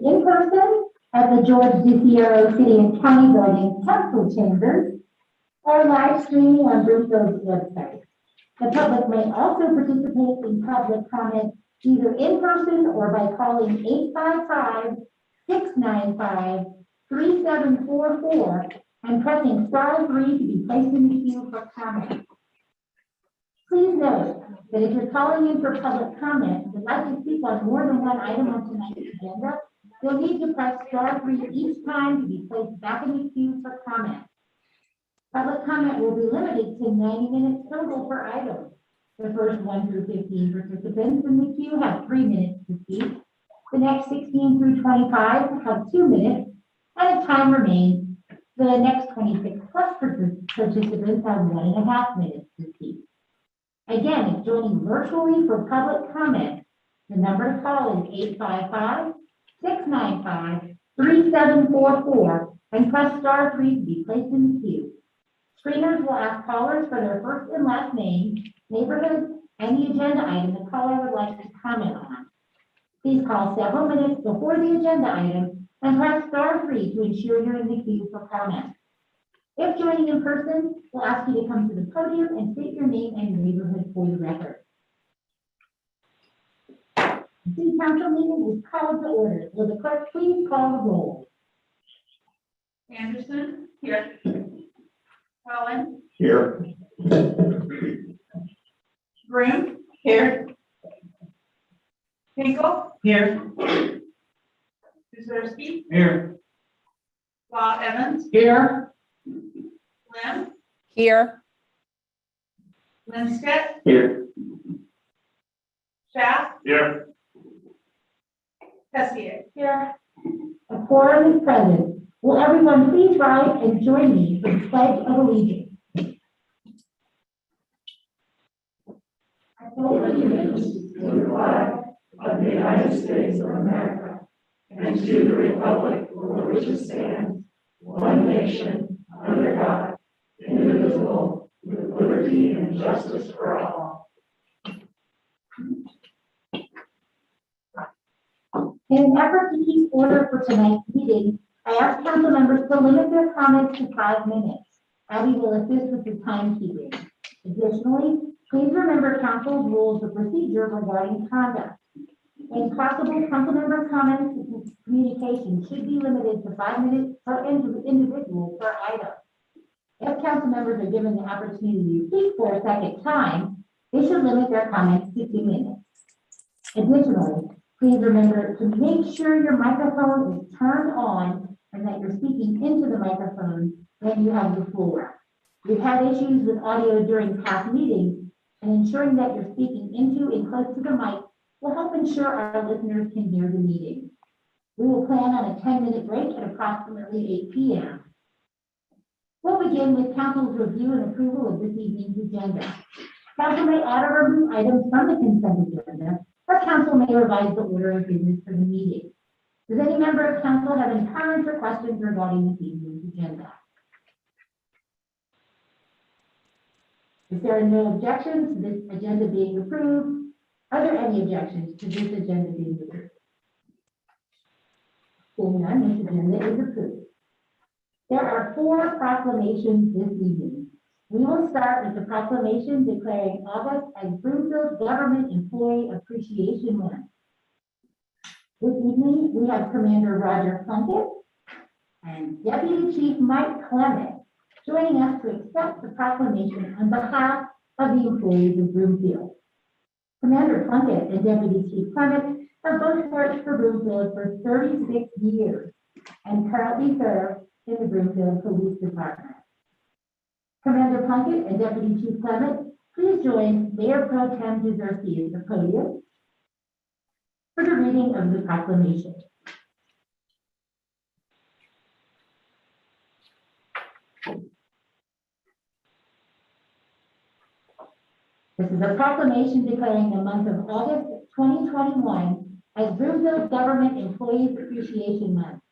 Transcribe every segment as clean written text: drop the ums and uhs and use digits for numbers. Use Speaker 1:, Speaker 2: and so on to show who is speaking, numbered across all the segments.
Speaker 1: meeting in person at the George DeFiero City and County Building Council Chambers or live streaming on Broomfield's website. The public may also participate in public comment either in person or by calling 855-695-3744 and pressing star 3 to be placed in the queue for comment. Please note that if you're calling in for public comment and would like to speak on more than one item on tonight's agenda, you'll need to press star 3 each time to be placed back in the queue for comment. Public comment will be limited to 90 minutes total per item. The first 1 through 15 participants in the queue have 3 minutes to speak. The next 16 through 25 have 2 minutes, and if time remains, the next 26 plus participants have 1.5 minutes to speak. Again, if joining virtually for public comment, the number to call is 855-695-3744 and press star 3 to be placed in the queue. Screeners will ask callers for their first and last name, neighborhood, and the agenda item the caller would like to comment on. Please call several minutes before the agenda item and press star 3 to ensure you're in the queue for comment. If joining in person, we'll ask you to come to the podium and state your name and your neighborhood for the record. The City Council meeting is called to order. Will the clerk please call the roll?
Speaker 2: Anderson? Here. Cohen?
Speaker 3: Here.
Speaker 2: Broom? Here. Hinkle? Here. Kuczynski?
Speaker 3: Here.
Speaker 2: Law Evans?
Speaker 3: Here.
Speaker 2: Lim?
Speaker 4: Here.
Speaker 2: Lindsted?
Speaker 3: Here.
Speaker 2: Schaff?
Speaker 3: Here.
Speaker 2: Tessier?
Speaker 1: Here. A quorum is present. Will everyone please rise and join me for the Pledge of Allegiance? I pledge allegiance to the flag of the United States of America and to the republic for which it stands, one nation, under God, indivisible, with liberty and justice for all. In an effort to keep order for tonight's meeting, I ask council members to limit their comments to 5 minutes. Abby will assist with the timekeeping. Additionally, please remember council's rules of procedure regarding conduct. When possible, council member comments and communication should be limited to 5 minutes per individual per item. If council members are given the opportunity to speak for a second time, they should limit their comments to 2 minutes. Additionally, please remember to make sure your microphone is turned on and that you're speaking into the microphone when you have the floor. We've had issues with audio during past meetings, and ensuring that you're speaking into and close to the mic will help ensure our listeners can hear the meeting. We will plan on a 10-minute break at approximately 8 p.m. We'll begin with council's review and approval of this evening's agenda. Council may add or remove items from the consent agenda, or council may revise the order of business for the meeting. Does any member of council have any comments or questions regarding this evening's agenda? If there are no objections to this agenda being approved, are there any objections to this agenda being approved? Seeing none, this agenda is approved. There are 4 proclamations this evening. We will start with the proclamation declaring August as Broomfield Government Employee Appreciation Month. This evening, we have Commander Roger Plunkett and Deputy Chief Mike Clement joining us to accept the proclamation on behalf of the employees of Broomfield. Commander Plunkett and Deputy Chief Clement have both worked for Broomfield for 36 years and currently serve in the Broomfield Police Department. Commander Plunkett and Deputy Chief Clement, please join Mayor Pro Tem Kuczynski at the podium for the reading of the proclamation. This is a proclamation declaring the month of August 2021 as Broomfield Government Employees Appreciation Month.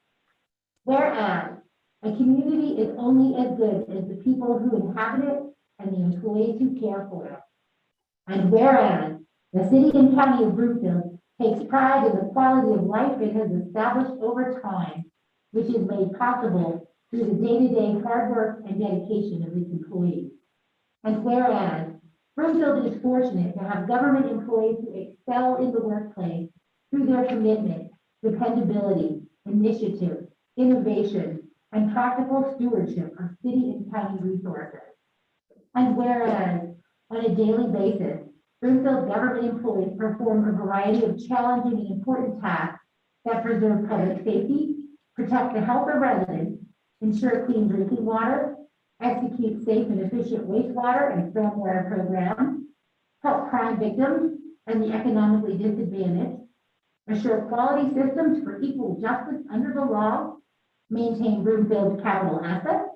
Speaker 1: Whereas a community is only as good as the people who inhabit it and the employees who care for it. And whereas the City and County of Broomfield takes pride in the quality of life it has established over time, which is made possible through the day-to-day hard work and dedication of its employees. And whereas Broomfield is fortunate to have government employees who excel in the workplace through their commitment, dependability, initiative, innovation, and practical stewardship of city and county resources. And whereas on a daily basis, Broomfield government employees perform a variety of challenging and important tasks that preserve public safety, protect the health of residents, ensure clean drinking water, execute safe and efficient wastewater and stormwater programs, help crime victims and the economically disadvantaged, assure quality systems for equal justice under the law, maintain Broomfield's capital assets,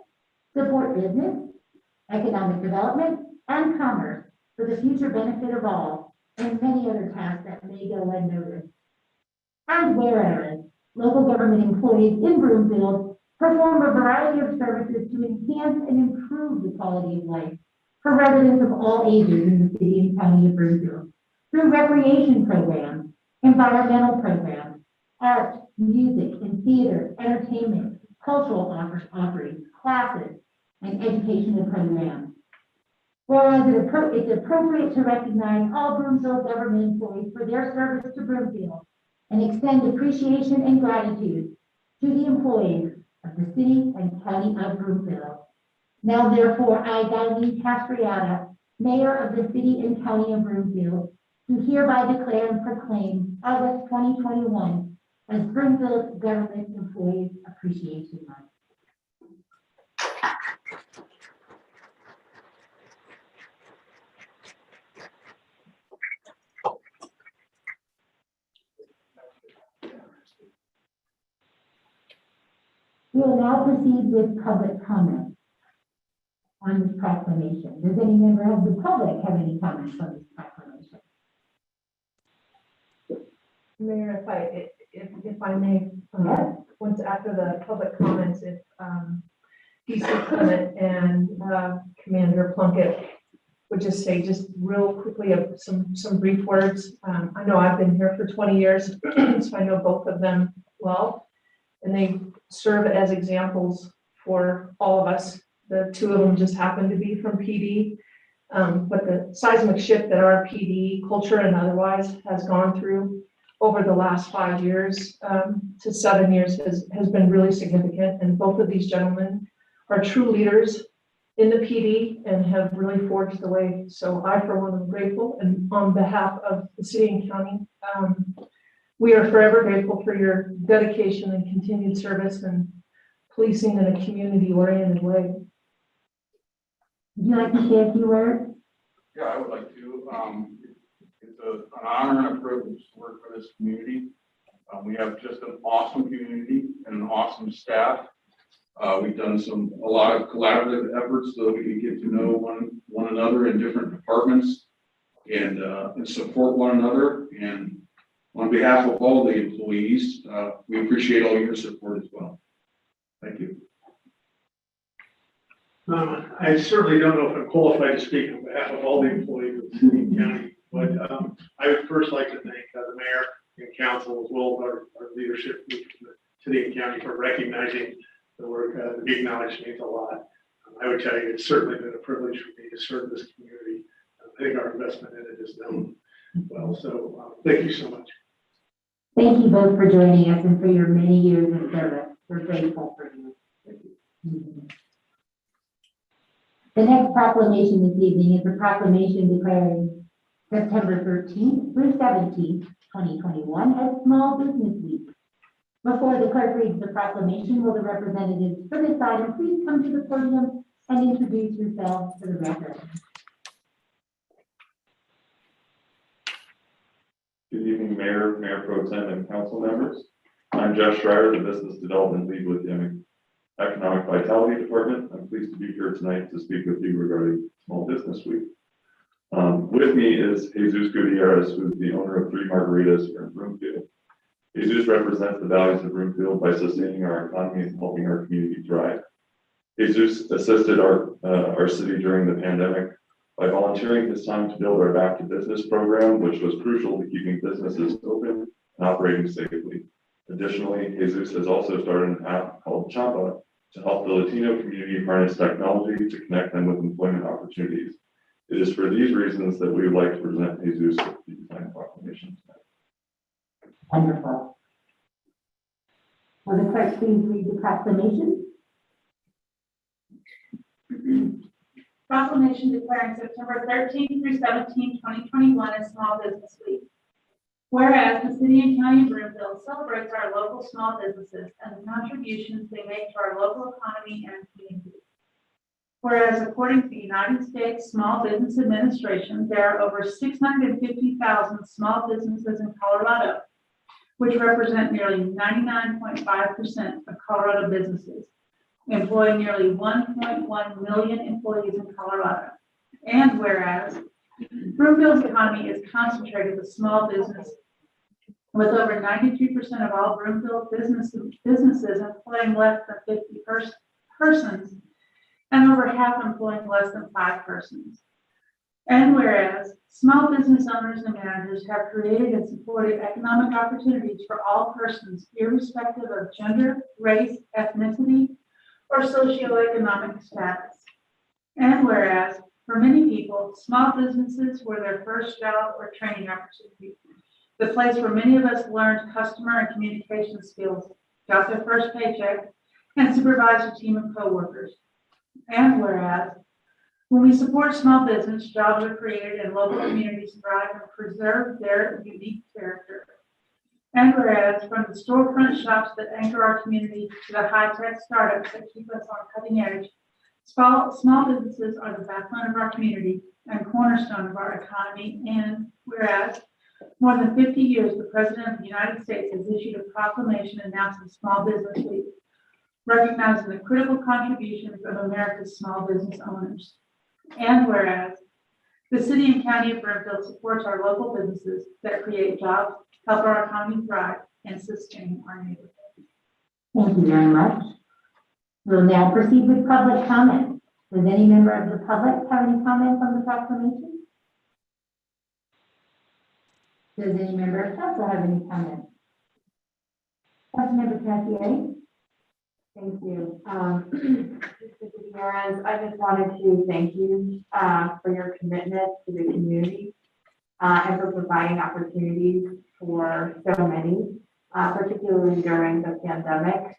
Speaker 1: support business, economic development, and commerce for the future benefit of all, and many other tasks that may go unnoticed. And whereas local government employees in Broomfield perform a variety of services to enhance and improve the quality of life for residents of all ages in the city and county of Broomfield through recreation programs, environmental programs, art, music, and theater, entertainment, cultural offerings, classes, and educational programs. Whereas it's appropriate to recognize all Broomfield government employees for their service to Broomfield and extend appreciation and gratitude to the employees of the city and county of Broomfield. Now therefore, I, Darlene Castriata, Mayor of the city and county of Broomfield, do hereby declare and proclaim August 2021 as Broomfield Government Employees Appreciation Month. We will now proceed with public comment on this proclamation. Does any member of the public have any comments on this proclamation?
Speaker 3: Mayor, if I may, once after the public comments, if DC Clement and Commander Plunkett would just say just real quickly some brief words. I know I've been here for 20 years, so I know both of them well, and they serve as examples for all of us. The two of them just happen to be from PD, but the seismic shift that our PD culture and otherwise has gone through over the last 5 years to 7 years has been really significant. And both of these gentlemen are true leaders in the PD and have really forged the way. So I, for one, am grateful. And on behalf of the city and county, we are forever grateful for your dedication and continued service and policing in a community-oriented way.
Speaker 1: Would you like to say a few words?
Speaker 4: Yeah, I would like to. It's an honor and a privilege to work for this community. We have just an awesome community and an awesome staff. We've done a lot of collaborative efforts so that we can get to know one another in different departments and support one another. And on behalf of all the employees, we appreciate all your support as well. Thank you.
Speaker 5: I certainly don't know if I'm qualified to speak on behalf of all the employees of the city and county, but I would first like to thank the mayor and council as well as our leadership from the city and county for recognizing the work that we acknowledge means a lot. I would tell you it's certainly been a privilege for me to serve this community. I think our investment in it is known well, so thank you so much.
Speaker 1: Thank you both for joining us and for your many years of service. We're grateful for you.
Speaker 4: Thank you.
Speaker 1: The next proclamation this evening is a proclamation declaring September 13th through 17th, 2021 as Small Business Week. Before the clerk reads the proclamation, will the representatives for this item please come to the podium and introduce yourselves for the record.
Speaker 6: Good evening, Mayor, Mayor Pro Tem, and council members. I'm Jeff Schreier, the Business Development Lead with the Economic Vitality Department. I'm pleased to be here tonight to speak with you regarding Small Business Week. With me is Jesus Gutierrez, who is the owner of 3 Margaritas here in Broomfield. Jesus represents the values of Broomfield by sustaining our economy and helping our community thrive. Jesus assisted our city during the pandemic by volunteering his time to build our Back to Business program, which was crucial to keeping businesses open and operating safely. Additionally, Jesus has also started an app called Chapa to help the Latino community harness technology to connect them with employment opportunities. It is for these reasons that we would like to present Jesus with the signed proclamation tonight.
Speaker 1: Wonderful. Will the clerk please read the proclamation?
Speaker 2: Proclamation declaring September 13th through 17th, 2021 as Small Business Week. Whereas the city and county of Broomfield celebrates our local small businesses and the contributions they make to our local economy and community. Whereas according to the United States Small Business Administration, there are over 650,000 small businesses in Colorado, which represent nearly 99.5% of Colorado businesses, employing nearly 1.1 million employees in Colorado. And whereas Broomfield's economy is concentrated with small business, with over 93% of all Broomfield businesses employing less than 50 persons, and over half employing less than 5 persons. And whereas small business owners and managers have created and supported economic opportunities for all persons, irrespective of gender, race, ethnicity, or socioeconomic status. And whereas for many people, small businesses were their first job or training opportunity, the place where many of us learned customer and communication skills, got their first paycheck, and supervised a team of coworkers. And whereas when we support small business, jobs are created and local communities thrive and preserve their unique character. And whereas from the storefront shops that anchor our community to the high-tech startups that keep us on cutting edge, small businesses are the backbone of our community and cornerstone of our economy. And whereas more than 50 years, the President of the United States has issued a proclamation announcing Small Business Week, recognizing the critical contributions of America's small business owners. And whereas the city and county of Broomfield supports our local businesses that create jobs, help our economy thrive, and sustain our neighborhood.
Speaker 1: Thank you very much. We'll now proceed with public comment. Does any member of the public have any comments on the proclamation? Does any member of council have any comments? Councilmember Cassier?
Speaker 7: Thank you. Mr. Gutierrez, I just wanted to thank you for your commitment to the community and for providing opportunities for so many, particularly during the pandemic.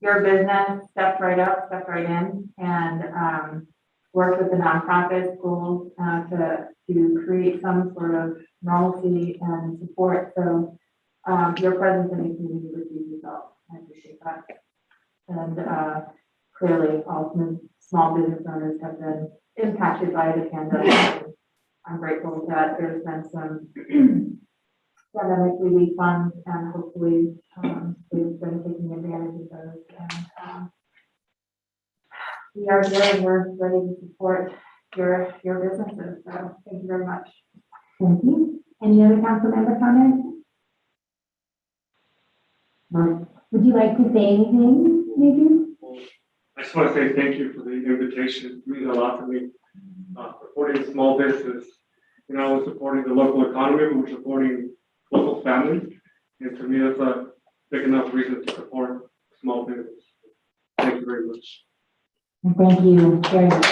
Speaker 7: Your business stepped right up, stepped right in, and worked with the nonprofit schools to create some sort of normalcy and support. So your presence in the community was huge results. I appreciate that. And clearly, all small business owners have been impacted by the pandemic. I'm grateful that there's been some pandemic relief funds, and hopefully we've been taking advantage of those. And we are here and we're ready to support your businesses. So thank you very much.
Speaker 1: Thank you. Any other council member comments? Would you like to say anything, maybe?
Speaker 5: I just want to say thank you for the invitation. It means a lot to me. Supporting small business, supporting the local economy, but we're supporting local families. And to me, that's a big enough reason to support small business. Thank you very much.
Speaker 1: Thank you very much.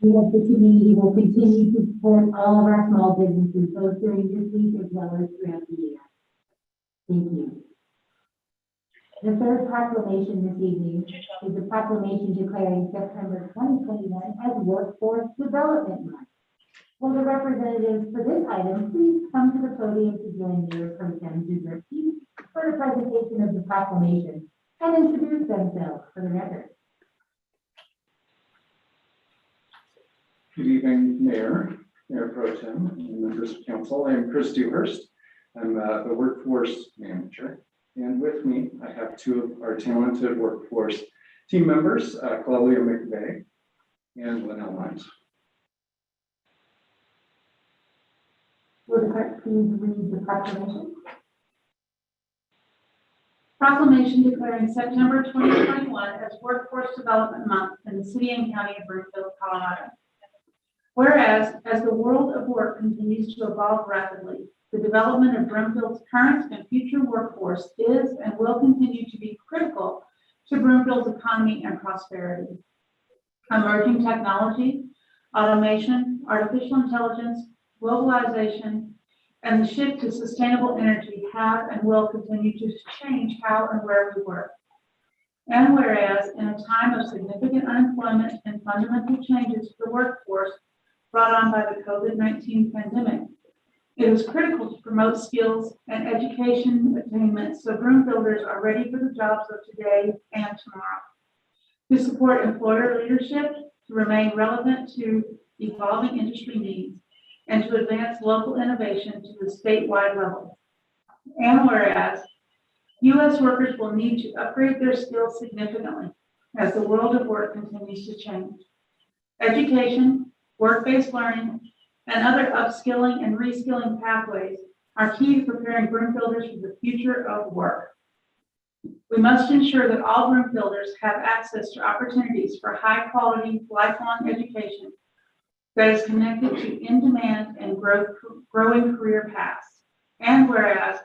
Speaker 1: We hope the community will continue to support all of our small businesses, both during this week as well as throughout the year. Thank you. The third proclamation this evening is the proclamation declaring September 2021 as Workforce Development Month. Will the representatives for this item please come to the podium to join Mayor Pro Tem Zubrowski for the presentation of the proclamation and introduce themselves for the record.
Speaker 8: Good evening, Mayor Pro Tem, and members of council. I am Chris Dewhurst. I'm the workforce manager. And with me, I have two of our talented workforce team members, Claudia McVeigh and Linnell Mines.
Speaker 1: Will the clerk please read the proclamation?
Speaker 2: Proclamation declaring September 2021 as Workforce Development Month in the city and county of Broomfield, Colorado. Whereas, as the world of work continues to evolve rapidly, the development of Broomfield's current and future workforce is and will continue to be critical to Broomfield's economy and prosperity. Emerging technology, automation, artificial intelligence, globalization, and the shift to sustainable energy have and will continue to change how and where we work. And whereas, in a time of significant unemployment and fundamental changes to the workforce brought on by the COVID-19 pandemic, it is critical to promote skills and education attainment so Broomfielders are ready for the jobs of today and tomorrow. To support employer leadership, to remain relevant to evolving industry needs, and to advance local innovation to the statewide level. And whereas, U.S. workers will need to upgrade their skills significantly as the world of work continues to change. Education, work-based learning, and other upskilling and reskilling pathways are key to preparing Broomfielders for the future of work. We must ensure that all Broomfielders have access to opportunities for high-quality, lifelong education that is connected to in-demand and growing career paths. And whereas,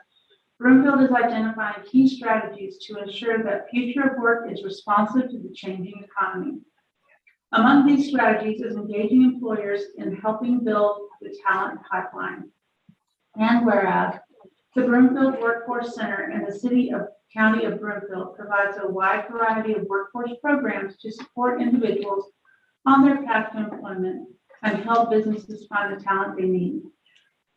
Speaker 2: Broomfield is identifying key strategies to ensure that future of work is responsive to the changing economy. Among these strategies is engaging employers in helping build the talent pipeline. And whereas, the Broomfield Workforce Center and the City of County of Broomfield provides a wide variety of workforce programs to support individuals on their path to employment and help businesses find the talent they need.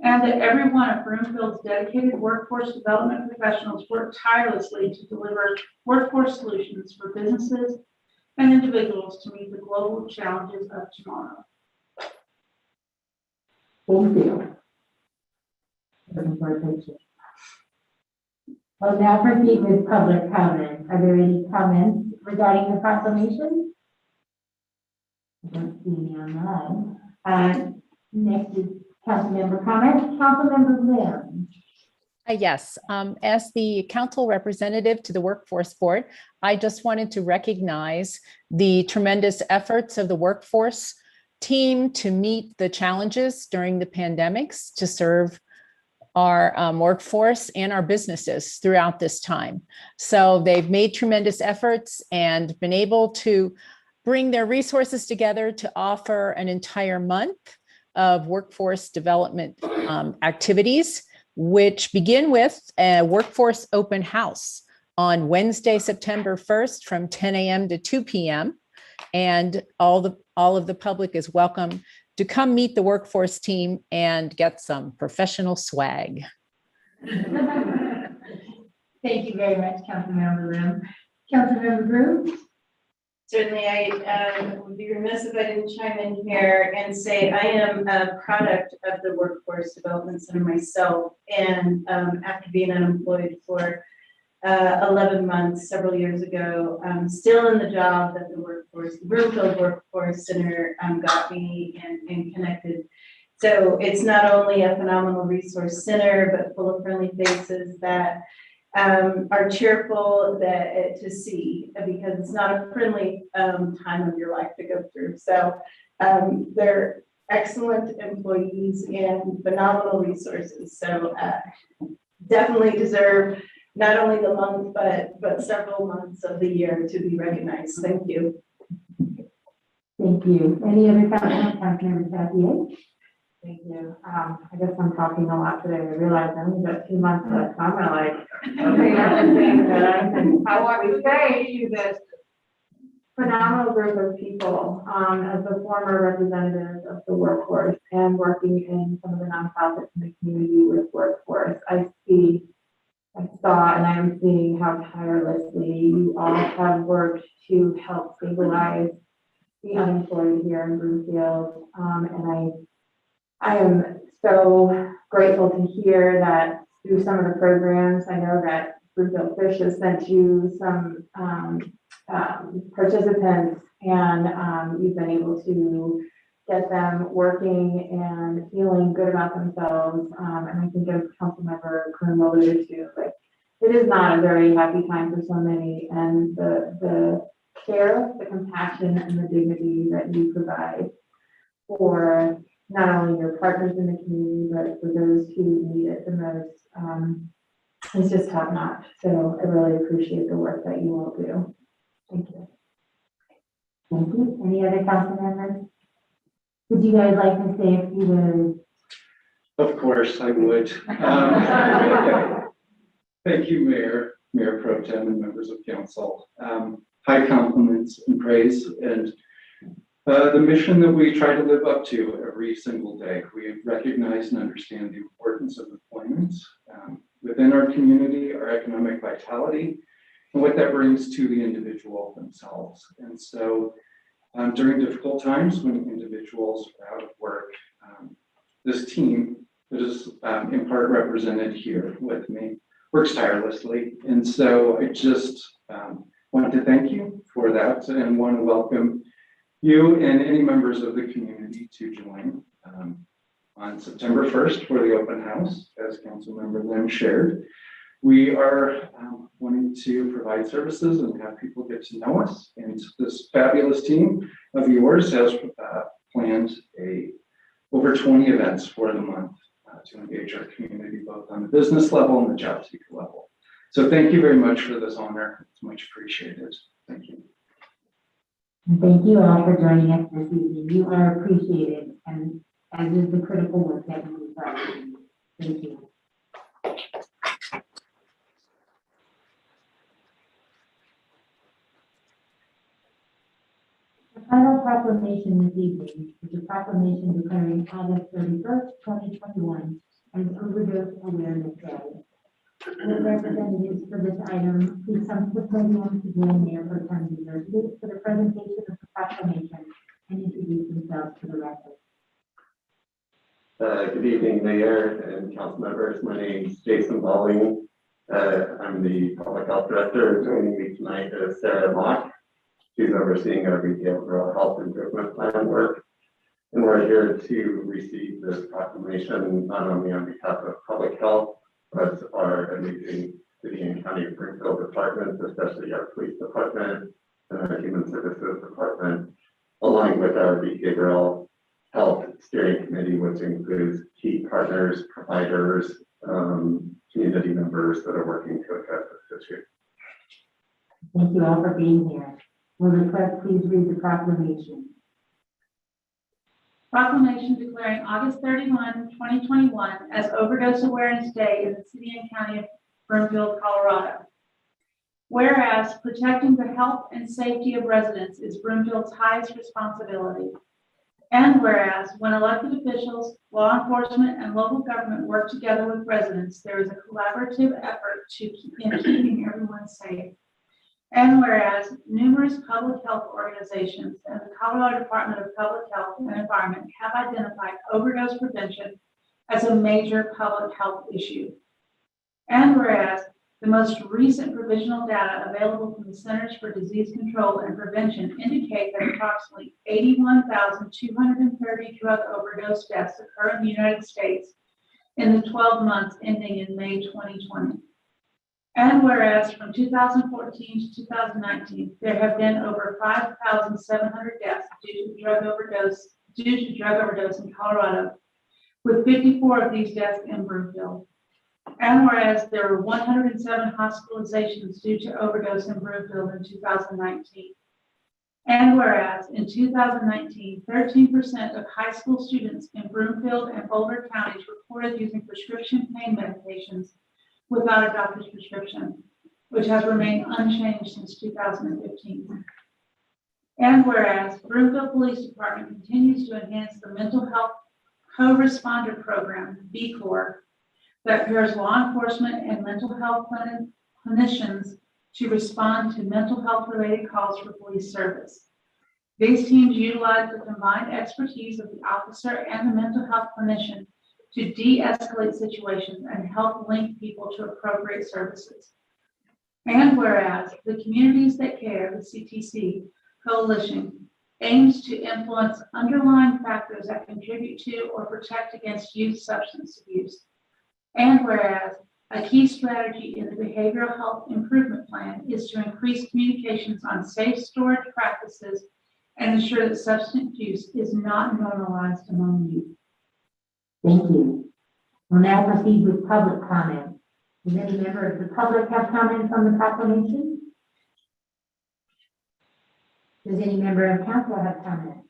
Speaker 2: And that every one of Broomfield's dedicated workforce development professionals work tirelessly to deliver workforce solutions for businesses and individuals to meet the global challenges of tomorrow.
Speaker 1: Thank you. We'll now proceed with public comment. Are there any comments regarding the proclamation? I don't see any online. Next is council member comments. Councilmember Lim.
Speaker 9: Yes, as the council representative to the Workforce Board, I just wanted to recognize the tremendous efforts of the workforce team to meet the challenges during the pandemics to serve our workforce and our businesses throughout this time. So they've made tremendous efforts and been able to bring their resources together to offer an entire month of workforce development activities, which begin with a workforce open house on Wednesday, September 1st from 10 a.m. to 2 p.m. And all of the public is welcome to come meet the workforce team and get some professional swag.
Speaker 1: Thank you very much, Councilmember Lim. Councilmember Broom.
Speaker 10: Certainly, I would be remiss if I didn't chime in here and say I am a product of the Workforce Development Center myself. And after being unemployed for 11 months several years ago, I'm still in the job that the Broomfield Workforce Center got me and connected. So it's not only a phenomenal resource center, but full of friendly faces that are cheerful to see, because it's not a friendly time of your life to go through. So they're excellent employees and phenomenal resources. So definitely deserve not only the month, but several months of the year to be recognized. Thank you.
Speaker 1: Thank you. Any other comments, Councilmember Tapier?
Speaker 7: Thank you. I guess I'm talking a lot today. I realize I only got 2 months left. I'm gonna okay, everything that I can possibly say to this phenomenal group of people. As a former representative of the workforce and working in some of the nonprofits in the community with workforce, I saw and I am seeing how tirelessly you all have worked to help stabilize the unemployed here in Broomfield. And I am so grateful to hear that through some of the programs, I know that Broomfield Fish has sent you some participants, and you've been able to get them working and feeling good about themselves. And I think as Councilmember Kern alluded to, like it is not a very happy time for so many, and the care, the compassion, and the dignity that you provide for not only your partners in the community, but for those who need it the most, is just top notch. So I really appreciate the work that you all do. Thank you.
Speaker 1: Thank you. Any other council members? Would you guys like to say a few words?
Speaker 8: Of course, I would. Thank you, Mayor Pro Tem and members of council. High compliments and praise, and the mission that we try to live up to every single day. We recognize and understand the importance of employment within our community, our economic vitality, and what that brings to the individual themselves. And so during difficult times when individuals are out of work, this team that is in part represented here with me works tirelessly. And so I just want to thank you for that and want to welcome you and any members of the community to join on September 1st for the open house, as Councilmember Lim shared. We are wanting to provide services and have people get to know us. And this fabulous team of yours has planned over 20 events for the month to engage our community, both on the business level and the job seeker level. So thank you very much for this honor. It's much appreciated. Thank you.
Speaker 1: And thank you all for joining us this evening. You are appreciated, and as is the critical work that you do for our community. Thank you. The final proclamation this evening is a proclamation declaring August 31st, 2021 as Overdose Awareness Day. The representatives for this item, please come to the podium to join Mayor Pro Tem University for the presentation of the proclamation and introduce themselves to the record.
Speaker 11: Good evening, Mayor and council members. My name is Jason Bowling. I'm the Public Health Director. Joining me tonight is Sarah Mock. She's overseeing our behavioral health improvement plan work. And we're here to receive this proclamation not only on behalf of public health, but our amazing city and county Broomfield departments, especially our police department and our human services department, along with our behavioral health steering committee, which includes key partners, providers, community members that are working to address this issue.
Speaker 1: Thank you all for being here. Will the clerk please read the proclamation?
Speaker 2: Proclamation declaring August 31, 2021 as Overdose Awareness Day in the city and county of Broomfield, Colorado. Whereas protecting the health and safety of residents is Broomfield's highest responsibility. And whereas when elected officials, law enforcement, and local government work together with residents, there is a collaborative effort in keeping everyone safe. And whereas numerous public health organizations and the Colorado Department of Public Health and Environment have identified overdose prevention as a major public health issue. And whereas the most recent provisional data available from the Centers for Disease Control and Prevention indicate that approximately 81,230 drug overdose deaths occur in the United States in the 12 months ending in May 2020. And whereas from 2014 to 2019, there have been over 5,700 deaths due to drug overdose in Colorado, with 54 of these deaths in Broomfield. And whereas there were 107 hospitalizations due to overdose in Broomfield in 2019. And whereas in 2019, 13% of high school students in Broomfield and Boulder counties reported using prescription pain medications without a doctor's prescription, which has remained unchanged since 2015. And whereas Broomfield Police Department continues to enhance the mental health co-responder program, BCOR, that pairs law enforcement and mental health clinicians to respond to mental health related calls for police service. These teams utilize the combined expertise of the officer and the mental health clinician to de-escalate situations and help link people to appropriate services. And whereas the Communities That Care, the CTC Coalition, aims to influence underlying factors that contribute to or protect against youth substance abuse. And whereas A key strategy in the behavioral health improvement plan is to increase communications on safe storage practices and ensure that substance use is not normalized among youth.
Speaker 1: Thank you. We'll now proceed with public comment. Does any member of the public have comments on the proclamation? Does any member of council have comments?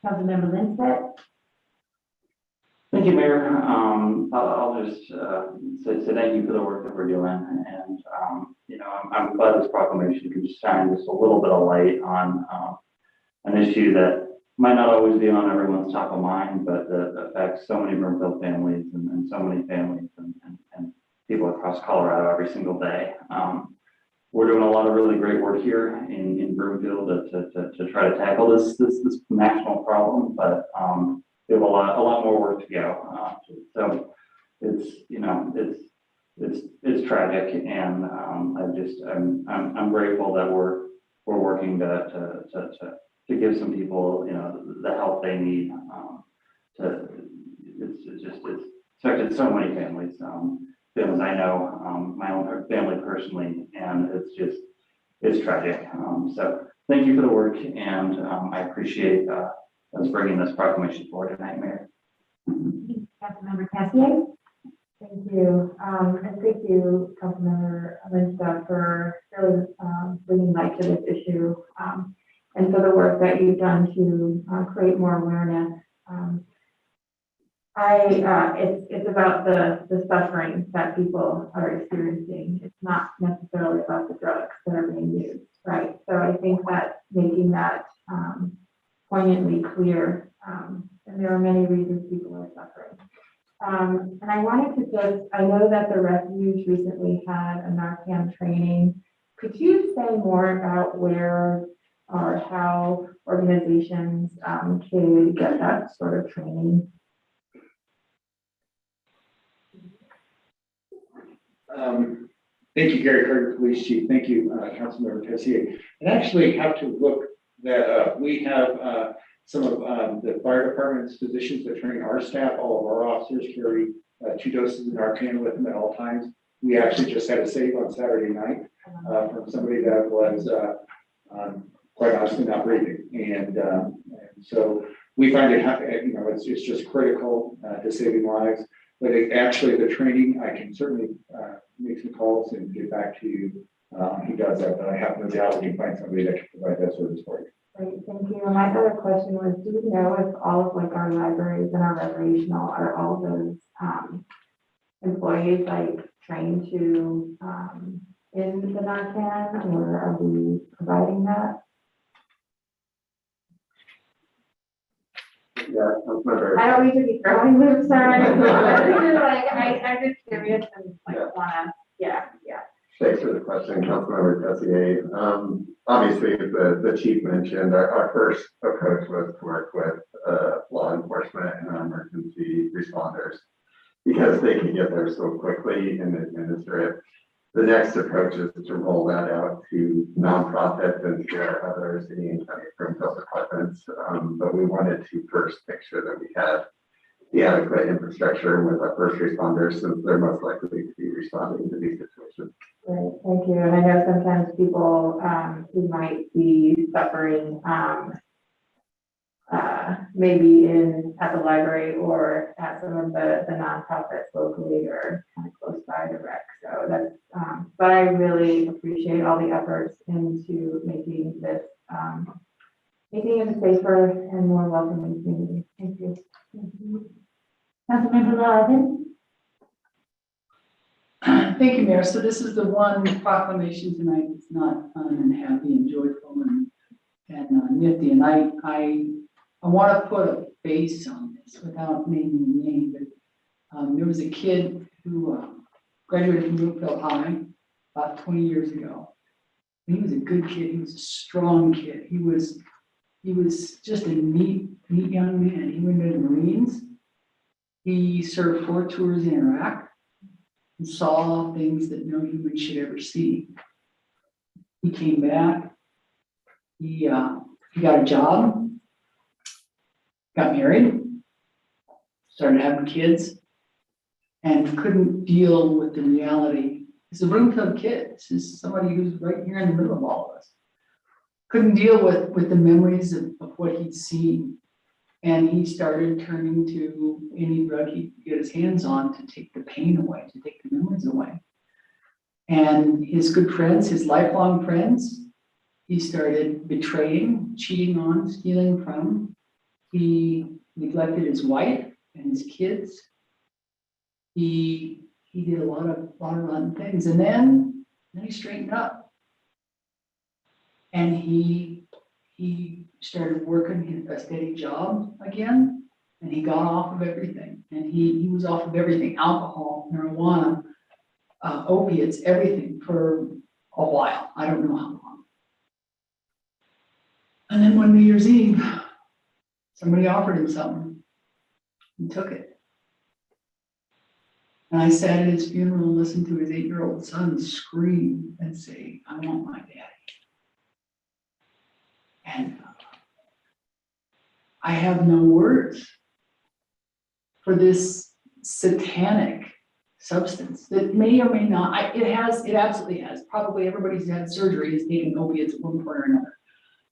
Speaker 1: Councilmember Lindsay?
Speaker 12: Thank you, Mayor. I'll just say thank you for the work that we're doing, and I'm glad this proclamation can shine just a little bit of light on an issue that might not always be on everyone's top of mind, but that affects so many Broomfield families and so many families and people across Colorado every single day. We're doing a lot of really great work here in Broomfield to try to tackle this national problem, but we have a lot more work to go. So it's tragic, and I'm grateful that we're working to give some people the help they need. It's affected so many families. Families I know, my own family personally, and it's tragic. So thank you for the work, and I appreciate us bringing this proclamation forward tonight, Mayor.
Speaker 1: Councilmember Cassier?
Speaker 7: Thank you. And thank you, Councilmember Lindsay, for really bringing light to this issue, and for the work that you've done to create more awareness. It's about the suffering that people are experiencing. It's not necessarily about the drugs that are being used, right? So I think that making that poignantly clear, and there are many reasons people are suffering. And I wanted to I know that the refuge recently had a Narcan training. Could you say more about where or how organizations can get that sort of training?
Speaker 8: Thank you, Gary Carter, Police Chief. Thank you, Councilmember Tessier. And actually have to look that up. We have some of the fire department's physicians that train our staff. All of our officers carry 2 doses of Narcan with them at all times. We actually just had a save on Saturday night from somebody that was quite honestly not breathing. And so we find it, it's just critical to saving lives. But actually, the training, I can certainly make some calls and get back to you. He does that, but I have no doubt we can find somebody that can provide that service for you.
Speaker 7: Great, thank you. And my other question was, do we know if all of our libraries and our recreational are all those employees trained to in the Narcan, or are we providing that?
Speaker 11: Yeah, Councilmember.
Speaker 7: I don't mean to be throwing loops, sorry. I'm just curious and wanna, yeah.
Speaker 11: Thanks for the question, Councilmember Tessier. Obviously, as the chief mentioned, our first approach was to work with law enforcement and our emergency responders because they can get there so quickly and administer it. The next approach is to roll that out to nonprofits and to our other city and county Broomfield departments. But we wanted to first make sure that we had the adequate infrastructure with our first responders, since they're most likely to be responding to these situations.
Speaker 7: Great, thank you. And I know sometimes people who might be suffering maybe at the library or at some of the nonprofits locally or kind of close by the rec. So that's, but I really appreciate all the efforts into making this, making it a safer and more welcoming community. Thank you.
Speaker 1: Councilmember Lawson?
Speaker 13: Thank you, Mayor. So this is the one proclamation tonight that's not fun and happy and joyful and nifty. And I want to put a face on this without naming the name, but there was a kid who graduated from Broomfield High about 20 years ago. And he was a good kid. He was a strong kid. He was just a neat young man. He went into the Marines. He served 4 tours in Iraq and saw things that no human should ever see. He came back. He got a job. Got married, started having kids, and couldn't deal with the reality. He's a Broomfield kid. This is somebody who's right here in the middle of all of us. Couldn't deal with the memories of what he'd seen. And he started turning to any drug he could get his hands on to take the pain away, to take the memories away. And his good friends, his lifelong friends, he started betraying, cheating on, stealing from. He neglected his wife and his kids. He did a lot of rotten things. And then he straightened up. And he started working a steady job again, and he got off of everything. And he was off of everything, alcohol, marijuana, opiates, everything for a while. I don't know how long. And then one New Year's Eve, somebody offered him something. He took it. And I sat at his funeral and listened to his 8-year-old son scream and say, "I want my daddy." And I have no words for this satanic substance that may or may not, it absolutely has. Probably everybody who's had surgery has taken opiates at one point or another.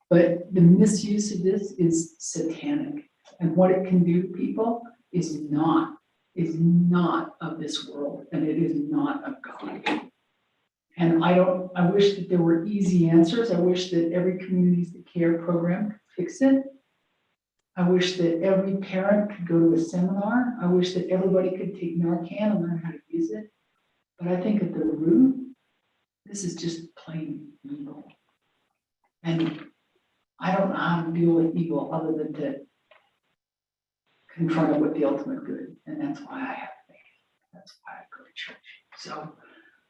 Speaker 13: But the misuse of this is satanic. And what it can do to people is not of this world, and it is not of God. And I wish that there were easy answers. I wish that every Communities That Care program could fix it. I wish that every parent could go to a seminar. I wish that everybody could take Narcan and learn how to use it. But I think at the root, this is just plain evil. And I don't know how to deal with evil other than to confront it with the ultimate good. And that's why I have faith. That's why I go to church. So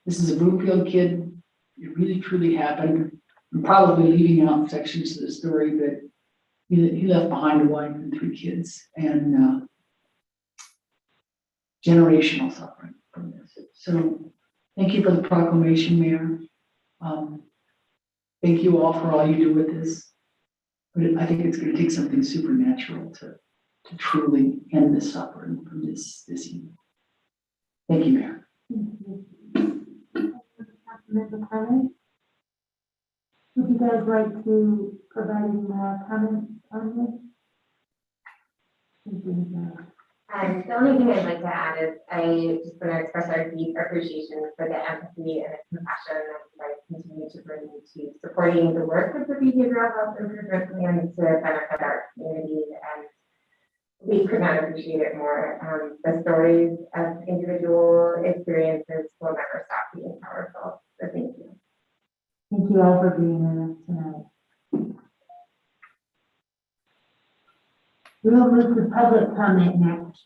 Speaker 13: this is a Broomfield kid. It really, truly happened. I'm probably leaving out sections of the story, but he left behind a wife and 3 kids, and generational suffering from this. So thank you for the proclamation, Mayor. Thank you all for all you do with this. But I think it's going to take something supernatural to truly end the suffering from this evil. Thank you, Mayor.
Speaker 1: Councilmember Clement? Would you guys like to provide any more comments on this?
Speaker 14: The only thing I'd like to add is I just want to express our deep appreciation for the empathy and the compassion that you guys continue to bring to supporting the work of the behavioral health improvement plan to benefit our community, and we could not appreciate it more. The stories of individual experiences will never stop being powerful. So thank you.
Speaker 1: Thank you all for being with us tonight. We'll move to public comment next.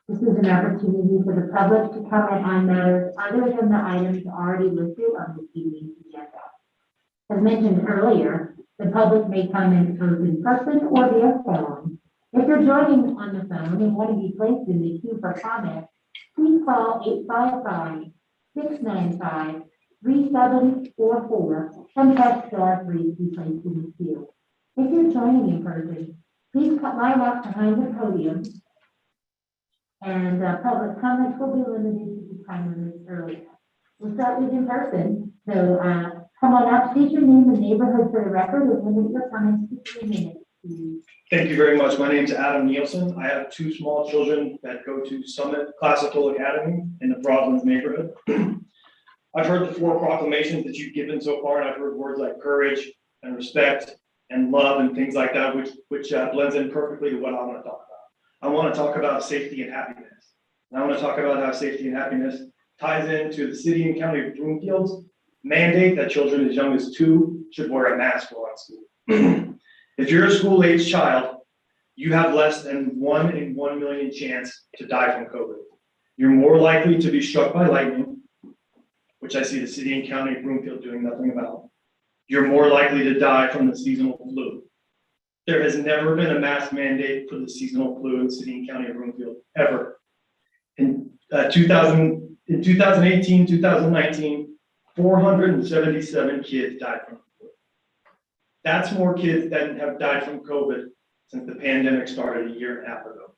Speaker 1: This is an opportunity for the public to comment on matters other than the items already listed on this evening's agenda. As mentioned earlier, the public may comment both in person or via phone. If you're joining on the phone and want to be placed in the queue for comment, please call 855-695-3744 and press *3 to be placed in the queue. If you're joining in person, please line up behind the podium, and public comments will be limited to the time limit earlier. We'll start with in person, so come on up, state your name and neighborhood for the record, and limit your comments to 3 minutes, please.
Speaker 15: Thank you very much. My name is Adam Nielsen. I have 2 small children that go to Summit Classical Academy in the Broadlands neighborhood. I've heard the 4 proclamations that you've given so far, and I've heard words like courage and respect and love and things like that, which blends in perfectly to what I want to talk about. I want to talk about safety and happiness. And I want to talk about how safety and happiness ties into the city and county of Broomfield's mandate that children as young as 2 should wear a mask while in school. If you're a school-age child, you have less than 1 in 1 million chance to die from COVID. You're more likely to be struck by lightning, which I see the city and county of Broomfield doing nothing about. You're more likely to die from the seasonal flu. There has never been a mask mandate for the seasonal flu in the city and county of Broomfield, ever. In 2018, 2019, 477 kids died from the flu. That's more kids that have died from COVID since the pandemic started a year and a half ago.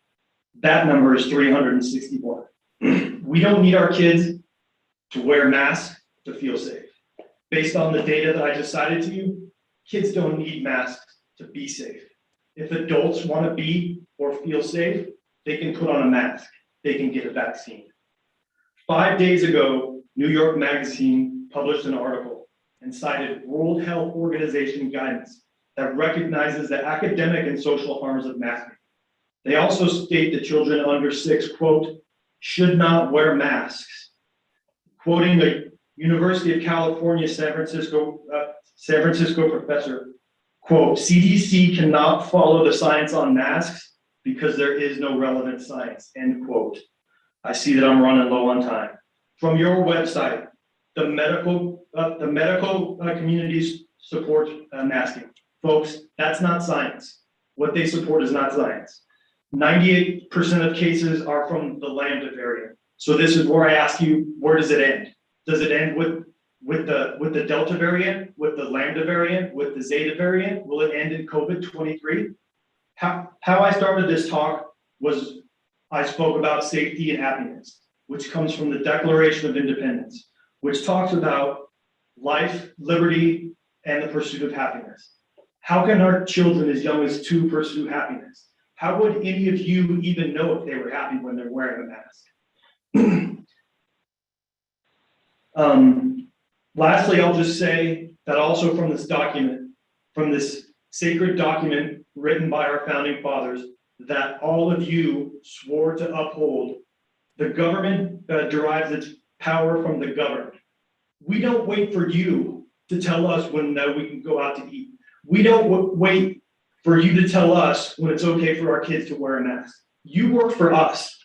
Speaker 15: That number is 361. We don't need our kids to wear masks to feel safe. Based on the data that I just cited to you, kids don't need masks to be safe. If adults want to be or feel safe, they can put on a mask. They can get a vaccine. 5 days ago, New York Magazine published an article and cited World Health Organization guidance that recognizes the academic and social harms of masking. They also state that children under 6, quote, should not wear masks. Quoting a University of California, San Francisco professor, quote, CDC cannot follow the science on masks because there is no relevant science, end quote. I see that I'm running low on time. From your website, the medical communities support masking. Folks, that's not science. What they support is not science. 98% of cases are from the Lambda variant. So this is where I ask you, where does it end? Does it end with the Delta variant, with the Lambda variant, with the Zeta variant? Will it end in COVID-23? How I started this talk was I spoke about safety and happiness, which comes from the Declaration of Independence, which talks about life, liberty, and the pursuit of happiness. How can our children as young as 2 pursue happiness? How would any of you even know if they were happy when they're wearing a mask? Lastly, I'll just say that also from this document, from this sacred document written by our founding fathers, that all of you swore to uphold. The government derives its power from the governed. We don't wait for you to tell us when we can go out to eat. We don't wait for you to tell us when it's okay for our kids to wear a mask. You work for us.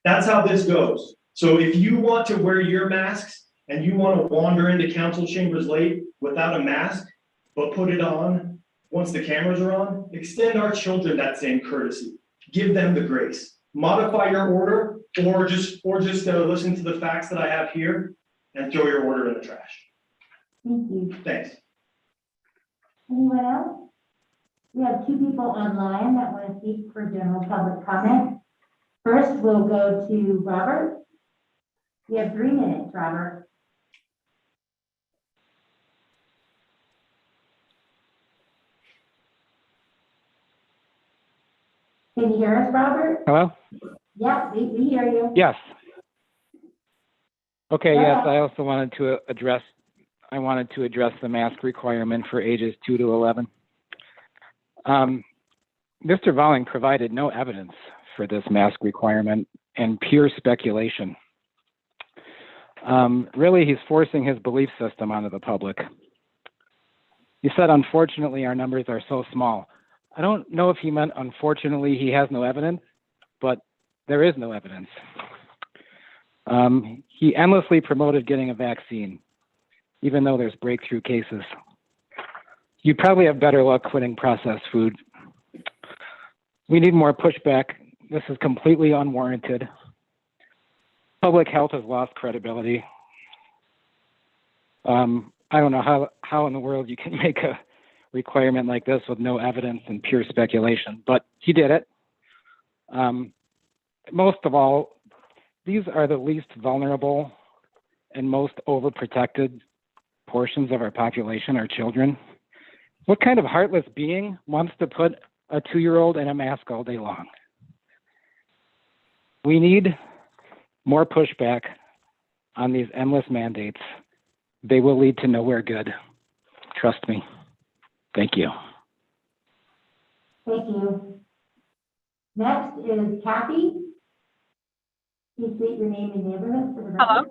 Speaker 15: That's how this goes. So if you want to wear your masks and you want to wander into council chambers late without a mask, but put it on once the cameras are on, extend our children that same courtesy. Give them the grace. Modify your order or just listen to the facts that I have here and throw your order in the trash.
Speaker 1: Thank you.
Speaker 15: Thanks.
Speaker 1: Anyone else? We have 2 people online that want to speak for general public comment. First, we'll go to Robert. We have 3 minutes, Robert. Can you hear us, Robert?
Speaker 16: Hello?
Speaker 1: Yeah, we hear you.
Speaker 16: Yes. Okay,
Speaker 1: Yeah.
Speaker 16: yes, I also wanted to address the mask requirement for ages 2 to 11. Mr. Volling provided no evidence for this mask requirement and pure speculation. Really, he's forcing his belief system onto the public. He said, unfortunately, our numbers are so small. I don't know if he meant, unfortunately, he has no evidence, but there is no evidence. He endlessly promoted getting a vaccine, even though there's breakthrough cases. You probably have better luck quitting processed food. We need more pushback. This is completely unwarranted. Public health has lost credibility. I don't know how in the world you can make a requirement like this with no evidence and pure speculation, but he did it. Most of all, these are the least vulnerable and most overprotected portions of our population, our children. What kind of heartless being wants to put a 2-year-old in a mask all day long? We need more pushback on these endless mandates. They will lead to nowhere good. Trust me. Thank you.
Speaker 1: Thank you. Next is Kathy. Please state your name and neighborhood for the record.
Speaker 17: Hello?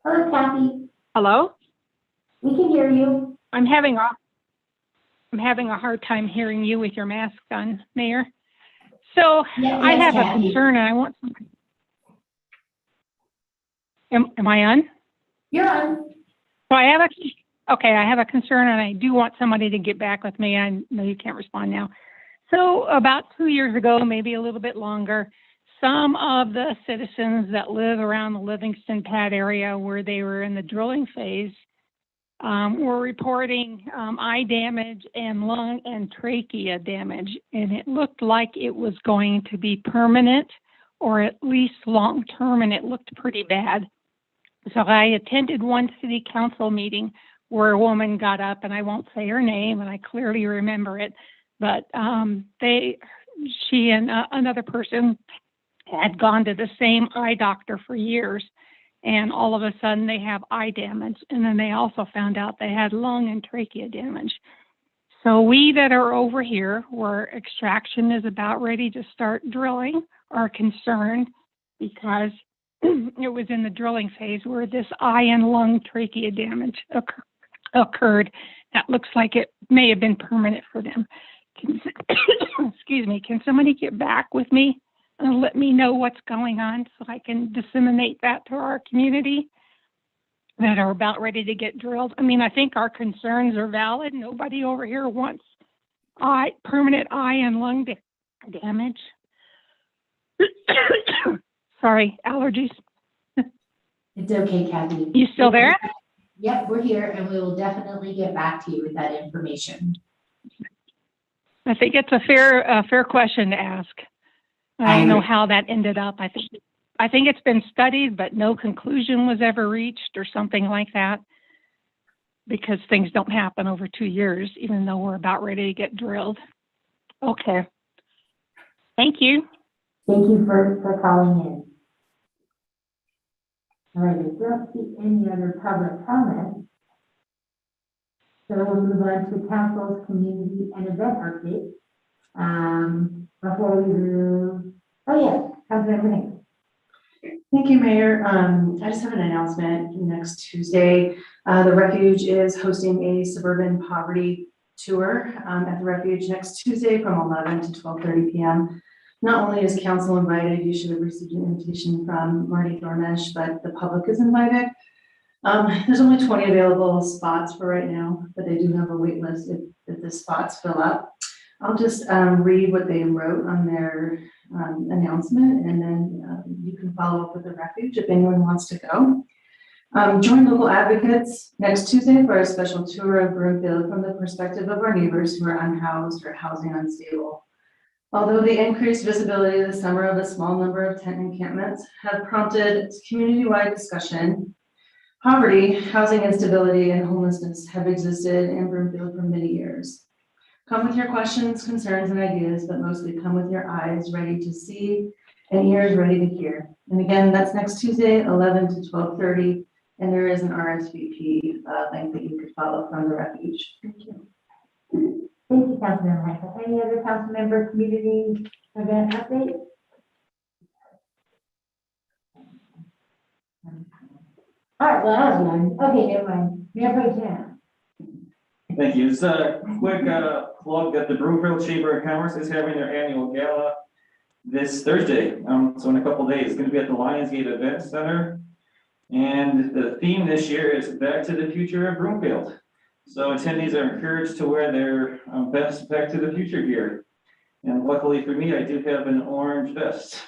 Speaker 1: Hello, Kathy.
Speaker 17: Hello?
Speaker 1: We can hear you.
Speaker 17: I'm having a hard time hearing you with your mask on, Mayor. So
Speaker 1: Yes,
Speaker 17: I have
Speaker 1: Kathy.
Speaker 17: a concern and I want somebody. Am I on?
Speaker 1: You're on.
Speaker 17: So I have a concern and I do want somebody to get back with me. I know you can't respond now. So about 2 years ago, maybe a little bit longer, some of the citizens that live around the Livingston Pad area where they were in the drilling phase were reporting eye damage and lung and trachea damage. And it looked like it was going to be permanent or at least long-term, and it looked pretty bad. So I attended one city council meeting where a woman got up, and I won't say her name, and I clearly remember it, but she and another person had gone to the same eye doctor for years, and all of a sudden they have eye damage, and then they also found out they had lung and trachea damage. So we that are over here where extraction is about ready to start drilling are concerned because it was in the drilling phase where this eye and lung trachea damage occurred. That looks like it may have been permanent for them. Excuse me, can somebody get back with me and let me know what's going on so I can disseminate that to our community that are about ready to get drilled? I mean, I think our concerns are valid. Nobody over here wants permanent eye and lung damage. Sorry, allergies.
Speaker 1: It's okay, Kathy.
Speaker 17: You still there?
Speaker 1: Yep, we're here, and we will definitely get back to you with that information.
Speaker 17: I think it's a fair question to ask. I don't know how that ended up. I think it's been studied, but no conclusion was ever reached or something like that, because things don't happen over 2 years, even though we're about ready to get drilled. Okay. Thank you.
Speaker 1: Thank you for calling in. All right, I don't see any other public comments. So we'll move on to council's community and event update. Before we move, oh yes, Councilmember Nick.
Speaker 18: Thank you, Mayor. I just have an announcement. Next Tuesday, the Refuge is hosting a suburban poverty tour at the Refuge next Tuesday from 11 to 12:30 p.m. Not only is council invited, you should have received an invitation from Marty Dormesh, but the public is invited. There's only 20 available spots for right now, but they do have a wait list if the spots fill up. I'll just read what they wrote on their announcement, and then you can follow up with the Refuge if anyone wants to go. Join local advocates next Tuesday for a special tour of Broomfield from the perspective of our neighbors who are unhoused or housing unstable. Although the increased visibility this summer of a small number of tent encampments have prompted community-wide discussion, poverty, housing instability, and homelessness have existed in Broomfield for many years. Come with your questions, concerns, and ideas, but mostly come with your eyes ready to see and ears ready to hear. And again, that's next Tuesday, 11 to 12:30, and there is an RSVP link that you could follow from the Refuge. Thank you.
Speaker 1: Thank you, Councilmember Michael. Any other council member community event update? All right, well, that was one. Okay, never mind. Mayor Pro Tem.
Speaker 19: Thank you. Just a quick plug that the Broomfield Chamber of Commerce is having their annual gala this Thursday. So in a couple days, it's going to be at the Lionsgate Event Center. And the theme this year is Back to the Future of Broomfield. So attendees are encouraged to wear their best Back to the Future gear. And luckily for me, I do have an orange vest.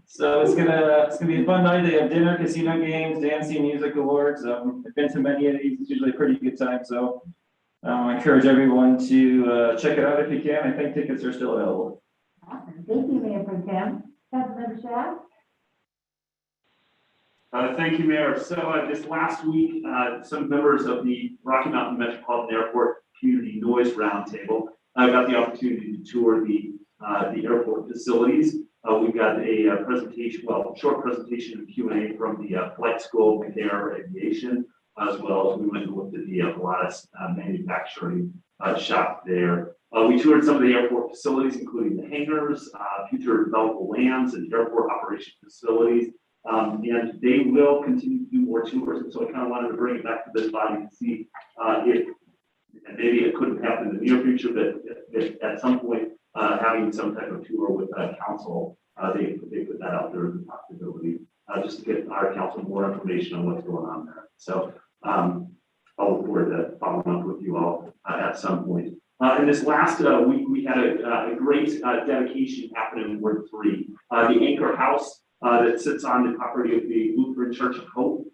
Speaker 19: So it's gonna be a fun night. They have dinner, casino games, dancing, music awards. I've been to many of these. It's usually a pretty good time. So I encourage everyone to check it out if you can. I think tickets are still available.
Speaker 1: Awesome. Thank you, Mayor Pro Tem. Councilmember Shah?
Speaker 20: Thank you, Mayor. So this last week, some members of the Rocky Mountain Metropolitan Airport Community Noise Roundtable got the opportunity to tour the airport facilities. We've got a presentation, short presentation and Q&A from the flight school of air aviation, as well as we went and looked at the Pilatus manufacturing shop there. We toured some of the airport facilities, including the hangars, future developable lands, and airport operation facilities. And they will continue to do more tours. And so I kind of wanted to bring it back to this body to see if, and maybe it couldn't happen in the near future, but if at some point having some type of tour with council, they put that out there as a possibility, just to get our council more information on what's going on there. So I'll look forward to following up with you all at some point. In this last week, we had a great dedication happen in Ward 3. The Anchor House that sits on the property of the Lutheran Church of Hope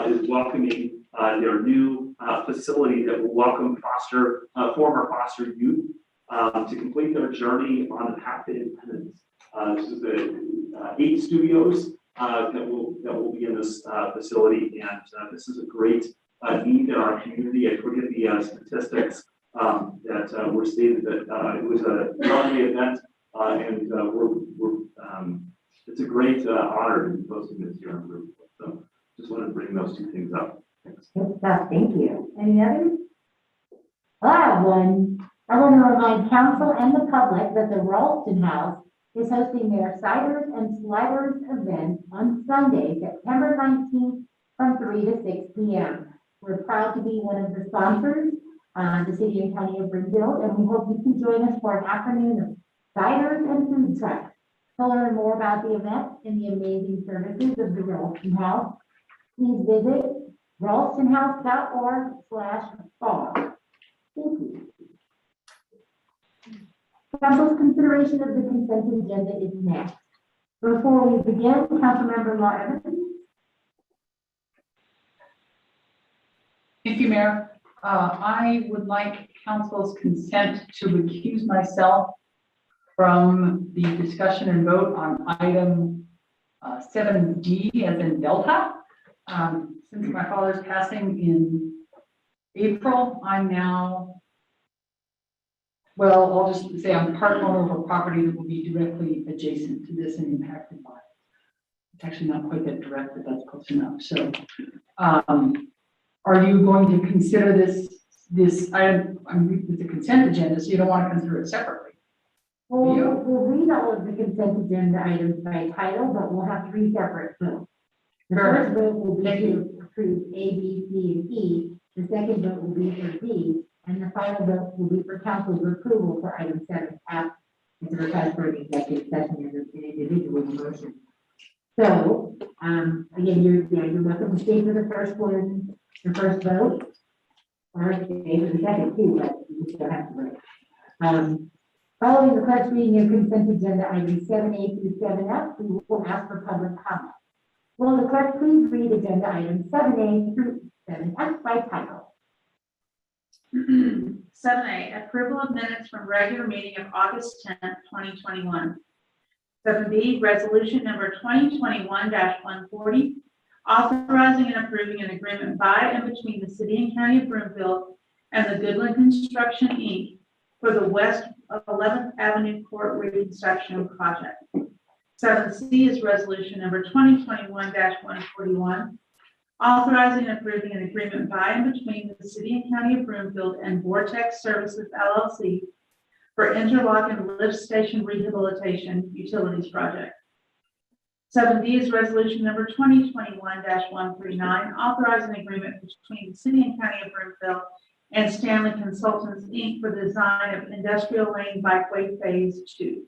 Speaker 20: is welcoming their new facility that will welcome former foster youth to complete their journey on the path to independence. This is the 8 studios that will be in this facility, and this is a great need in our community. I forget the statistics that were stated that it was a one-day event, and it's a great honor to be hosting this here in Broomfield. So just wanted to bring those 2 things up. Thanks.
Speaker 1: Good stuff, thank you. Any others? I have one. I want to remind council and the public that the Ralston House is hosting their Ciders and Sliders event on Sunday, September 19th from 3 to 6 p.m. We're proud to be one of the sponsors, the City and County of Broomfield, and we hope you can join us for an afternoon of ciders and food trucks. To learn more about the event and the amazing services of the Ralston House, please visit ralstonhouse.org/bar. Thank you. Council's consideration of the consent agenda is next. Before we begin, Councilmember Law Evans.
Speaker 13: Thank you, Mayor. I would like council's consent to recuse myself from the discussion and vote on item 7D as in Delta. Since my father's passing in April, I'm now, well, I'll just say I'm part owner of a property that will be directly adjacent to this and impacted by it. It's actually not quite that direct, but that's close enough. So, are you going to consider this item? It's a consent agenda, so you don't want to consider it separately.
Speaker 1: We'll read all of the consent agenda items by title, but we'll have 3 separate votes. The first vote will be to approve A, B, C, and E. The second vote will be for D, and the final vote will be for council's approval for item 7F. It's a request for an executive session and an individual motion. So, again, you're welcome to stay for the first one, the first vote, or stay for the second too, but you still have to vote. Following the first reading of consent agenda items 7A through 7F, we will ask for public comment. Will the clerk please read agenda items 7A through 7F by title?
Speaker 2: 7A, approval of minutes from regular meeting of August 10th, 2021. 7B, resolution number 2021-140, authorizing and approving an agreement by and between the City and County of Broomfield and the Goodland Construction, Inc. for the West 11th Avenue Court Reconstruction Project. 7C is resolution number 2021-141, authorizing and approving an agreement by and between the City and County of Broomfield and Vortex Services LLC for interlock and lift station rehabilitation utilities project. 7D is resolution number 2021-139, authorizing agreement between the City and County of Broomfield and Stanley Consultants, Inc. for the design of Industrial Lane Bikeway Phase 2.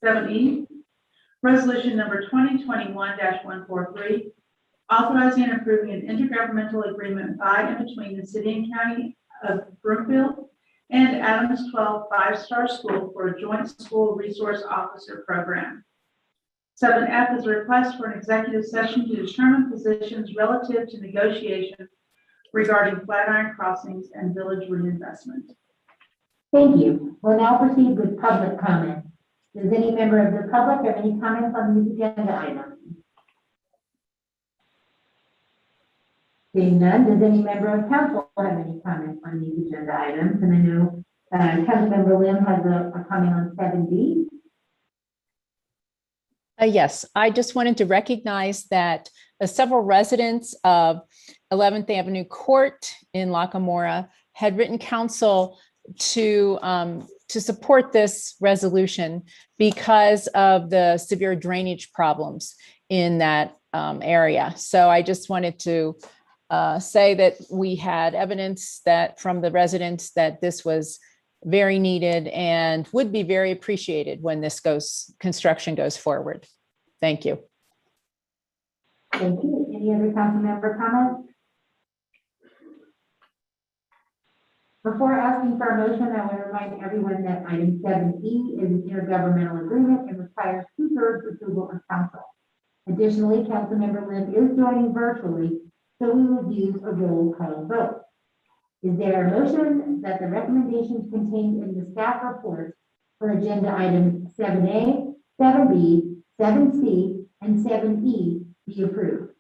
Speaker 2: 7E, resolution number 2021-143, authorizing and approving an intergovernmental agreement by and between the City and County of Broomfield and Adams 12 5-star School for a joint school resource officer program. 7F is a request for an executive session to determine positions relative to negotiation regarding Flatiron Crossings and village reinvestment.
Speaker 1: Thank you. We'll now proceed with public comment. Does any member of the public have any comments on these agenda items? Seeing none, does any member of council have any comments on these agenda items? And I know Councilmember Lim has a comment on 7B.
Speaker 9: Yes, I just wanted to recognize that several residents of 11th Avenue Court in Lacamora had written council to support this resolution because of the severe drainage problems in that area. So I just wanted to say that we had evidence that from the residents that this was very needed and would be very appreciated when this construction goes forward. Thank you.
Speaker 1: Thank you. Any other council member comments? Before asking for a motion, I want to remind everyone that item 7E is an intergovernmental agreement and requires 2/3 approval of council. Additionally, Councilmember Lim is joining virtually, so we will use a roll call vote. Is there a motion that the recommendations contained in the staff report for agenda items 7A, 7B, 7C, and 7E be approved?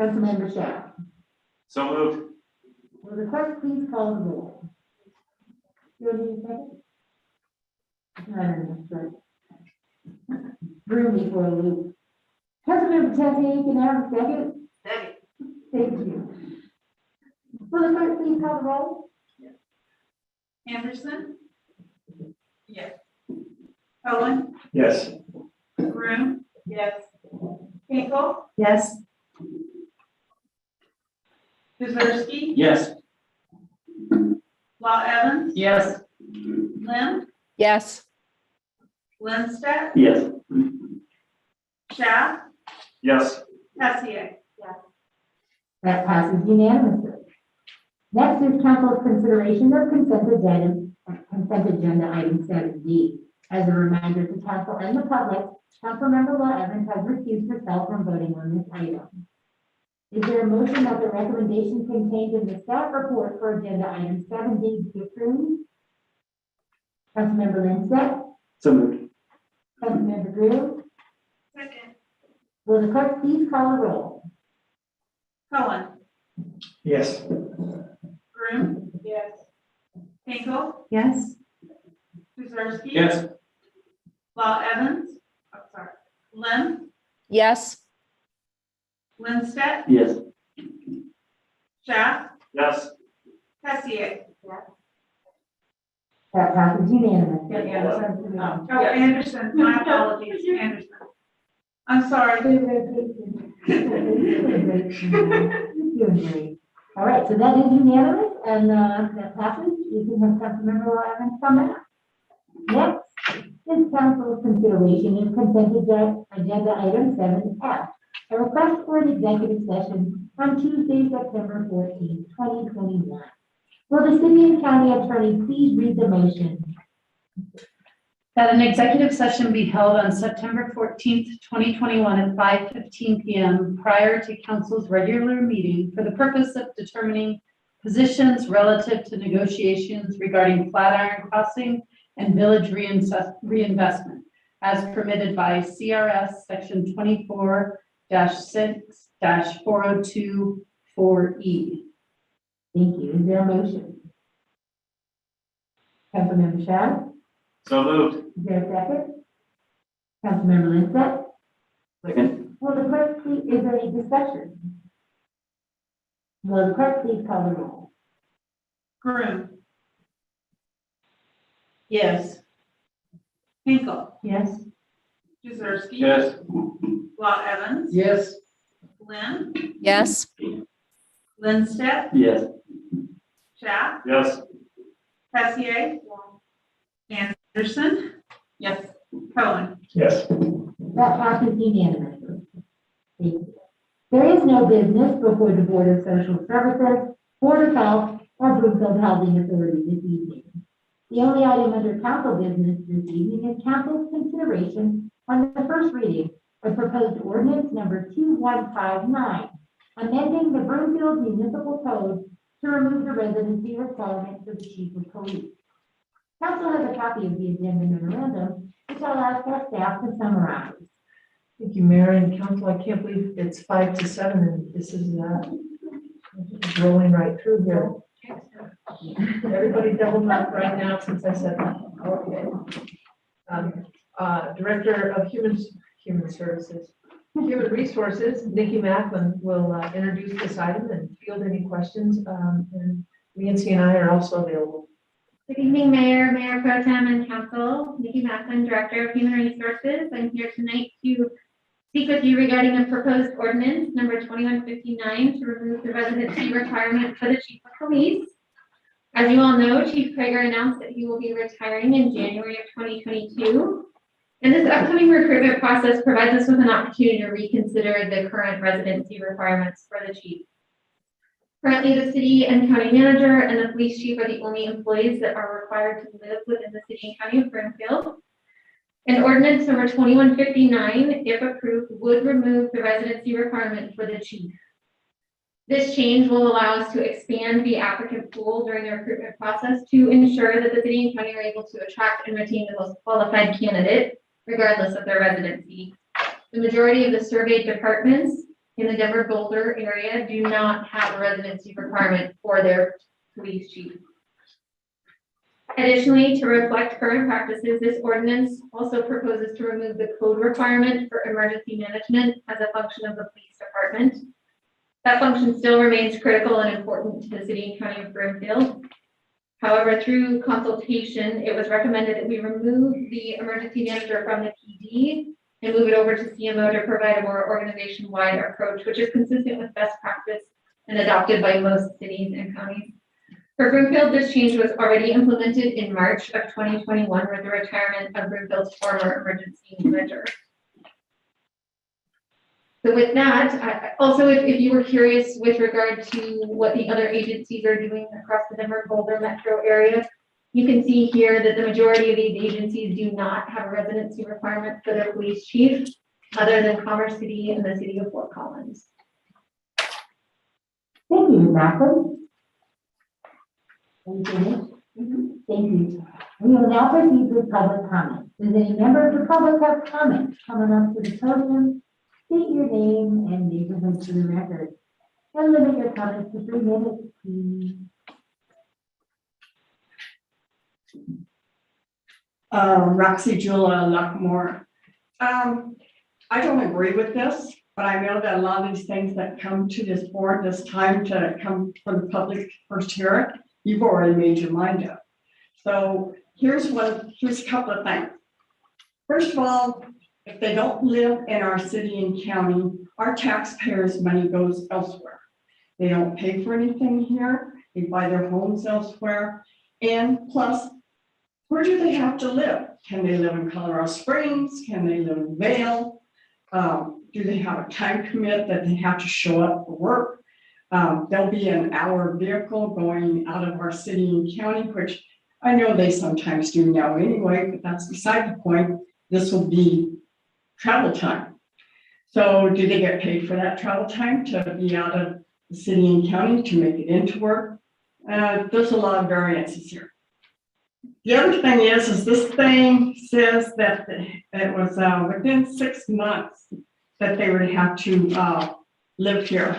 Speaker 1: Councilmember Shah.
Speaker 20: So moved.
Speaker 1: Will the clerk please call the roll? You need a second? I don't know, but threw me for a loop. Councilmember Tessier, can I have a second?
Speaker 10: Second.
Speaker 1: Thank you. Will the clerk please call the roll?
Speaker 2: Anderson? Yes. Cohen?
Speaker 5: Yes.
Speaker 2: Broom? Yes. Hinkle?
Speaker 18: Yes.
Speaker 2: Kuzinski?
Speaker 19: Yes.
Speaker 2: Law Evans?
Speaker 13: Yes.
Speaker 2: Lim?
Speaker 9: Yes.
Speaker 2: Lindstedt?
Speaker 19: Yes.
Speaker 2: Schaff?
Speaker 20: Yes.
Speaker 2: Tessier? Yes.
Speaker 1: That passes unanimously. Next is council's consideration of consent agenda item 7D. As a reminder to council and the public, Councilmember Law Evans has recused herself from voting on this item. Is there a motion that the recommendation contained in the staff report for agenda item 7D be approved? Councilmember Lindstedt?
Speaker 19: So moved.
Speaker 1: Councilmember Drew?
Speaker 2: Second.
Speaker 1: Will the clerk please call the roll?
Speaker 2: Cohen?
Speaker 5: Yes.
Speaker 2: Broom? Yes. Hinkle?
Speaker 18: Yes.
Speaker 2: Kuzinski?
Speaker 19: Yes.
Speaker 2: Law Evans? Oh, sorry. Lim?
Speaker 9: Yes.
Speaker 2: Lindstedt?
Speaker 19: Yes.
Speaker 2: Schaff?
Speaker 20: Yes.
Speaker 2: Tessier?
Speaker 1: That passes unanimously.
Speaker 2: Oh, Anderson, my apologies, Anderson. I'm sorry.
Speaker 1: All right, so that is unanimous, and that passes. You can have Councilmember Law Evans come back. Next is council's consideration of consent agenda item 7F, a request for an executive session on Tuesday, September 14th, 2021. Will the city and county attorney please read the motion?
Speaker 18: That an executive session be held on September 14th, 2021 at 5:15 PM prior to council's regular meeting for the purpose of determining positions relative to negotiations regarding Flatiron Crossing and village reinvestment as permitted by CRS section 24-6-4024E.
Speaker 1: Thank you. Is there a motion? Councilmember Shah?
Speaker 20: So moved.
Speaker 1: Is there a second? Councilmember Lindstedt?
Speaker 19: Second.
Speaker 1: Will the clerk please, is there any discussion? Will the clerk please call the roll?
Speaker 2: Broom?
Speaker 10: Yes.
Speaker 2: Hinkle?
Speaker 18: Yes.
Speaker 2: Kuzinski?
Speaker 19: Yes.
Speaker 2: Law Evans?
Speaker 13: Yes.
Speaker 2: Lim?
Speaker 9: Yes.
Speaker 2: Lindstedt?
Speaker 19: Yes.
Speaker 2: Schaff?
Speaker 20: Yes.
Speaker 2: Tessier? Anderson?
Speaker 10: Yes.
Speaker 2: Cohen?
Speaker 5: Yes.
Speaker 1: That passes unanimously. Thank you. There is no business before the Board of Social Services, Board of Health, or Broomfield Housing Authority this evening. The only item under council business this evening is council's consideration on the first reading of proposed ordinance number 2159, amending the Broomfield Municipal Code to remove the residency requirement for the chief of police. Council has a copy of the agenda memorandum, which I'll ask our staff to summarize.
Speaker 3: Thank you, Mayor and Council. I can't believe it's 5 to 7 and this is rolling right through here. Everybody double up right now since I said that. Okay. Director of Human Resources, Nikki Macklin will introduce this item and field any questions. And Nancy and I are also available.
Speaker 14: Good evening, Mayor, Mayor Pro Tem, and Council. Nikki Macklin, Director of Human Resources. I'm here tonight to speak with you regarding a proposed ordinance number 2159 to remove the residency requirement for the Chief of Police. As you all know, Chief Prager announced that he will be retiring in January of 2022. And this upcoming recruitment process provides us with an opportunity to reconsider the current residency requirements for the chief. Currently, the city and county manager and the police chief are the only employees that are required to live within the city and county of Broomfield. And ordinance number 2159, if approved, would remove the residency requirement for the chief. This change will allow us to expand the applicant pool during the recruitment process to ensure that the city and county are able to attract and retain the most qualified candidate, regardless of their residency. The majority of the surveyed departments in the Denver Boulder area do not have a residency requirement for their police chief. Additionally, to reflect current practices, this ordinance also proposes to remove the code requirement for emergency management as a function of the police department. That function still remains critical and important to the city and county of Broomfield. However, through consultation, it was recommended that we remove the emergency manager from the PD and move it over to CMO to provide a more organization-wide approach, which is consistent with best practice and adopted by most cities and counties. For Broomfield, this change was already implemented in March of 2021 with the retirement of Broomfield's former emergency manager. So with that, also, if you were curious with regard to what the other agencies are doing across the Denver Boulder metro area, you can see here that the majority of these agencies do not have a residency requirement for their police chief, other than Commerce City and the city of Fort Collins.
Speaker 1: Thank you, Macklin. Thank you. Thank you. We will now proceed with public comment. Does any member of the public have comments coming up to the podium? State your name and neighborhood to the record. And limit your comments to 3 minutes, please.
Speaker 21: Roxy Jula Luckmore. I don't agree with this, but I know that a lot of these things that come to this board, this time to come from the public first hear it, you've already made your mind up. So here's a couple of things. First of all, if they don't live in our city and county, our taxpayers' money goes elsewhere. They don't pay for anything here. They buy their homes elsewhere. And plus, where do they have to live? Can they live in Colorado Springs? Can they live in Vail? Do they have a time commit that they have to show up for work? There'll be an hour vehicle going out of our city and county, which I know they sometimes do now anyway, but that's beside the point. This will be travel time. So do they get paid for that travel time to be out of the city and county to make it into work? There's a lot of variances here. The other thing is this thing says that it was within 6 months that they would have to live here.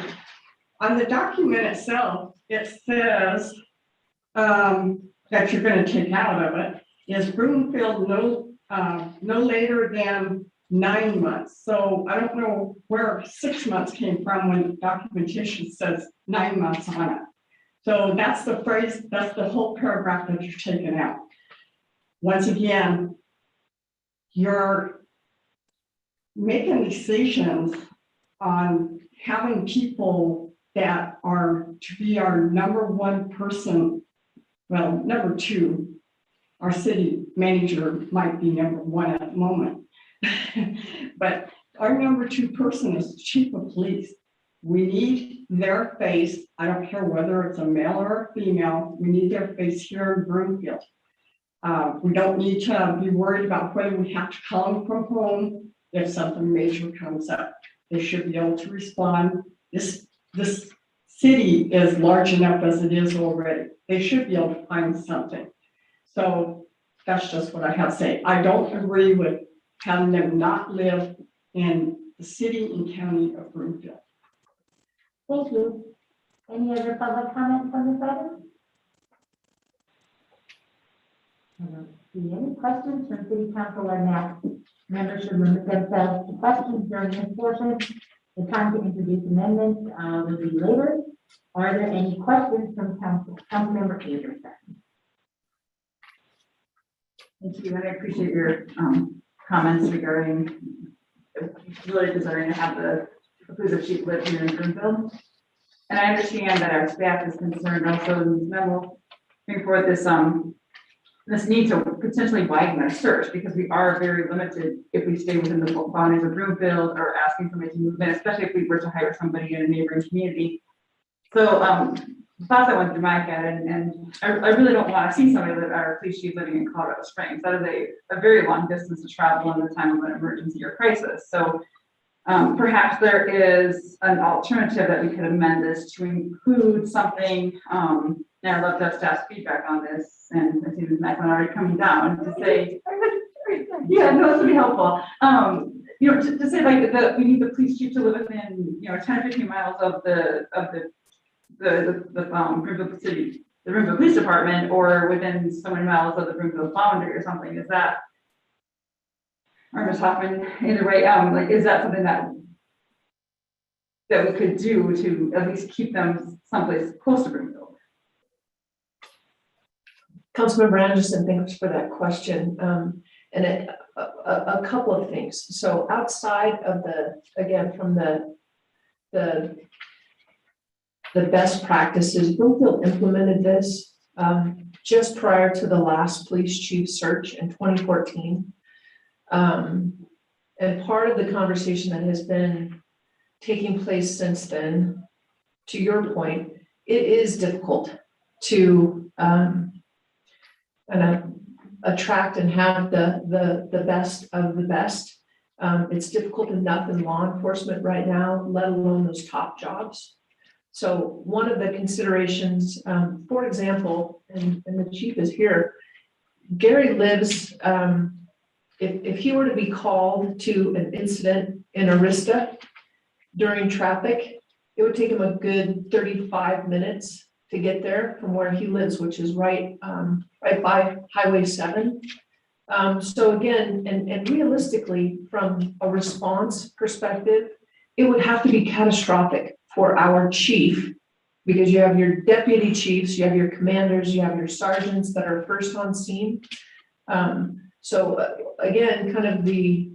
Speaker 21: On the document itself, it says that you're going to take out of it is Broomfield no later than 9 months. So I don't know where 6 months came from when the documentation says 9 months on it. So that's the phrase, that's the whole paragraph that you're taking out. Once again, you're making decisions on having people that are to be our number one person, well, number two, our city manager might be number one at the moment. But our number two person is the chief of police. We need their face. I don't care whether it's a male or a female. We need their face here in Broomfield. We don't need to be worried about whether we have to call them from home if something major comes up. They should be able to respond. This city is large enough as it is already. They should be able to find something. So that's just what I have to say. I don't agree with having them not live in the city and county of Broomfield.
Speaker 1: Thank you. Any other public comments on this item? I don't see any questions from city council or NAC. Members should limit themselves to questions during this portion. The time to introduce amendments will be later. Are there any questions from council? Councilmember Anderson.
Speaker 22: Thank you, and I appreciate your comments regarding really desiring to have the police chief live here in Broomfield. And I understand that our staff is concerned also in this memo, bring forth this need to potentially widen our search because we are very limited if we stay within the boundaries of Broomfield or asking somebody to move in, especially if we were to hire somebody in a neighboring community. So thoughts that went through my head, and I really don't want to see somebody live, our police chief living in Colorado Springs. That is a very long distance to travel in the time of an emergency or crisis. So Perhaps there is an alternative that we could amend this to include something, and I'd love to have staff's feedback on this, and I see Ms. Macklin already coming down to say, yeah, no, this would be helpful. You know, to say like that we need the police chief to live within, you know, 10 or 15 miles of the Broomfield city, the Broomfield Police Department, or within so many miles of the Broomfield boundary or something. Is that, or Ms. Hoffman, either way, like, is that something that we could do to at least keep them someplace close to Broomfield?
Speaker 3: Councilmember Anderson, thanks for that question. And a couple of things. So outside of again, from the best practices, Broomfield implemented this just prior to the last police chief search in 2014. And part of the conversation that has been taking place since then, to your point, it is difficult to attract and have the best of the best. It's difficult enough in law enforcement right now, let alone those top jobs. So one of the considerations, for example, and the chief is here, Gary lives, if he were to be called to an incident in Arista during traffic, it would take him a good 35 minutes to get there from where he lives, which is right by Highway 7. So again, and realistically, from a response perspective, it would have to be catastrophic for our chief, because you have your deputy chiefs, you have your commanders, you have your sergeants that are first on scene. So again, kind of the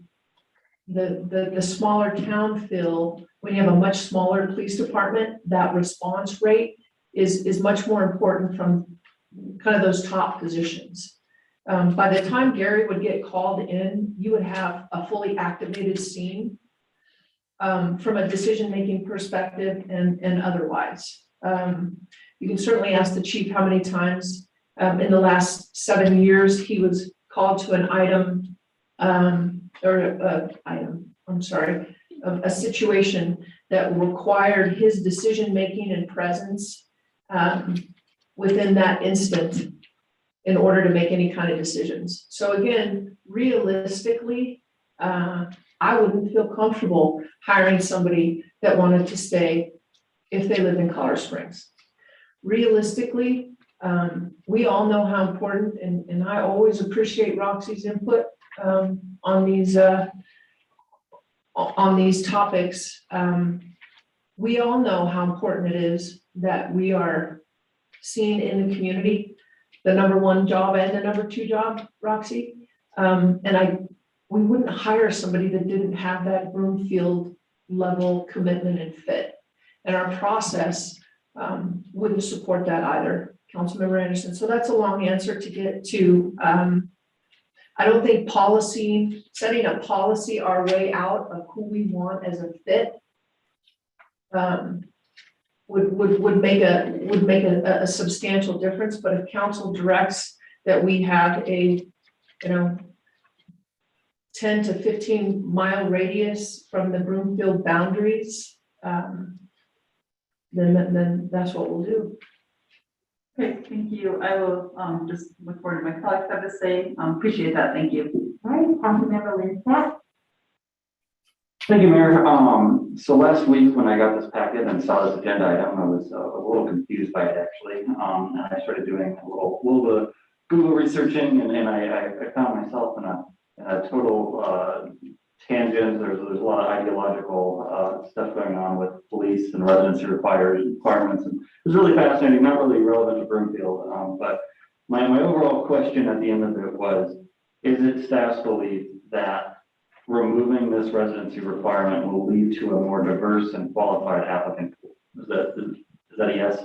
Speaker 3: smaller town feel, when you have a much smaller police department, that response rate is much more important from kind of those top positions. By the time Gary would get called in, you would have a fully activated scene from a decision-making perspective and otherwise. You can certainly ask the chief how many times in the last 7 years he was called to an a situation that required his decision-making and presence within that instant in order to make any kind of decisions. So again, realistically, I wouldn't feel comfortable hiring somebody that wanted to stay if they lived in Colorado Springs. Realistically, we all know how important, and I always appreciate Roxy's input on these topics. We all know how important it is that we are seen in the community, the #1 job and the #2 job, Roxy. We wouldn't hire somebody that didn't have that Broomfield level commitment and fit. And our process wouldn't support that either, Councilmember Anderson. So that's a long answer to get to. I don't think setting a policy our way out of who we want as a fit would make a substantial difference. But if council directs that we have a 10 to 15 mile radius from the Broomfield boundaries, then that's what we'll do.
Speaker 22: Okay, thank you. I will just look forward to my colleagues have to say. Appreciate that. Thank you.
Speaker 1: All right, Councilmember Linstat.
Speaker 12: Thank you, Mayor. So last week when I got this packet and saw this agenda item, I was a little confused by it actually. And I started doing a little Google researching, and I found myself in a total tangent. There's a lot of ideological stuff going on with police and residency requirements, and it was really fascinating, not really relevant to Broomfield. But my overall question at the end of it was, is it staff's belief that removing this residency requirement will lead to a more diverse and qualified applicant pool? Is that a yes?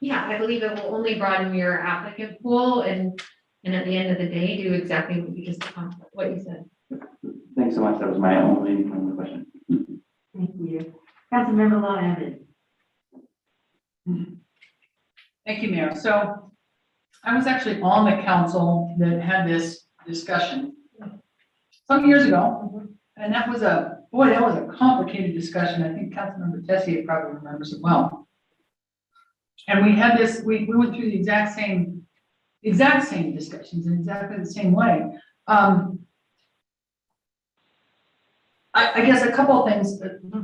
Speaker 4: Yeah, I believe it will only broaden your applicant pool and at the end of the day, do exactly what you said.
Speaker 12: Thanks so much. That was my only question.
Speaker 1: Thank you. Councilmember Law Evans.
Speaker 13: Thank you, Mayor. So I was actually on the council that had this discussion some years ago. And that was that was a complicated discussion. I think Councilmember Tessier probably remembers it well. And we had this, we went through the exact same discussions in exactly the same way. I guess a couple of things.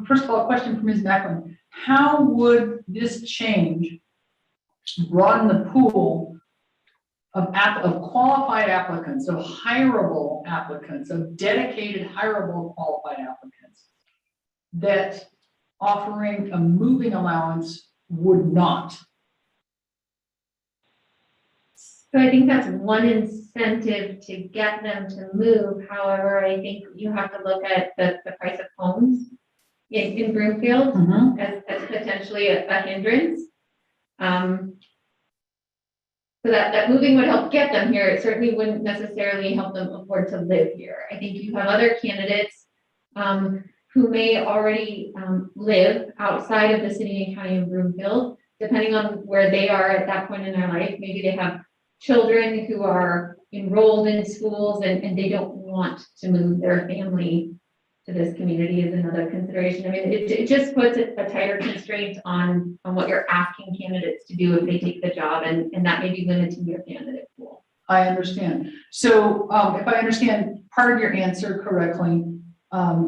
Speaker 13: First of all, a question from Ms. Macklin. How would this change broaden the pool of qualified applicants, of hireable applicants, of dedicated hireable qualified applicants that offering a moving allowance would not?
Speaker 4: So I think that's one incentive to get them to move. However, I think you have to look at the price of homes in Broomfield as potentially a hindrance. So that moving would help get them here. It certainly wouldn't necessarily help them afford to live here. I think you have other candidates who may already live outside of the city and county of Broomfield, depending on where they are at that point in their life. Maybe they have children who are enrolled in schools and they don't want to move their family to this community is another consideration. I mean, it just puts a tighter constraint on what you're asking candidates to do if they take the job, and that may be limiting your candidate pool.
Speaker 13: I understand. So if I understand part of your answer correctly,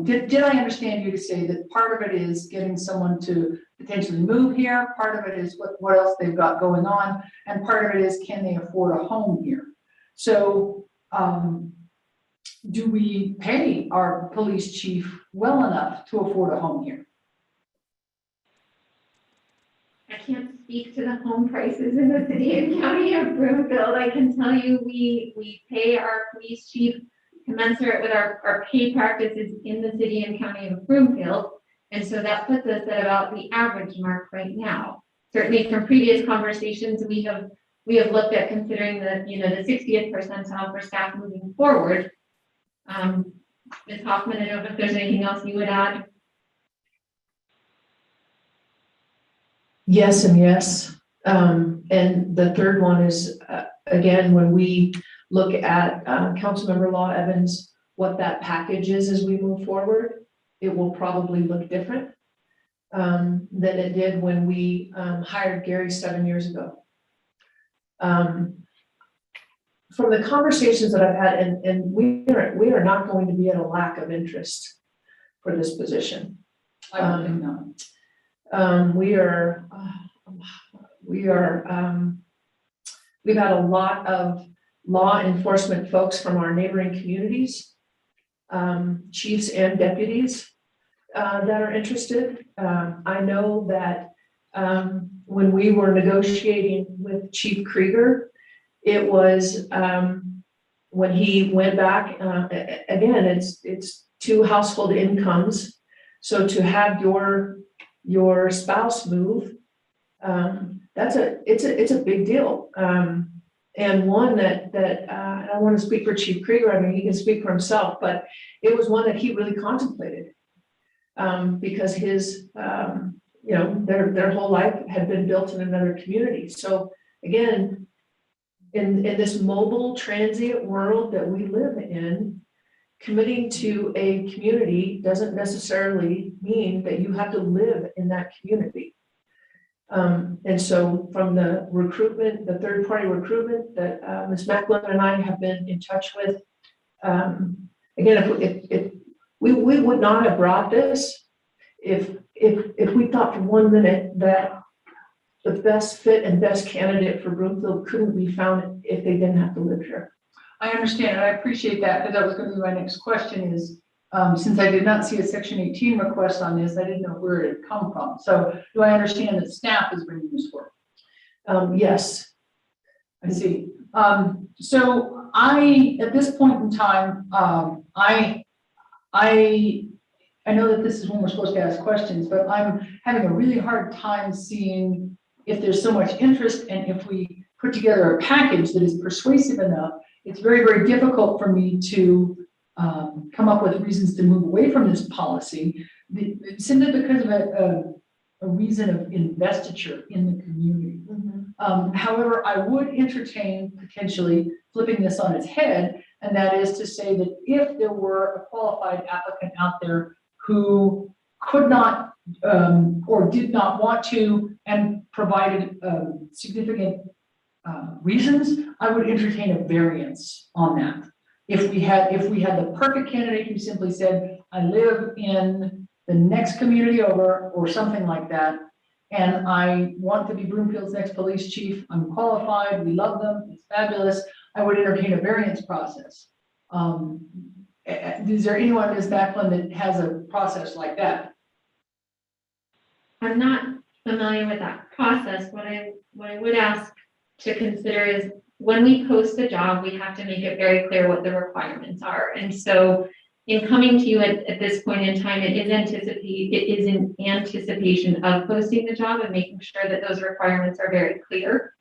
Speaker 13: did I understand you to say that part of it is getting someone to potentially move here, part of it is what else they've got going on, and part of it is can they afford a home here? So do we pay our police chief well enough to afford a home here?
Speaker 4: I can't speak to the home prices in the city and county of Broomfield. I can tell you we pay our police chief commensurate with our pay practices in the city and county of Broomfield. And so that puts us at about the average mark right now. Certainly from previous conversations, we have looked at considering the 60th percentile for staff moving forward. Ms. Hoffman, I don't know if there's anything else you would add.
Speaker 3: Yes and yes. And the third one is, again, when we look at Councilmember Law Evans, what that package is as we move forward, it will probably look different than it did when we hired Gary 7 years ago. From the conversations that I've had, and we are not going to be at a lack of interest for this position.
Speaker 13: I don't think not.
Speaker 3: We've had a lot of law enforcement folks from our neighboring communities, chiefs and deputies that are interested. I know that when we were negotiating with Chief Krieger, it was when he went back, again, it's 2 household incomes. So to have your spouse move, it's a big deal. And one that I don't want to speak for Chief Krieger, I mean, he can speak for himself, but it was one that he really contemplated because his, their whole life had been built in another community. So again, in this mobile transient world that we live in, committing to a community doesn't necessarily mean that you have to live in that community. And so from the recruitment, the third-party recruitment that Ms. Macklin and I have been in touch with, again, if we would not have brought this if we thought for 1 minute that the best fit and best candidate for Broomfield couldn't be found if they didn't have to live here.
Speaker 13: I understand, and I appreciate that, because that was going to be my next question is, since I did not see a Section 18 request on this, I didn't know where it had come from. So do I understand that staff is bringing this forward?
Speaker 3: Yes.
Speaker 13: I see. So at this point in time, I know that this is when we're supposed to ask questions, but I'm having a really hard time seeing if there's so much interest, and if we put together a package that is persuasive enough, it's very, very difficult for me to come up with reasons to move away from this policy, simply because of a reason of investiture in the community. However, I would entertain potentially flipping this on its head And that is to say that if there were a qualified applicant out there who could not or did not want to and provided significant reasons, I would entertain a variance on that. If we had the perfect candidate who simply said, I live in the next community over or something like that, and I want to be Broomfield's next police chief, I'm qualified, we love them, it's fabulous, I would entertain a variance process. Is there anyone in this background that has a process like that?
Speaker 4: I'm not familiar with that process. What I would ask to consider is when we post a job, we have to make it very clear what the requirements are. And so in coming to you at this point in time, it is in anticipation of posting the job and making sure that those requirements are very clear.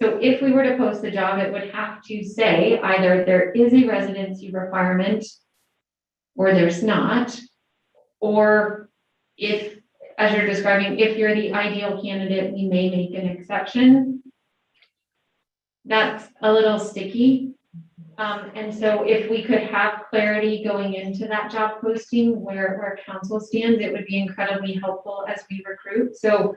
Speaker 4: So if we were to post the job, it would have to say either there is a residency requirement or there's not, or if, as you're describing, if you're the ideal candidate, we may make an exception. That's a little sticky. And so if we could have clarity going into that job posting where council stands, it would be incredibly helpful as we recruit. So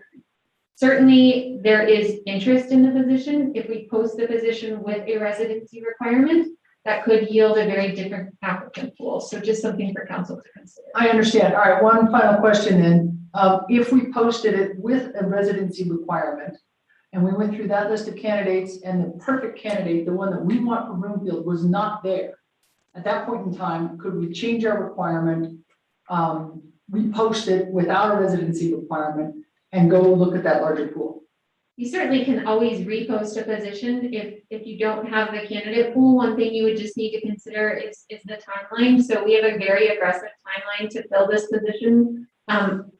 Speaker 4: certainly there is interest in the position. If we post the position with a residency requirement, that could yield a very different applicant pool. So just something for council to consider.
Speaker 13: I understand. All right, one final question then. If we posted it with a residency requirement, and we went through that list of candidates and the perfect candidate, the one that we want for Broomfield, was not there. At that point in time, could we change our requirement, repost it without a residency requirement, and go look at that larger pool?
Speaker 4: You certainly can always repost a position if you don't have the candidate pool. One thing you would just need to consider is the timeline. So we have a very aggressive timeline to fill this position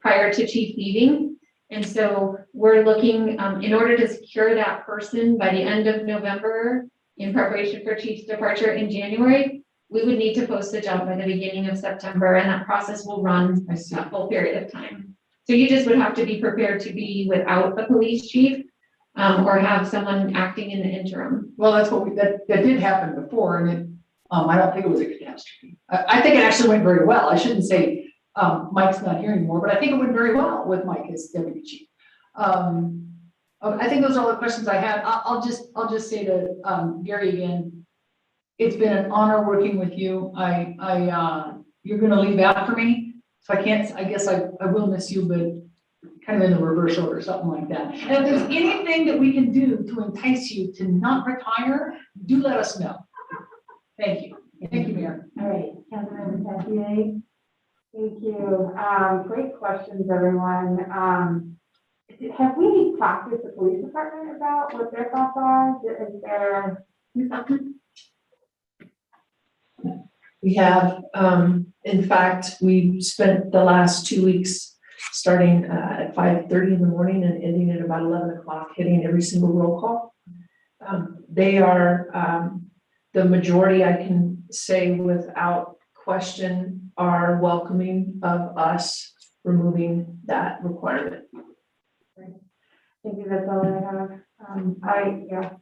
Speaker 4: prior to chief leaving. And so we're looking, in order to secure that person by the end of November in preparation for chief's departure in January, we would need to post the job by the beginning of September, and that process will run a full period of time. So you just would have to be prepared to be without a police chief or have someone acting in the interim.
Speaker 13: Well, that's what that did happen before, and it, I don't think it was a catastrophe. I think it actually went very well. I shouldn't say Mike's not here anymore, but I think it went very well with Mike as deputy chief. I think those are all the questions I had. I'll just say to Gary again, it's been an honor working with you. You're going to leave after me, so I guess I will miss you, but kind of in the reverse order, something like that. And if there's anything that we can do to entice you to not retire, do let us know. Thank you. Thank you, Mayor.
Speaker 7: All right, Councilmember Tessier. Thank you. Great questions, everyone. Have we talked with the police department about what their thoughts are? Is there something?
Speaker 3: We have, in fact, we spent the last 2 weeks starting at 5:30 in the morning and ending at about 11 o'clock, hitting every single roll call. They are, the majority, I can say without question, are welcoming of us removing that requirement.
Speaker 7: Thank you, that's all I have.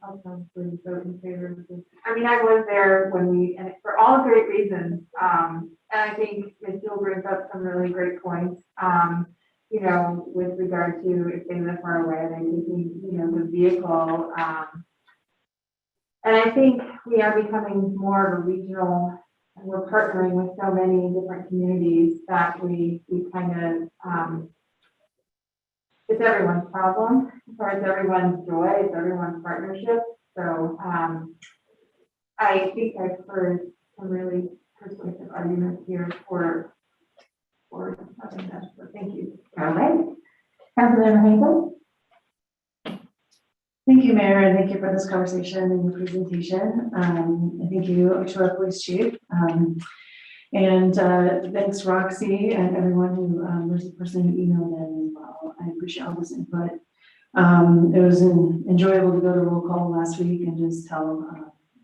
Speaker 7: I'll probably vote in favor of this. I mean, I was there and for all great reasons. And I think it still brings up some really great points. You know, with regard to if they live far away, they taking, the vehicle. And I think we are becoming more of a regional, and we're partnering with so many different communities that we kind of, it's everyone's problem, or it's everyone's joy, it's everyone's partnership. So I think I've heard some really persuasive arguments here for having that. So thank you.
Speaker 1: All right. Councilmember Henkel?
Speaker 18: Thank you, Mayor, and thank you for this conversation and your presentation. And thank you to our police chief. And thanks, Roxy, and everyone who was the person who emailed in as well. I appreciate all this input. It was enjoyable to go to roll call last week and just tell,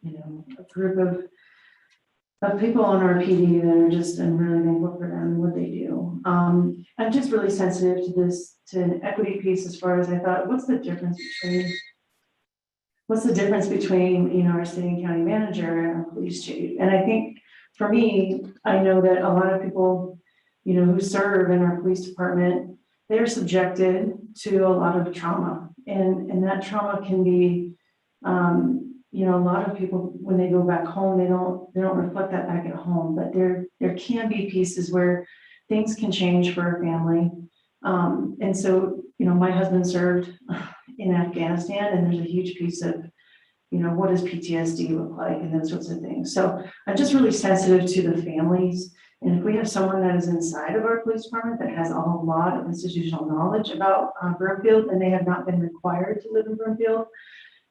Speaker 18: a group of people on our PD that are just, I'm really thankful for them and what they do. I'm just really sensitive to an equity piece as far as I thought, what's the difference between what's the difference between, you know, our city and county manager and our police chief? And I think for me, I know that a lot of people, you know, who serve in our police department, they're subjected to a lot of trauma. And that trauma can be, you know, a lot of people, when they go back home, they don't reflect that back at home, but there can be pieces where things can change for a family. And so, you know, my husband served in Afghanistan, and there's a huge piece of, you know, what does PTSD look like and those sorts of things. So I'm just really sensitive to the families. And if we have someone that is inside of our police department that has a whole lot of institutional knowledge about Broomfield, and they have not been required to live in Broomfield,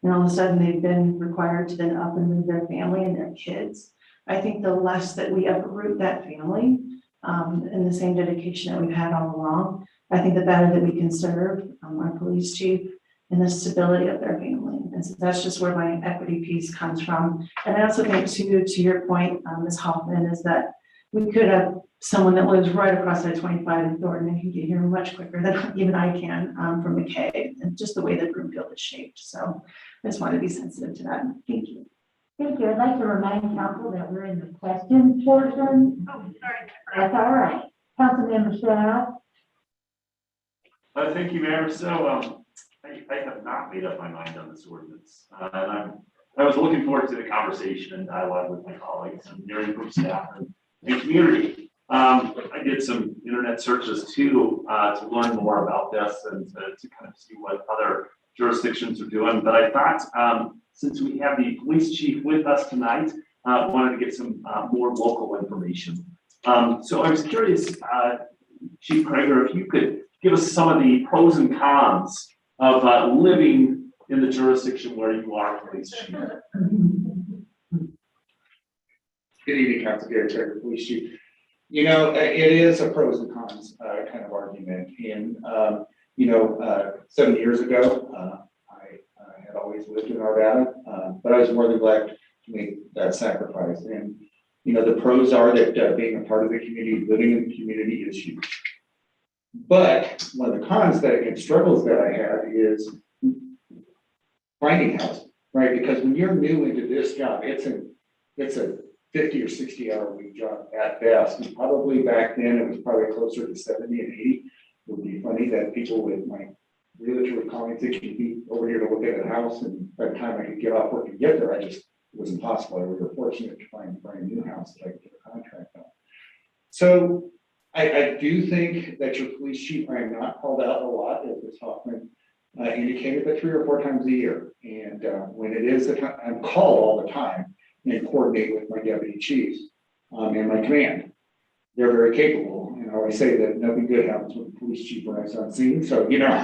Speaker 18: and all of a sudden they've been required to then up and move their family and their kids, I think the less that we uproot that family and the same dedication that we've had all along, I think the better that we can serve our police chief and the stability of their family. And so that's just where my equity piece comes from. And I also think to your point, Ms. Hoffman, is that we could have someone that lives right across I-25 in Thornton and can get here much quicker than even I can from McKay, and just the way that Broomfield is shaped. So I just want to be sensitive to that. Thank you.
Speaker 1: Thank you. I'd like to remind council that we're in the questions portion.
Speaker 2: Oh, sorry.
Speaker 1: That's all right. Councilmember Shaw.
Speaker 20: Thank you, Mayor. So I have not made up my mind on this ordinance. And I was looking forward to the conversation and dialogue with my colleagues and hearing from staff and community. I did some internet searches too to learn more about this and to kind of see what other jurisdictions are doing. But I thought since we have the police chief with us tonight, wanted to get some more local information. So I was curious, Chief Krager, if you could give us some of the pros and cons of living in the jurisdiction where you are police chief.
Speaker 6: Good evening, Council Chair, Police Chief. You know, it is a pros and cons kind of argument. And, 7 years ago, I had always lived in Arvada, but I was more than glad to make that sacrifice. And, you know, the pros are that being a part of the community, living in the community is huge. But one of the cons and struggles that I have is finding housing, right? Because when you're new into this job, it's a 50 or 60 hour week job at best. And probably back then it was probably closer to 70 and 80. It would be funny that people with my realtor would call me thinking, be over here to look at a house, and by the time I could get off work and get there, it was impossible. We were fortunate to find a brand new house that I could get a contract on. So I do think that your police chief, I am not called out a lot, as Ms. Hoffman indicated, but 3 or 4 times a year. And when it is, I'm called all the time and coordinate with my deputy chiefs and my command. They're very capable. And I always say that nothing good happens when the police chief arrives on scene. So, you know,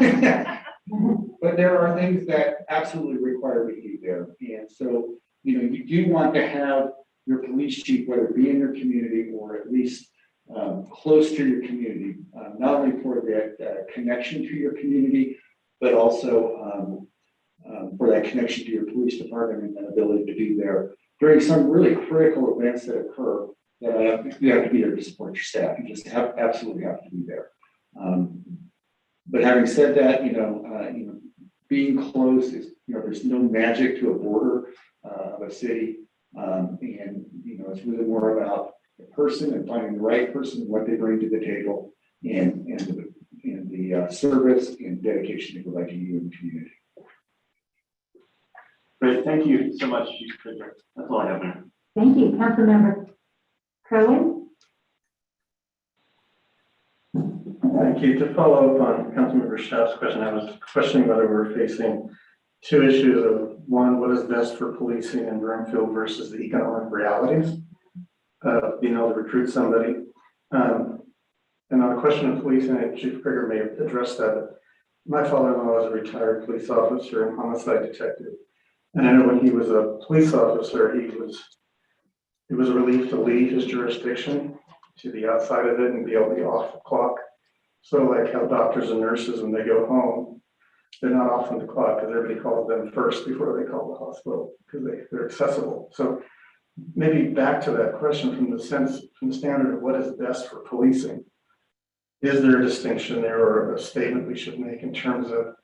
Speaker 6: but there are things that absolutely require me to be there. And so, you know, you do want to have your police chief, whether it be in your community or at least close to your community, not only for that connection to your community, but also for that connection to your police department and that ability to be there during some really critical events that occur. That you have to be there to support your staff. You just absolutely have to be there. But having said that, being close is, there's no magic to a border of a city, and it's really more about the person and finding the right person, what they bring to the table, and the service and dedication they provide to you and the community.
Speaker 20: Great, thank you so much, Chief Krager. That's all I have, Mayor.
Speaker 1: Thank you, Councilmember Cohen.
Speaker 8: Thank you. To follow up on Councilmember Schaaf's question, I was questioning whether we're facing 2 issues of, one, what is best for policing in Broomfield versus the economic realities of being able to recruit somebody. And on the question of policing, Chief Krager may have addressed that, but my father-in-law is a retired police officer and homicide detective. And I know when he was a police officer, it was a relief to leave his jurisdiction to the outside of it and be able to be off the clock. So like how doctors and nurses, when they go home, they're not off on the clock because everybody calls them first before they call the hospital because they're accessible. So maybe back to that question from the standard of what is best for policing. Is there a distinction there or a statement we should make in terms of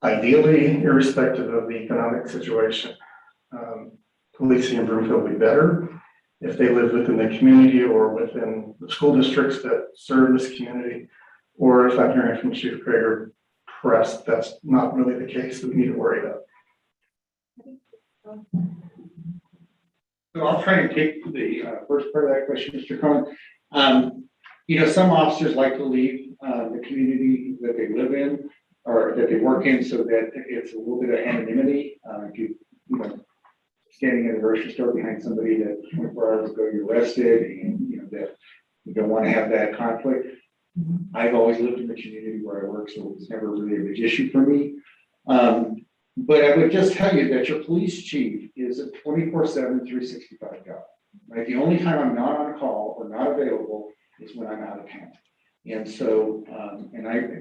Speaker 8: Ideally, irrespective of the economic situation, policing in Broomfield would be better if they live within the community or within the school districts that serve this community. Or if I'm hearing from Chief Krager Press, that's not really the case that we need to worry about.
Speaker 6: So I'll try and take the first part of that question, Mr. Cohen. You know, some officers like to leave the community that they live in or that they work in so that it's a little bit of anonymity. If you know, standing in a grocery store behind somebody that 24 hours ago you arrested and you know that you don't want to have that conflict. I've always lived in the community where I work, so it was never really a big issue for me. But I would just tell you that your police chief is a 24/7, 365 job. Right? The only time I'm not on call or not available is when I'm out of town. And so,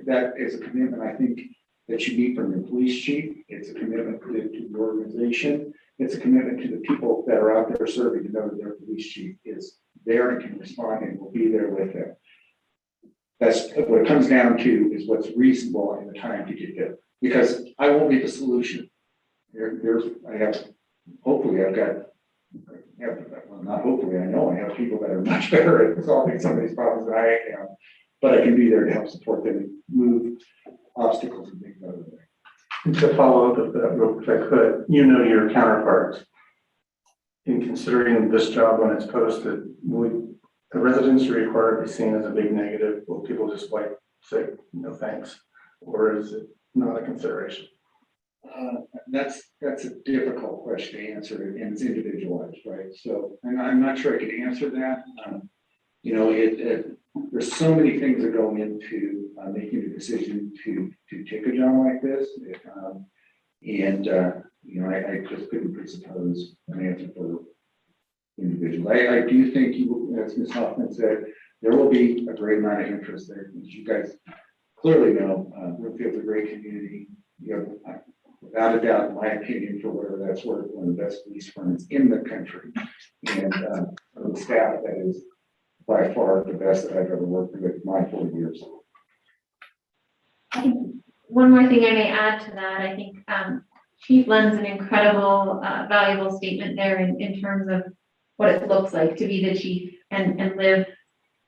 Speaker 6: that is a commitment I think that you need from your police chief. It's a commitment to the organization. It's a commitment to the people that are out there serving to know that their police chief is there and can respond and will be there with them. That's what it comes down to, is what's reasonable in the time to get there. Because I won't be the solution. Hopefully I've got, well, not hopefully, I know I have people that are much better at solving some of these problems than I am, but I can be there to help support them and move obstacles and things out of the way.
Speaker 8: And to follow up with that, if I could, you know your counterparts. In considering this job when it's posted, would the residency required be seen as a big negative? Will people just like say, no thanks? Or is it not a consideration?
Speaker 6: That's a difficult question to answer, and it's individualized, right? So, and I'm not sure I can answer that. You know, there's so many things that go into making a decision to take a job like this, you know, I just couldn't presuppose an answer for individual. I do think as Ms. Hoffman said, there will be a great amount of interest there. As you guys clearly know, Broomfield's a great community. You know, without a doubt, in my opinion, for whatever that's worth, one of the best police firms in the country. And the staff that is by far the best that I've ever worked with in my 4 years.
Speaker 4: I think one more thing I may add to that, I think Chief lends an incredible, valuable statement there in terms of what it looks like to be the chief and live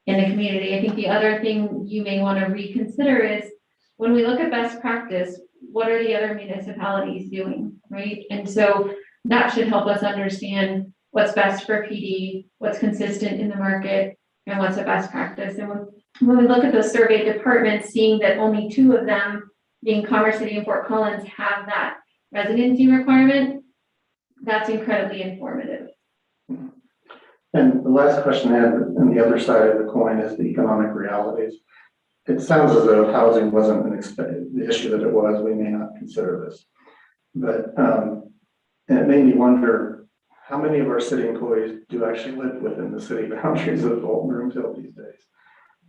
Speaker 4: in the community. I think the other thing you may want to reconsider is when we look at best practice, what are the other municipalities doing, right? And so that should help us understand what's best for PD, what's consistent in the market, and what's a best practice. And when we look at those survey departments, seeing that only 2 of them, being Commerce City and Fort Collins, have that residency requirement, that's incredibly informative.
Speaker 8: And the last question I have on the other side of the coin is the economic realities. It sounds as though housing wasn't the issue that it was. We may not consider this, but and it made me wonder how many of our city employees do actually live within the city boundaries of Broomfield these days.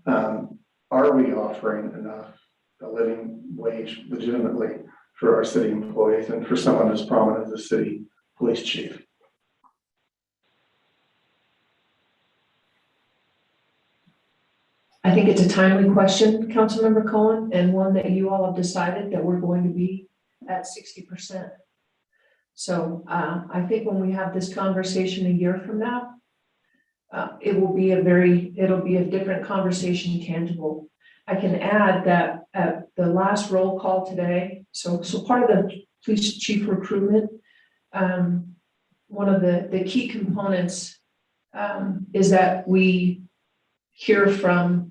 Speaker 8: Are we offering enough a living wage legitimately for our city employees and for someone as prominent as the city police chief?
Speaker 3: I think it's a timely question, Councilmember Cohen, and one that you all have decided that we're going to be at 60%. So I think when we have this conversation a year from now, it'll be a different conversation, tangible. I can add that at the last roll call today, so part of the police chief recruitment, one of the key components is that we hear from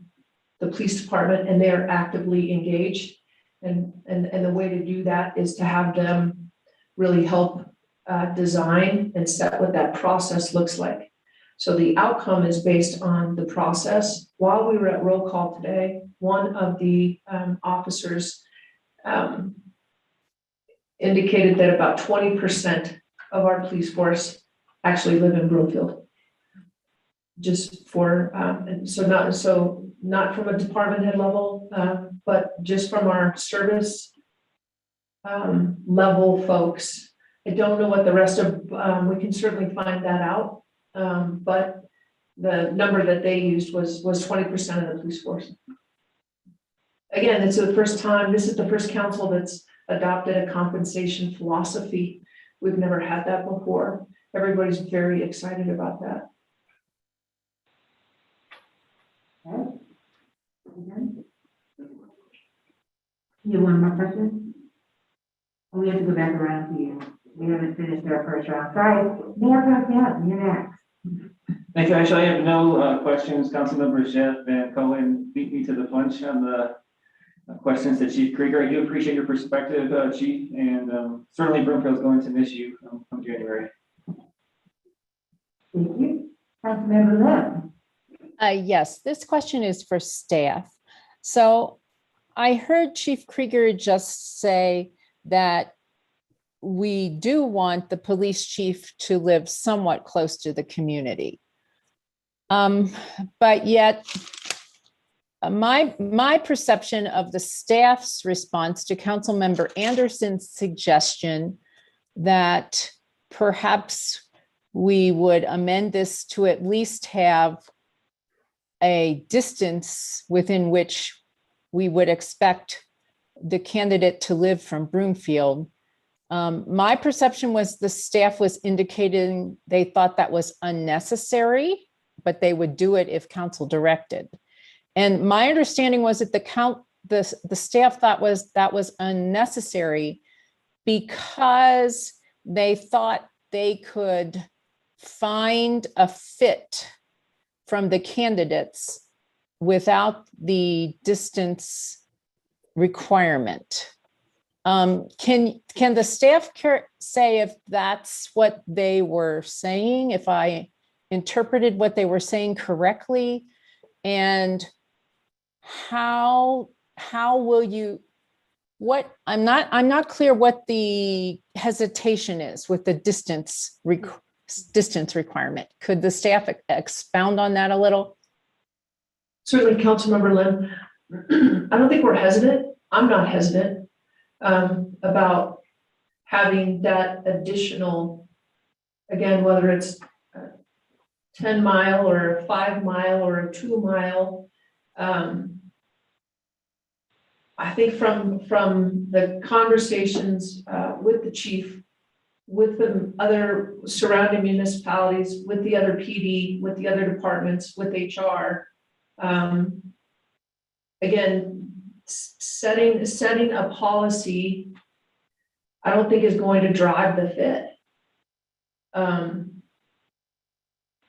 Speaker 3: the police department and they are actively engaged. And the way to do that is to have them really help design and set what that process looks like. So the outcome is based on the process. While we were at roll call today, one of the officers indicated that about 20% of our police force actually live in Broomfield. Just for, not from a department head level, but just from our service level folks. I don't know what the rest of, we can certainly find that out. But the number that they used was 20% of the police force. Again, it's the first time, this is the first council that's adopted a compensation philosophy. We've never had that before. Everybody's very excited about that.
Speaker 1: You have one more question? We have to go back around to you. We haven't finished our first round. Sorry, Mayor Pro Tem, you're next.
Speaker 19: Thank you. Actually, I have no questions. Council members Jeff and Cohen beat me to the punch on the questions to Chief Krieger. I do appreciate your perspective, Chief, and certainly Broomfield's going to miss you come January.
Speaker 1: Thank you. Councilmember Lim.
Speaker 9: Yes, this question is for staff. So I heard Chief Krieger just say that we do want the police chief to live somewhat close to the community. But yet my perception of the staff's response to Councilmember Anderson's suggestion that perhaps we would amend this to at least have a distance within which we would expect the candidate to live from Broomfield. My perception was the staff was indicating they thought that was unnecessary, but they would do it if council directed. And my understanding was that the staff thought that was unnecessary because they thought they could find a fit from the candidates without the distance requirement. Can the staff say if that's what they were saying, if I interpreted what they were saying correctly? And how will you, I'm not clear what the hesitation is with the distance requirement. Could the staff expound on that a little?
Speaker 3: Certainly, Councilmember Lim. I don't think we're hesitant. I'm not hesitant about having that additional, again, whether it's 10 mile or a 5 mile or a 2 mile. I think from the conversations with the chief, with the other surrounding municipalities, with the other PD, with the other departments, with HR, again, setting a policy, I don't think is going to drive the fit.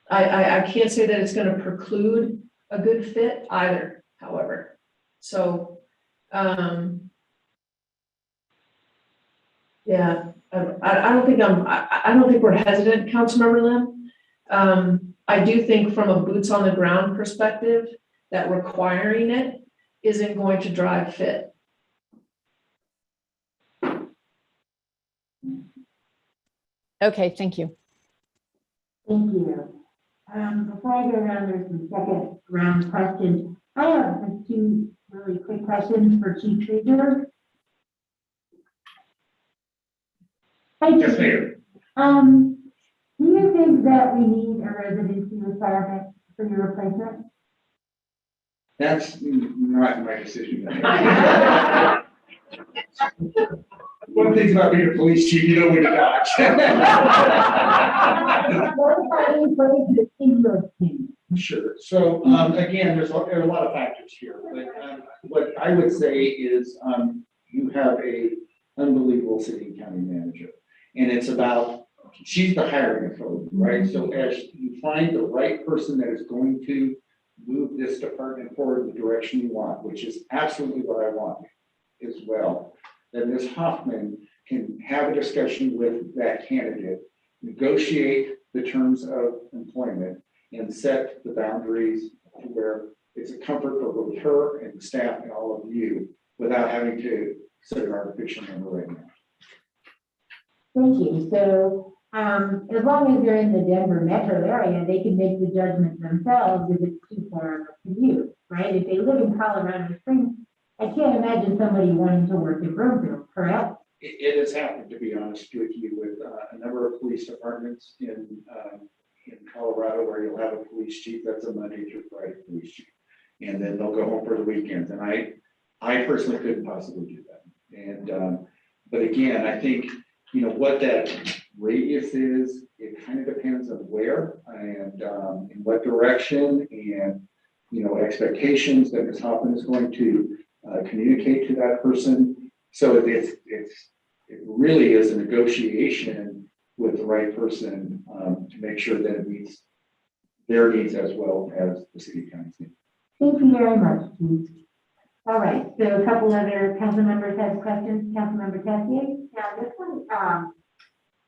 Speaker 3: I can't say that it's going to preclude a good fit either, however. So, yeah, I don't think we're hesitant, Councilmember Lim. I do think from a boots on the ground perspective that requiring it isn't going to drive fit.
Speaker 9: Okay, thank you.
Speaker 1: Thank you. Before I go around, there's some second round questions. I have two really quick questions for Chief Krieger. Hi, Chief.
Speaker 6: Yes, Mayor.
Speaker 1: Do you think that we need a residency requirement for your replacement?
Speaker 6: That's not my decision. One thing about being a police chief, you know when to dodge. Sure. So again, there are a lot of factors here, but what I would say is you have a unbelievable city and county manager, and it's about she's the hiring authority, right? So as you find the right person that is going to move this department forward in the direction you want, which is absolutely what I want as well, then Ms. Hoffman can have a discussion with that candidate, negotiate the terms of employment, and set the boundaries to where it's a comfort for both her and the staff and all of you without having to set an artificial number right now.
Speaker 1: Thank you. So as long as you're in the Denver metro area, they can make the judgment themselves if it's too far of a commute, right? If they live in Colorado Springs, I can't imagine somebody wanting to work in Broomfield, correct?
Speaker 6: It has happened, to be honest with you, with a number of police departments in Colorado where you'll have a police chief that's a Monday through Friday police chief. And then they'll go home for the weekends. And I personally couldn't possibly do that. And But again, I think, what that radius is, it kind of depends on where and in what direction and, expectations that Ms. Hoffman is going to communicate to that person. So it really is a negotiation with the right person to make sure that it meets their needs as well as the city county's needs.
Speaker 1: Thank you very much, Keith. All right, so a couple other council members have questions. Councilmember Tessier?
Speaker 7: Yeah, this one, I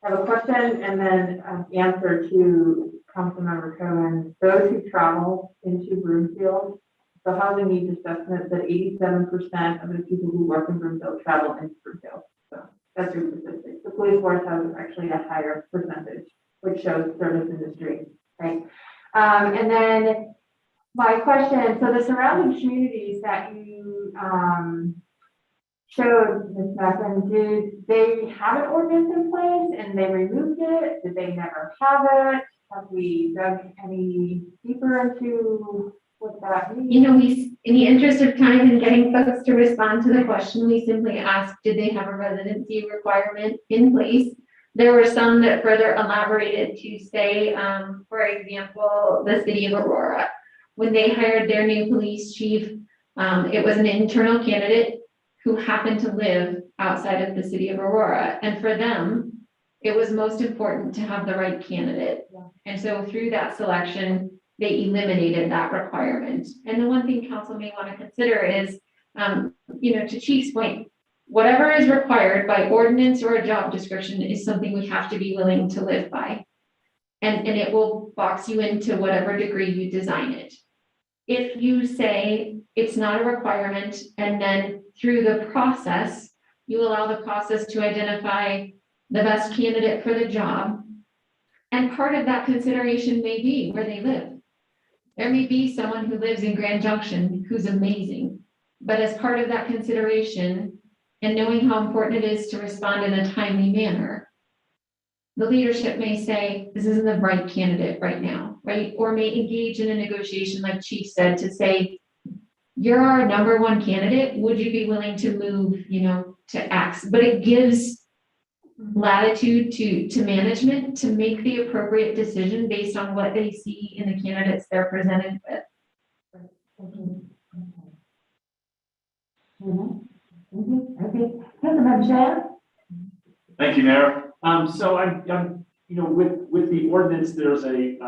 Speaker 7: have a question and then answer to Councilmember Cohen. Those who travel into Broomfield, the housing needs assessment that 87% of the people who work in Broomfield travel into Broomfield. So that's your statistics. The police force has actually a higher percentage, which shows service industry, right? And then my question, so the surrounding communities that you showed, Ms. Macklin, did they have an ordinance in place and they removed it? Did they never have it? Have we dug any deeper into what that means?
Speaker 4: We, in the interest of time and getting folks to respond to the question, we simply asked, did they have a residency requirement in place? There were some that further elaborated to say, for example, the city of Aurora. When they hired their new police chief, it was an internal candidate who happened to live outside of the city of Aurora. And for them, it was most important to have the right candidate.
Speaker 1: Yeah.
Speaker 4: And so through that selection, they eliminated that requirement. And the one thing council may want to consider is, to Chief's point, whatever is required by ordinance or a job description is something we have to be willing to live by. And it will box you into whatever degree you design it. If you say it's not a requirement, and then through the process, you allow the process to identify the best candidate for the job, and part of that consideration may be where they live. There may be someone who lives in Grand Junction who's amazing, but as part of that consideration and knowing how important it is to respond in a timely manner, the leadership may say, this isn't the right candidate right now, right? Or may engage in a negotiation, like Chief said, to say, you're our number one candidate. Would you be willing to move, to X? But it gives latitude to management to make the appropriate decision based on what they see in the candidates they're presented with.
Speaker 1: Okay, Councilmember Shea?
Speaker 20: Thank you, Mayor. So I'm, with the ordinance, there's the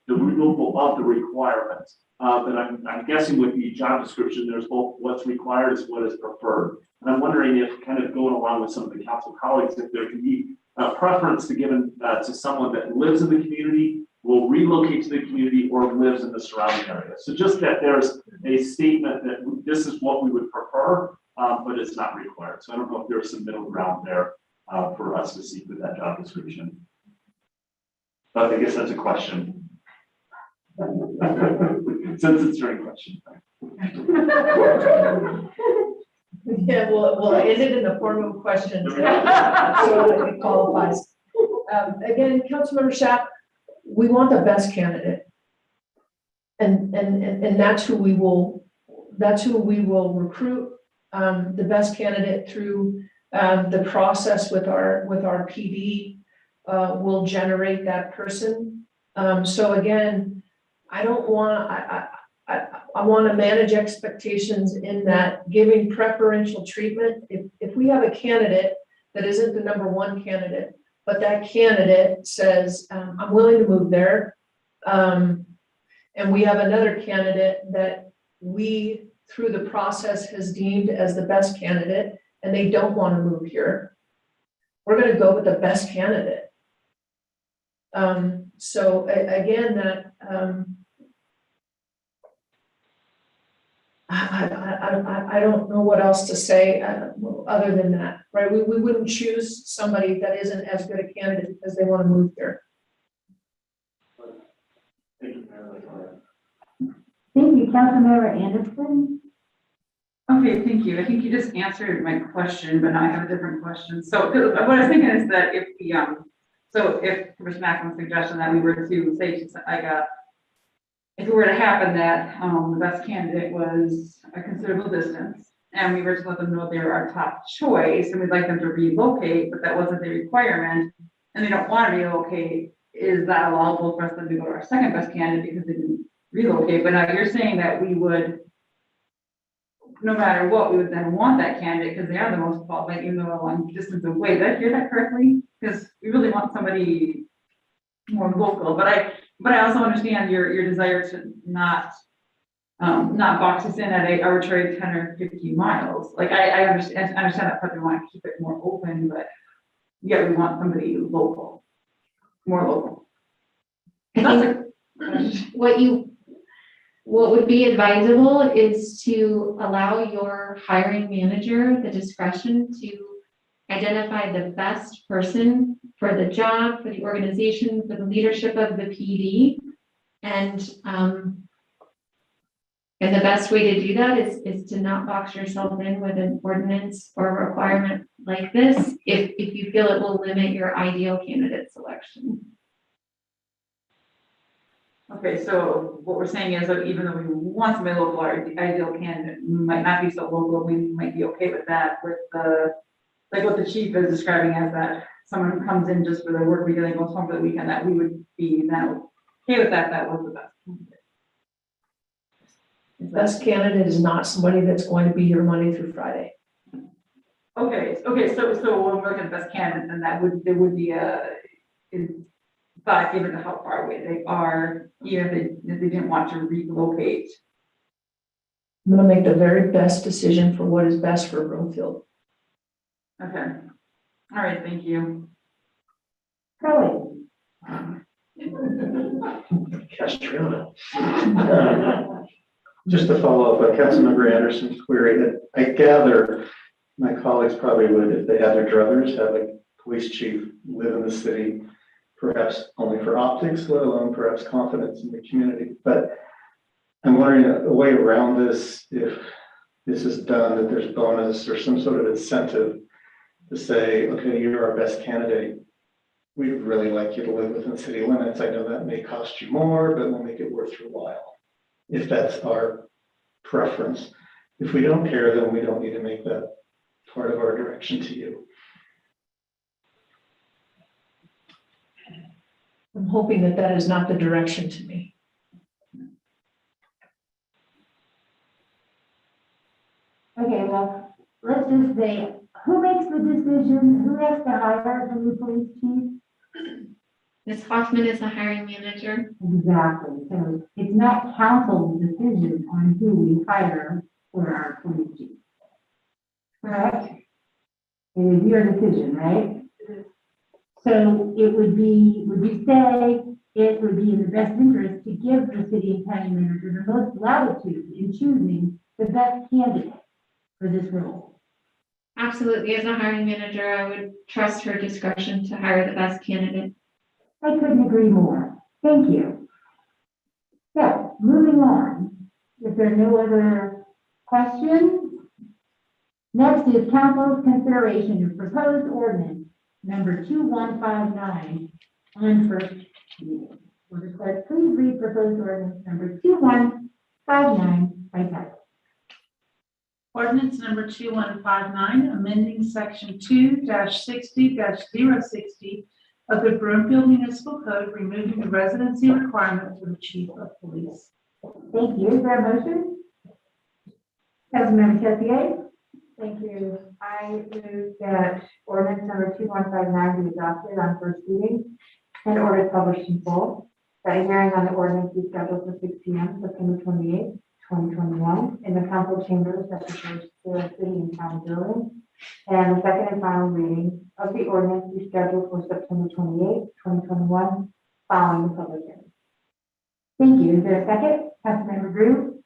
Speaker 20: removal of the requirements. But I'm guessing with the job description, there's both what's required as what is preferred. And I'm wondering if, kind of going along with some of the council colleagues, if there can be a preference given to someone that lives in the community, will relocate to the community, or lives in the surrounding area. So just that there's a statement that this is what we would prefer, but it's not required. So I don't know if there's some middle ground there for us to see with that job description. But I guess that's a question. Since it's during question time.
Speaker 3: Yeah, well, is it in the form of a question? So that it qualifies. Again, Councilmember Schaap, we want the best candidate. And that's who we will recruit, the best candidate through the process with our PD will generate that person. So again, I want to manage expectations in that giving preferential treatment. If we have a candidate that isn't the number one candidate, but that candidate says, I'm willing to move there. And we have another candidate that we, through the process, has deemed as the best candidate, and they don't want to move here, we're going to go with the best candidate. So again, that I don't know what else to say other than that, right? We wouldn't choose somebody that isn't as good a candidate because they want to move here.
Speaker 20: Thank you, Mayor.
Speaker 1: Thank you, Councilmember Anderson.
Speaker 22: Okay, thank you. I think you just answered my question, but now I have a different question. So what I was thinking is that if Commissioner Macklin's suggestion that we were to say, if it were to happen that the best candidate was a considerable distance, and we were to let them know they're our top choice, and we'd like them to relocate, but that wasn't the requirement, and they don't want to relocate, is that allowable for us then to go to our second best candidate because they didn't relocate? But now you're saying that we would, no matter what, we would then want that candidate because they are the most qualified, even though they're a long distance away. Did I hear that correctly? Because we really want somebody more local, but I also understand your desire to not box us in at a arbitrary 10 or 15 miles. Like I understand that part, we want to keep it more open, but yeah, we want somebody local, more local.
Speaker 4: I think what would be advisable is to allow your hiring manager the discretion to identify the best person for the job, for the organization, for the leadership of the PD. And the best way to do that is to not box yourself in with an ordinance or requirement like this if you feel it will limit your ideal candidate selection.
Speaker 22: Okay, so what we're saying is that even though we want somebody local, our ideal candidate might not be so local, we might be okay with that, with the, like what the chief is describing as that someone who comes in just for their work week and then goes home for the weekend, that we would be then okay with that, that was the best candidate.
Speaker 3: Best candidate is not somebody that's going to be here Monday through Friday.
Speaker 22: Okay, so when we're looking at best candidate, then there would be but given how far away they are, even if they didn't want to relocate.
Speaker 3: I'm gonna make the very best decision for what is best for Broomfield.
Speaker 22: Okay, all right, thank you.
Speaker 1: Kelly.
Speaker 8: Castriona. Just to follow up on Councilmember Anderson's query, that I gather my colleagues probably would, if they had their druthers, have a police chief live in the city, perhaps only for optics, let alone perhaps confidence in the community. But I'm wondering a way around this, if this is done, that there's bonus or some sort of incentive to say, okay, you're our best candidate. We'd really like you to live within city limits. I know that may cost you more, but we'll make it worth your while, if that's our preference. If we don't care, then we don't need to make that part of our direction to you.
Speaker 3: I'm hoping that that is not the direction to me.
Speaker 1: Okay, well, let's just say, who makes the decision? Who has to hire the new police chief?
Speaker 4: Ms. Hoffman is the hiring manager.
Speaker 1: Exactly. So it's not council's decision on who we hire for our police chief. Correct? It is your decision, right? So it would be, would you say it would be in the best interest to give the city and county manager the most latitude in choosing the best candidate for this role?
Speaker 4: Absolutely. As a hiring manager, I would trust her discretion to hire the best candidate.
Speaker 1: I couldn't agree more. Thank you. So, moving on. If there are no other questions, next is council's consideration of proposed ordinance number 2159 on first reading. Will the clerk please read proposed ordinance number 2159 by title?
Speaker 2: Ordinance number 2159, amending section 2-60-060 of the Broomfield Municipal Code, removing the residency requirement for the chief of police.
Speaker 1: Thank you. Is there a motion? Councilmember Tessier?
Speaker 7: Thank you. I move that ordinance number 2159 be adopted on first reading and ordered published in full. That a hearing on the ordinance be scheduled for 6 p.m. September 28th, 2021 in the council chambers at the First City and County Building. And the second and final reading of the ordinance be scheduled for September 28th, 2021 following the public hearing.
Speaker 1: Thank you. Is there a second? Councilmember Drew?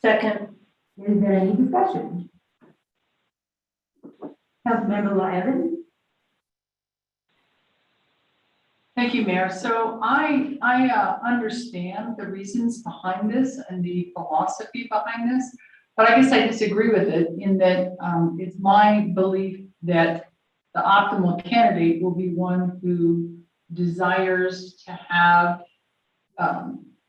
Speaker 10: Second.
Speaker 1: Is there any discussion? Councilmember Law Evans?
Speaker 13: Thank you, Mayor. So I understand the reasons behind this and the philosophy behind this, but I guess I disagree with it in that it's my belief that the optimal candidate will be one who desires to have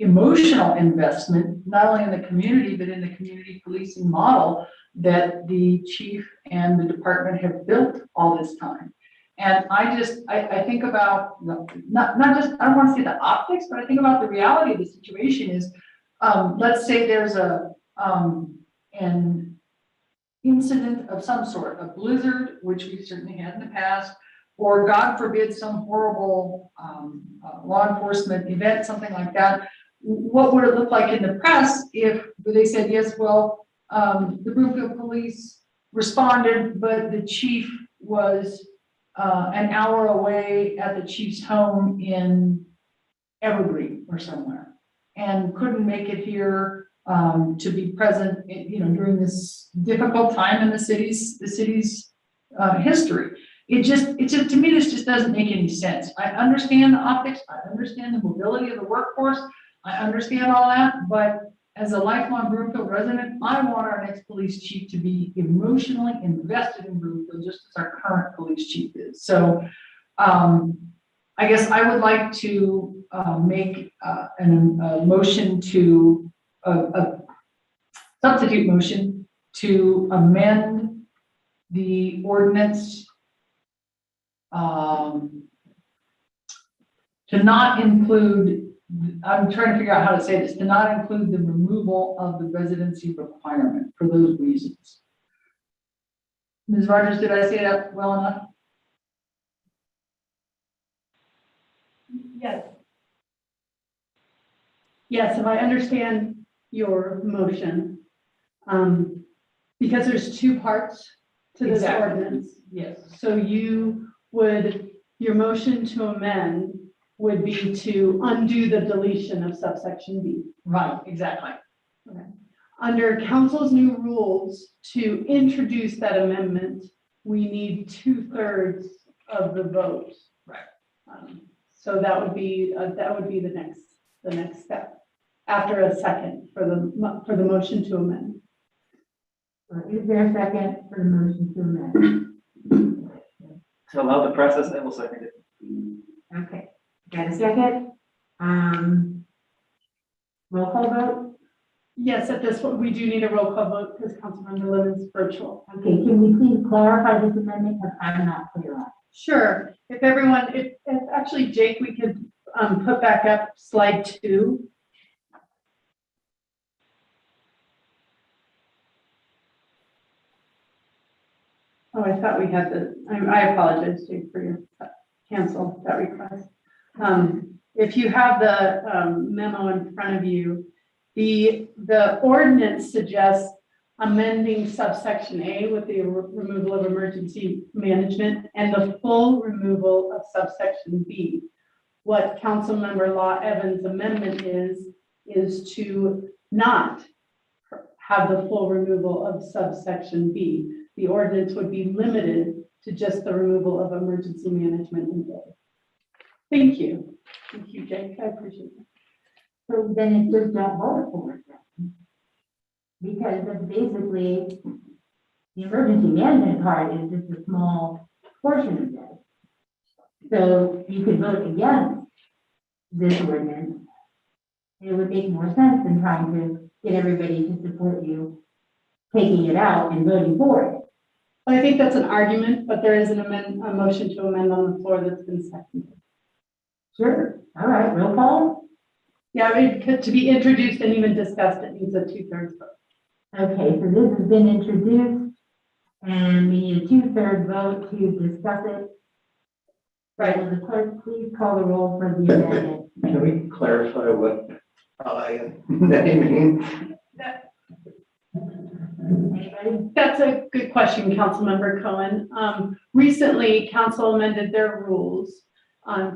Speaker 13: emotional investment, not only in the community, but in the community policing model that the chief and the department have built all this time. And I think about, not just, I don't want to say the optics, but I think about the reality of the situation is, let's say there's an incident of some sort, a blizzard, which we've certainly had in the past, or God forbid, some horrible law enforcement event, something like that. What would it look like in the press if they said, yes, well, the Broomfield police responded, but the chief was an hour away at the chief's home in Evergreen or somewhere and couldn't make it here to be present, during this difficult time in the city's history. It just, to me, this just doesn't make any sense. I understand the optics, I understand the mobility of the workforce, I understand all that, but as a lifelong Broomfield resident, I want our next police chief to be emotionally invested in Broomfield, just as our current police chief is. So I guess I would like to make a motion to, a substitute motion to amend the ordinance to not include, I'm trying to figure out how to say this, to not include the removal of the residency requirement for those reasons. Ms. Rogers, did I say that well enough?
Speaker 21: Yes. Yes, if I understand your motion, because there's two parts to this
Speaker 13: Exactly.
Speaker 21: ordinance.
Speaker 13: Yes.
Speaker 21: So your motion to amend would be to undo the deletion of subsection B.
Speaker 13: Right, exactly.
Speaker 21: Okay. Under council's new rules, to introduce that amendment, we need 2/3 of the vote.
Speaker 13: Right.
Speaker 21: So that would be the next step after a second for the motion to amend.
Speaker 1: Is there a second for the motion to amend?
Speaker 19: To allow the process, I will second it.
Speaker 1: Okay, got a second? Roll call vote?
Speaker 21: Yes, at this point, we do need a roll call vote because Councilmember Levin's virtual.
Speaker 1: Okay, can we please clarify this amendment because I'm not clear on it?
Speaker 21: Sure. If actually, Jake, we could put back up slide 2. Oh, I thought we had I apologize, Jake, for your cancel that request. If you have the memo in front of you, the ordinance suggests amending subsection A with the removal of emergency management and the full removal of subsection B. What Councilmember Law Evans' amendment is to not have the full removal of subsection B. The ordinance would be limited to just the removal of emergency management and A. Thank you. Thank you, Jake. I appreciate it.
Speaker 1: So then it's just don't vote for it then. Because that's basically, the emergency management part is just a small portion of this. So you could vote against this ordinance. It would make more sense than trying to get everybody to support you taking it out and voting for it.
Speaker 21: I think that's an argument, but there is a motion to amend on the floor that's been seconded.
Speaker 1: Sure. All right, roll call?
Speaker 21: Yeah, to be introduced and even discussed, it needs a 2/3 vote.
Speaker 1: Okay, so this has been introduced and we need a 2/3 vote to discuss it. Right, will the clerk please call the roll for the amendment?
Speaker 8: Can we clarify what I mean?
Speaker 1: Anybody?
Speaker 21: That's a good question, Councilmember Cohen. Recently, council amended their rules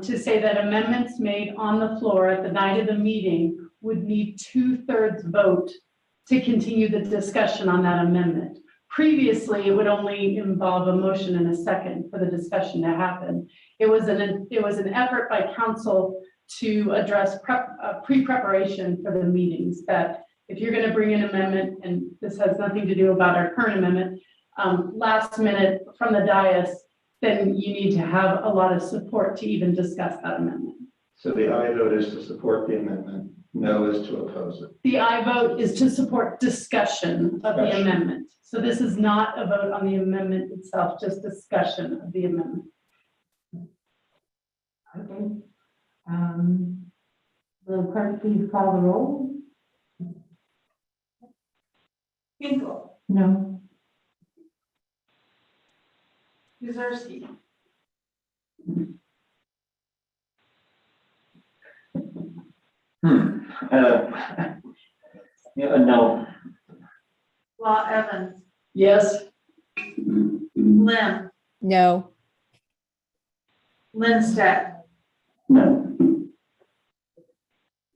Speaker 21: to say that amendments made on the floor at the night of the meeting would need 2/3 vote to continue the discussion on that amendment. Previously, it would only involve a motion and a second for the discussion to happen. It was an effort by council to address pre-preparation for the meetings, that if you're going to bring an amendment, and this has nothing to do about our current amendment, last minute from the dais, then you need to have a lot of support to even discuss that amendment.
Speaker 8: So the aye vote is to support the amendment. No is to oppose it.
Speaker 11: The I vote is to support discussion of the
Speaker 8: Gotcha.
Speaker 11: amendment. So this is not a vote on the amendment itself, just discussion of the amendment.
Speaker 1: Okay. Will clerk please call the roll?
Speaker 2: Hinkle,
Speaker 1: No.
Speaker 2: Kuzinski,
Speaker 12: Yeah, no.
Speaker 2: Law Evans,
Speaker 11: Yes.
Speaker 2: Lim,
Speaker 9: No.
Speaker 2: Lindstedt,
Speaker 12: No.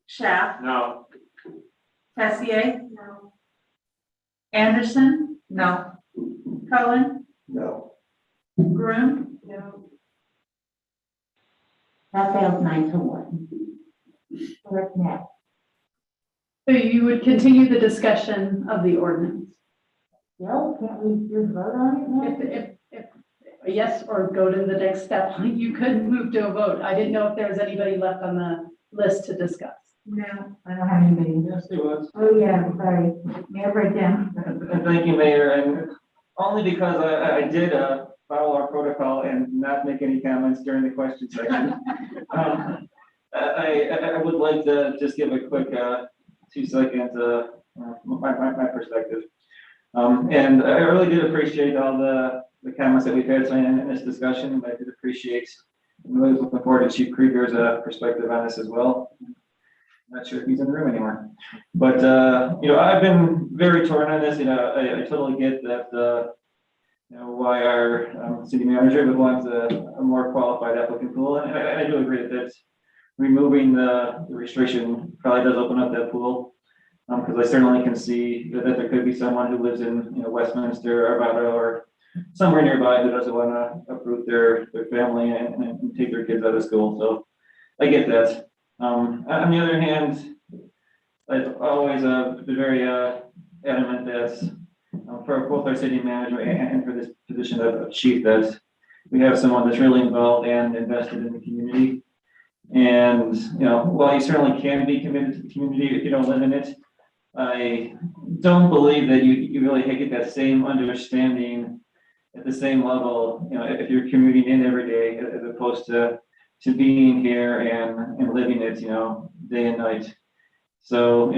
Speaker 2: Schaff,
Speaker 20: No.
Speaker 2: Tessier. No. Anderson. No. Cohen,
Speaker 8: No.
Speaker 2: Groom. No.
Speaker 1: That fails 9-1. What's next?
Speaker 11: So you would continue the discussion of the ordinance?
Speaker 1: Bill, can't we just vote on it now?
Speaker 11: If yes, or go to the next step, you could move to a vote. I didn't know if there was anybody left on the list to discuss.
Speaker 1: No, I don't have anybody.
Speaker 12: Yes, there was.
Speaker 1: Oh, yeah, sorry. Mayor Breakdown.
Speaker 12: Thank you, Mayor, and only because I did follow our protocol and not make any comments during the question section. I would like to just give a quick 2 seconds, my perspective. And I really did appreciate all the comments that we've had tonight in this discussion. I did appreciate, I'm really looking forward to Chief Krieger's perspective on this as well. Not sure if he's in the room anymore, but I've been very torn on this. I totally get that. Why our city manager would want a more qualified applicant pool, and I do agree that removing the restriction probably does open up that pool. Because I certainly can see that there could be someone who lives in Westminster, Arvada, or somewhere nearby who doesn't want to uproot their family and take their kids out of school. So I get that. On the other hand, I've always been very adamant that for both our city manager and for this position of chief, that we have someone that's really involved and invested in the community. And while you certainly can be committed to the community if you don't live in it, I don't believe that you really get that same understanding at the same level, if you're commuting in every day as opposed to being here and living it, day and night. So,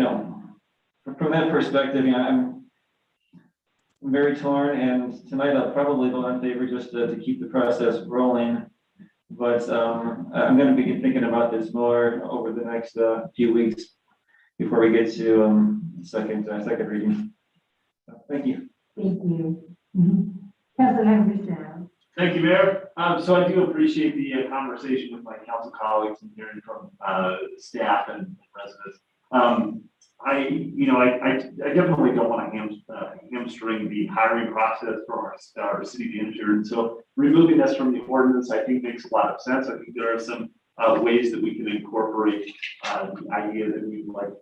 Speaker 12: from that perspective, I'm very torn, and tonight I'll probably vote in favor just to keep the process rolling. But I'm going to be thinking about this more over the next few weeks before we get to second reading. So, thank you.
Speaker 1: Thank you. Councilmember Schaaf.
Speaker 20: Thank you, Mayor. So I do appreciate the conversation with my council colleagues and hearing from staff and residents. I definitely don't want to hamstring the hiring process for our city manager. And so removing this from the ordinance, I think makes a lot of sense. I think there are some ways that we can incorporate the idea that we would like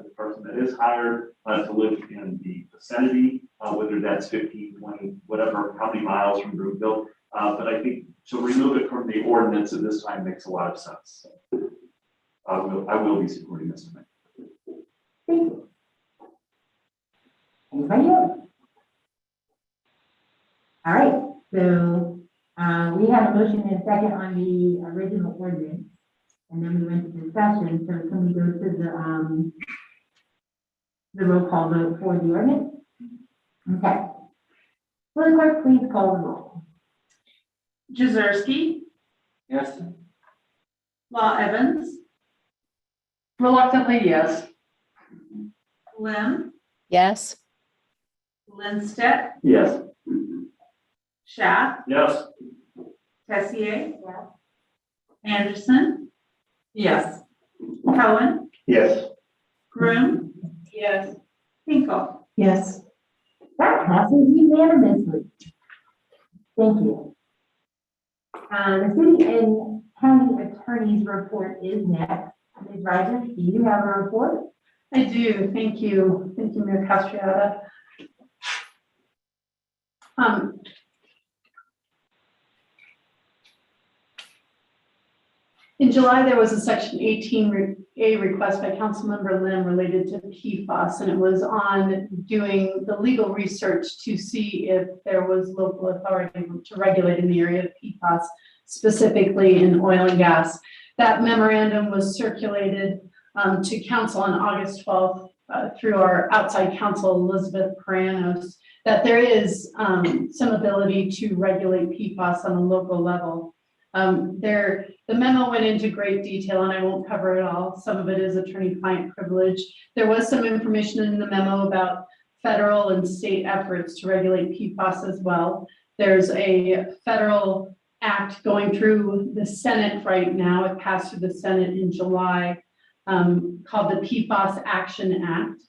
Speaker 20: the person that is hired to live in the vicinity, whether that's 15, 20, whatever, how many miles from Broomfield. But I think to remove it from the ordinance at this time makes a lot of sense. So, I will be supporting this tonight.
Speaker 1: Thank you. Anybody else? All right, so we had a motion and a second on the original ordinance, and then we went to discussion. So can we go to the roll call vote for the ordinance? Okay. Will the clerk please call the roll?
Speaker 2: Kuzinski,
Speaker 12: Yes.
Speaker 2: Law Evans,
Speaker 13: Reluctantly, yes.
Speaker 2: Lim,
Speaker 9: Yes.
Speaker 2: Lindstedt,
Speaker 12: Yes.
Speaker 2: Schaff,
Speaker 20: Yes.
Speaker 2: Tessier. Anderson,
Speaker 10: Yes.
Speaker 2: Cohen,
Speaker 8: Yes.
Speaker 2: Groom,
Speaker 10: Yes.
Speaker 2: Hinkle.
Speaker 18: Yes.
Speaker 1: That passes unanimously. Thank you. The city and county attorney's report is next. Ms. Rogers, do you have a report?
Speaker 11: I do, thank you. Thank you, Mayor Castriata. In July, there was a section 18A request by Councilmember Lim related to PFAS, and it was on doing the legal research to see if there was local authority to regulate in the area of PFAS, specifically in oil and gas. That memorandum was circulated to council on August 12th through our outside counsel, Elizabeth Paranos, that there is some ability to regulate PFAS on a local level. The memo went into great detail, and I won't cover it all. Some of it is attorney-client privilege. There was some information in the memo about federal and state efforts to regulate PFAS as well. There's a federal act going through the Senate right now. It passed through the Senate in July, called the Pipas Action Act,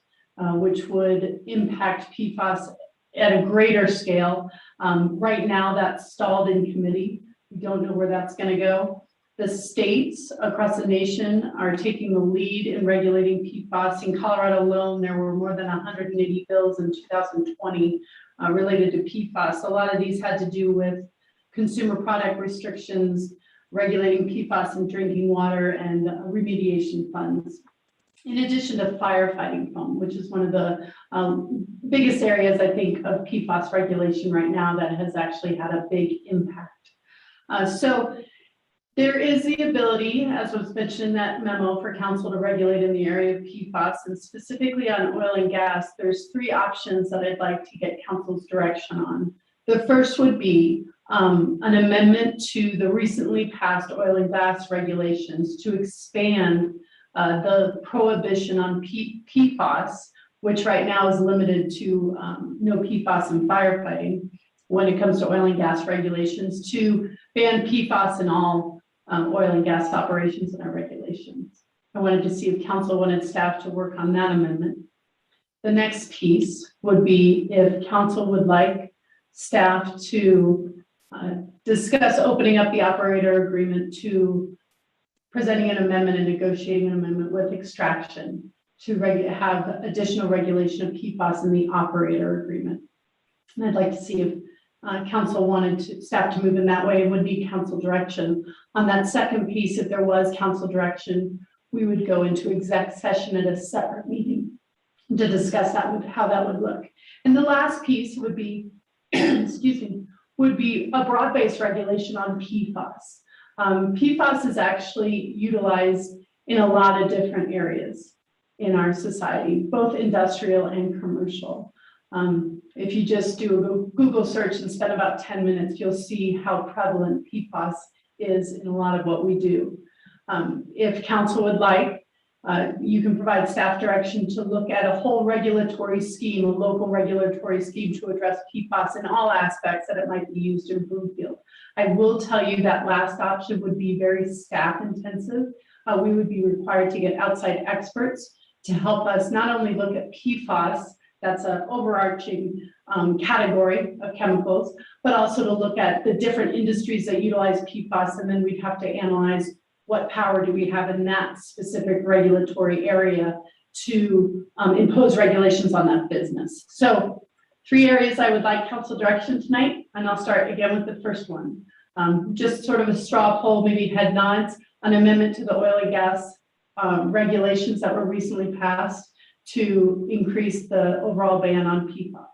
Speaker 11: which would impact PFAS at a greater scale. Right now, that's stalled in committee. We don't know where that's going to go. The states across the nation are taking the lead in regulating PFAS. In Colorado alone, there were more than 180 bills in 2020 related to PFAS. A lot of these had to do with consumer product restrictions, regulating PFAS in drinking water, and remediation funds. In addition to firefighting foam, which is one of the biggest areas, I think, of PFAS regulation right now that has actually had a big impact. So there is the ability, as was mentioned in that memo, for council to regulate in the area of PFAS, and specifically on oil and gas. There's 3 options that I'd like to get council's direction on. The first would be an amendment to the recently passed oil and gas regulations to expand the prohibition on PFAS, which right now is limited to no PFAS in firefighting when it comes to oil and gas regulations, to ban PFAS in all oil and gas operations in our regulations. I wanted to see if council wanted staff to work on that amendment. The next piece would be if council would like staff to discuss opening up the operator agreement to presenting an amendment and negotiating an amendment with extraction to have additional regulation of PFAS in the operator agreement. And I'd like to see if council wanted staff to move in that way. It would be council direction. On that second piece, if there was council direction, we would go into exec session at a separate meeting to discuss that, how that would look. And the last piece would be, excuse me, would be a broad-based regulation on PFAS. PFAS is actually utilized in a lot of different areas in our society, both industrial and commercial. If you just do a Google search and spend about 10 minutes, you'll see how prevalent PFAS is in a lot of what we do. If council would like, you can provide staff direction to look at a whole regulatory scheme, a local regulatory scheme to address PFAS in all aspects that it might be used in Broomfield. I will tell you that last option would be very staff intensive. We would be required to get outside experts to help us not only look at PFAS, that's an overarching category of chemicals, but also to look at the different industries that utilize PFAS, and then we'd have to analyze what power do we have in that specific regulatory area to impose regulations on that business. So 3 areas I would like council direction tonight, and I'll start again with the first one. Just sort of a straw poll, maybe head nods, an amendment to the oil and gas regulations that were recently passed to increase the overall ban on PFAS.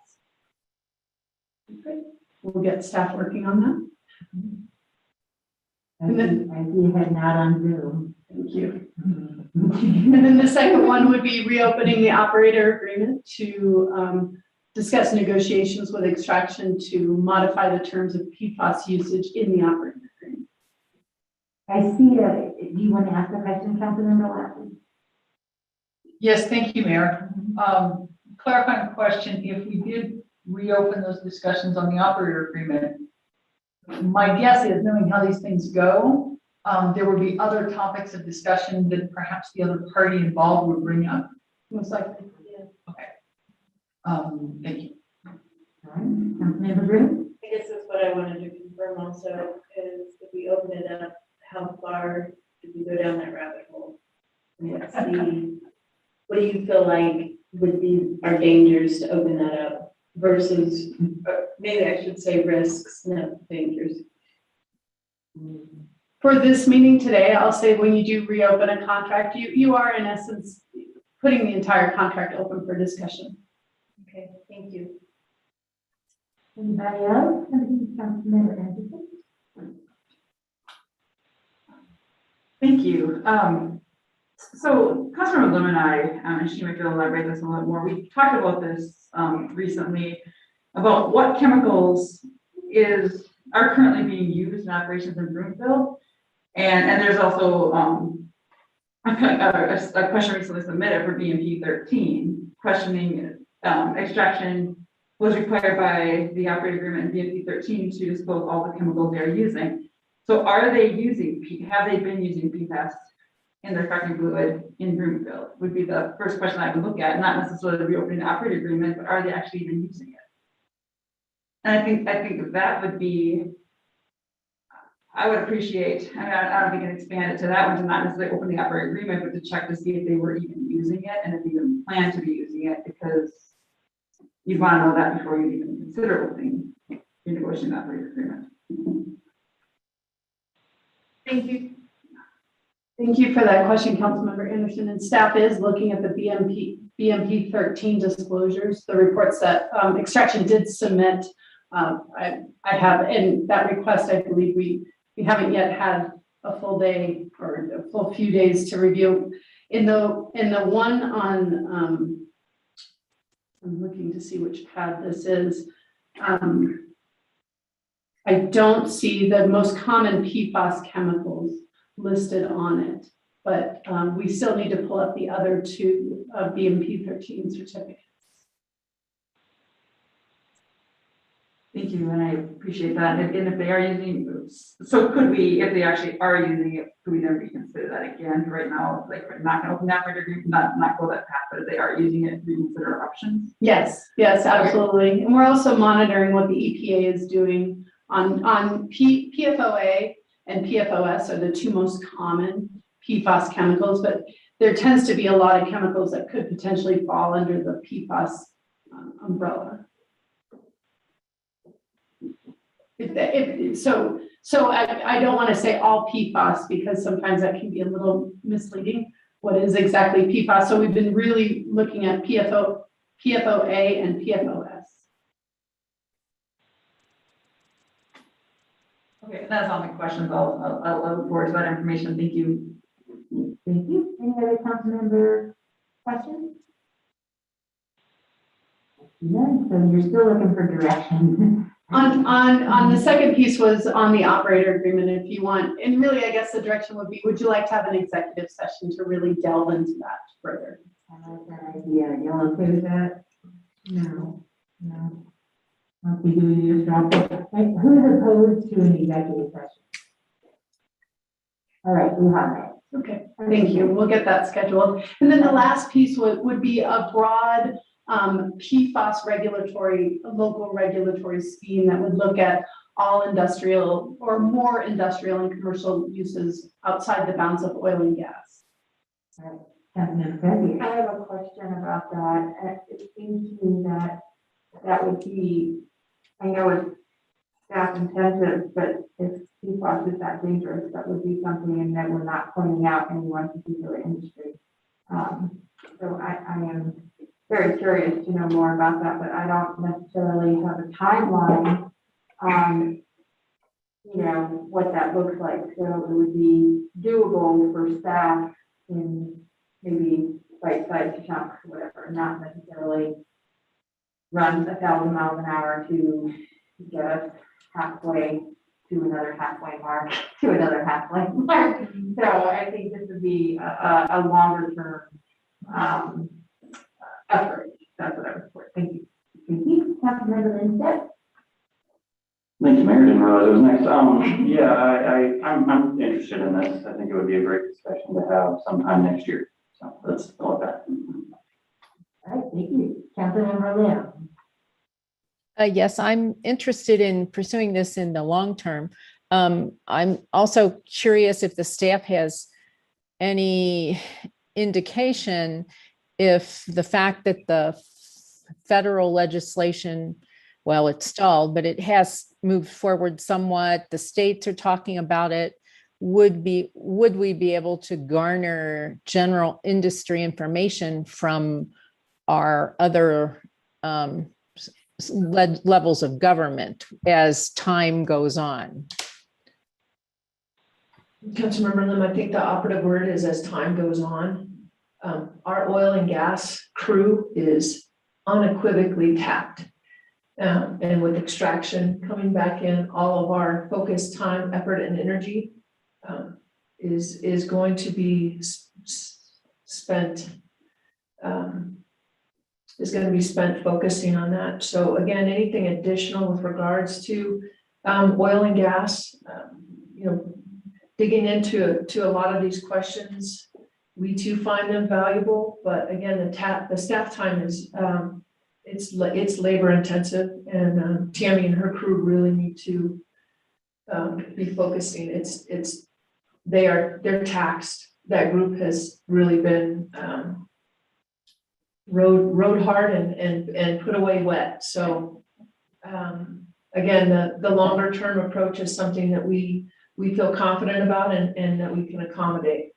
Speaker 11: Okay. We'll get staff working on that. And then
Speaker 1: I see you head nod on Zoom.
Speaker 11: Thank you. And then the second one would be reopening the operator agreement to discuss negotiations with extraction to modify the terms of PFAS usage in the operator agreement.
Speaker 1: I see, do you want to ask a question, Councilmember Lappin?
Speaker 13: Yes, thank you, Mayor. Clarifying question, if we did reopen those discussions on the operator agreement, my guess is, knowing how these things go, there would be other topics of discussion that perhaps the other party involved would bring up.
Speaker 11: Most likely, yeah.
Speaker 13: Okay. Thank you.
Speaker 1: All right, Councilmember Grimm?
Speaker 10: I guess that's what I wanted to confirm also, is if we open it up, how far do we go down that rabbit hole? And what do you feel like would be our dangers to open that up versus, maybe I should say risks, not dangers.
Speaker 11: for this meeting today, I'll say when you do reopen a contract, you are in essence putting the entire contract open for discussion. Okay, thank you.
Speaker 1: Anybody else? Councilmember Anderson?
Speaker 22: Thank you. So Councilmember Lim and I, and she might be able to elaborate this a little more. We talked about this recently about what chemicals are currently being used in operations in Broomfield. And there's also a question recently submitted for BMP 13 questioning extraction was required by the operating agreement in BMP 13 to disclose all the chemicals they're using. So have they been using PFAS in their fracking fluid in Broomfield? Would be the first question I would look at, not necessarily reopening the operating agreement, but are they actually even using it? And I think that would be, I would appreciate, I don't think I can expand it to that one, to not necessarily open the operating agreement, but to check to see if they were even using it and if they even plan to be using it, because you'd want to know that before you even consider opening your negotiating operating agreement.
Speaker 11: Thank you. Thank you for that question, Councilmember Anderson. And staff is looking at the BMP 13 disclosures, the reports that Extraction did submit. I have, in that request, I believe we haven't yet had a full day or a full few days to review. In the one on, I'm looking to see which pad this is. I don't see the most common PFAS chemicals listed on it, but we still need to pull up the other two BMP 13 certificates.
Speaker 22: Thank you, and I appreciate that. And if they are using, so could we, if they actually are using it, could we then reconsider that again? Right now, like we're not going to open that agreement, not go that path, but if they are using it, reconsider options.
Speaker 11: Yes, absolutely. And we're also monitoring what the EPA is doing on PFOA and PFOS are the two most common PFAS chemicals, but there tends to be a lot of chemicals that could potentially fall under the PFAS umbrella. So I don't want to say all PFAS because sometimes that can be a little misleading. What is exactly PFAS? So we've been really looking at PFOA and PFOS.
Speaker 22: Okay, that's all my questions. I'll look forward to that information. Thank you.
Speaker 1: Thank you. Any other council member questions? None, so you're still looking for direction.
Speaker 11: On the second piece was on the operator agreement, if you want, and really, I guess the direction would be, would you like to have an executive session to really delve into that further?
Speaker 1: I like that idea. Y'all okay with that? No. I'll be doing your job. Who's opposed to an executive session? All right, we have it.
Speaker 11: Okay, thank you. We'll get that scheduled. And then the last piece would be a broad PFAS local regulatory scheme that would look at all industrial or more industrial and commercial uses outside the bounds of oil and gas.
Speaker 1: All right.
Speaker 7: I have a question about that. It seems to me that would be, I know it's staff intensive, but if PFAS is that dangerous, that would be something, and that we're not pointing out any one particular industry. So I am very curious to know more about that, but I don't necessarily have a timeline on, what that looks like. So it would be doable for staff in maybe bite-sized chunks or whatever, not necessarily run 1,000 miles an hour to get us halfway to another halfway mark, to another halfway mark. So I think this would be a longer term effort. That's what I was for. Thank you.
Speaker 1: Thank you. Councilmember Lindsay.
Speaker 12: Thank you, Mayor. Didn't realize it was next. Yeah, I'm interested in this. I think it would be a great discussion to have sometime next year. So let's go with that.
Speaker 1: All right, thank you. Councilmember Lim.
Speaker 9: Yes, I'm interested in pursuing this in the long term. I'm also curious if the staff has any indication if the fact that the federal legislation, well, it's stalled, but it has moved forward somewhat. The states are talking about it. would we be able to garner general industry information from our other levels of government as time goes on?
Speaker 3: Councilmember Lim, I think the operative word is as time goes on. Our oil and gas crew is unequivocally tapped. And with extraction coming back in, all of our focus, time, effort, and energy is going to be spent focusing on that. So again, anything additional with regards to oil and gas, digging into a lot of these questions, we too find them valuable. But again, the staff time is it's labor intensive, and Tammy and her crew really need to be focusing. They're taxed. That group has really been rode hard and put away wet. So again, the longer term approach is something that we feel confident about and that we can accommodate.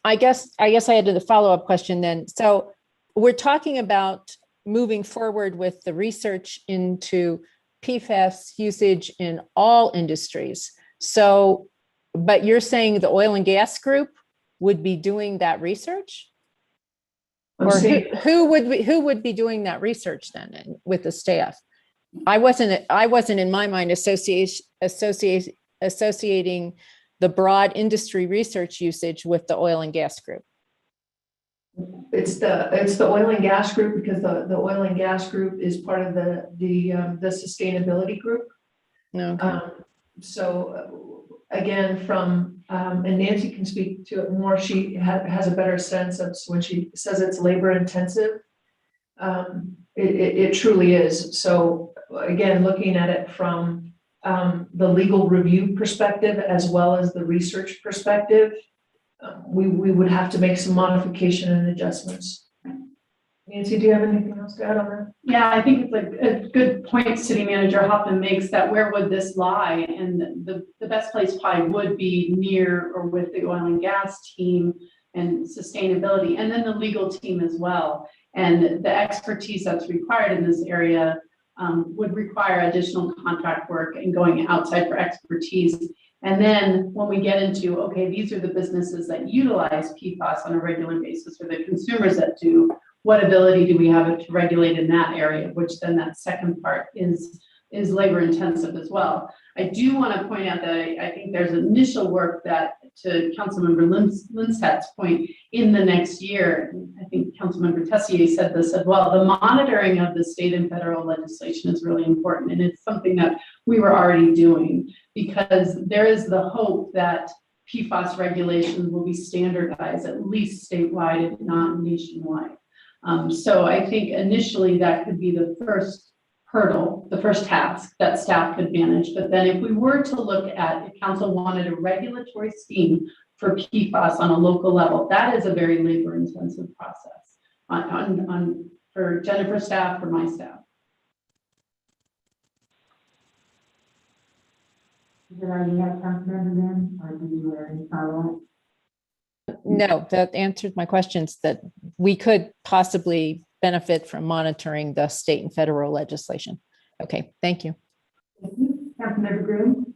Speaker 9: I guess I had a follow-up question then. So we're talking about moving forward with the research into PFAS usage in all industries. So, but you're saying the oil and gas group would be doing that research? Or who would be doing that research then with the staff? I wasn't in my mind associating the broad industry research usage with the oil and gas group.
Speaker 3: It's the oil and gas group, because the oil and gas group is part of the sustainability group.
Speaker 9: Okay.
Speaker 3: So again, and Nancy can speak to it more. She has a better sense of when she says it's labor intensive. It truly is. So again, looking at it from the legal review perspective as well as the research perspective, we would have to make some modification and adjustments. Nancy, do you have anything else to add on that?
Speaker 11: Yeah, I think it's like a good point City Manager Hoffman makes, that where would this lie? And the best place probably would be near or with the oil and gas team and sustainability, and then the legal team as well. And the expertise that's required in this area would require additional contract work and going outside for expertise. And then when we get into, okay, these are the businesses that utilize PFAS on a regular basis, or the consumers that do, what ability do we have to regulate in that area? Which then that second part is labor intensive as well. I do want to point out that I think there's initial work that, to Councilmember Lindstadt's point, in the next year, I think Councilmember Tessier said this as well, the monitoring of the state and federal legislation is really important. And it's something that we were already doing, because there is the hope that PFAS regulations will be standardized, at least statewide, if not nationwide. So I think initially that could be the first hurdle, the first task that staff could manage. But then if we were to look at, if council wanted a regulatory scheme for PFAS on a local level, that is a very labor intensive process for Jennifer's staff, for my staff.
Speaker 1: Did I have Councilmember then, or do you have any follow-up?
Speaker 9: No, that answered my questions, that we could possibly benefit from monitoring the state and federal legislation. Okay, thank you.
Speaker 1: Thank you. Councilmember Groom?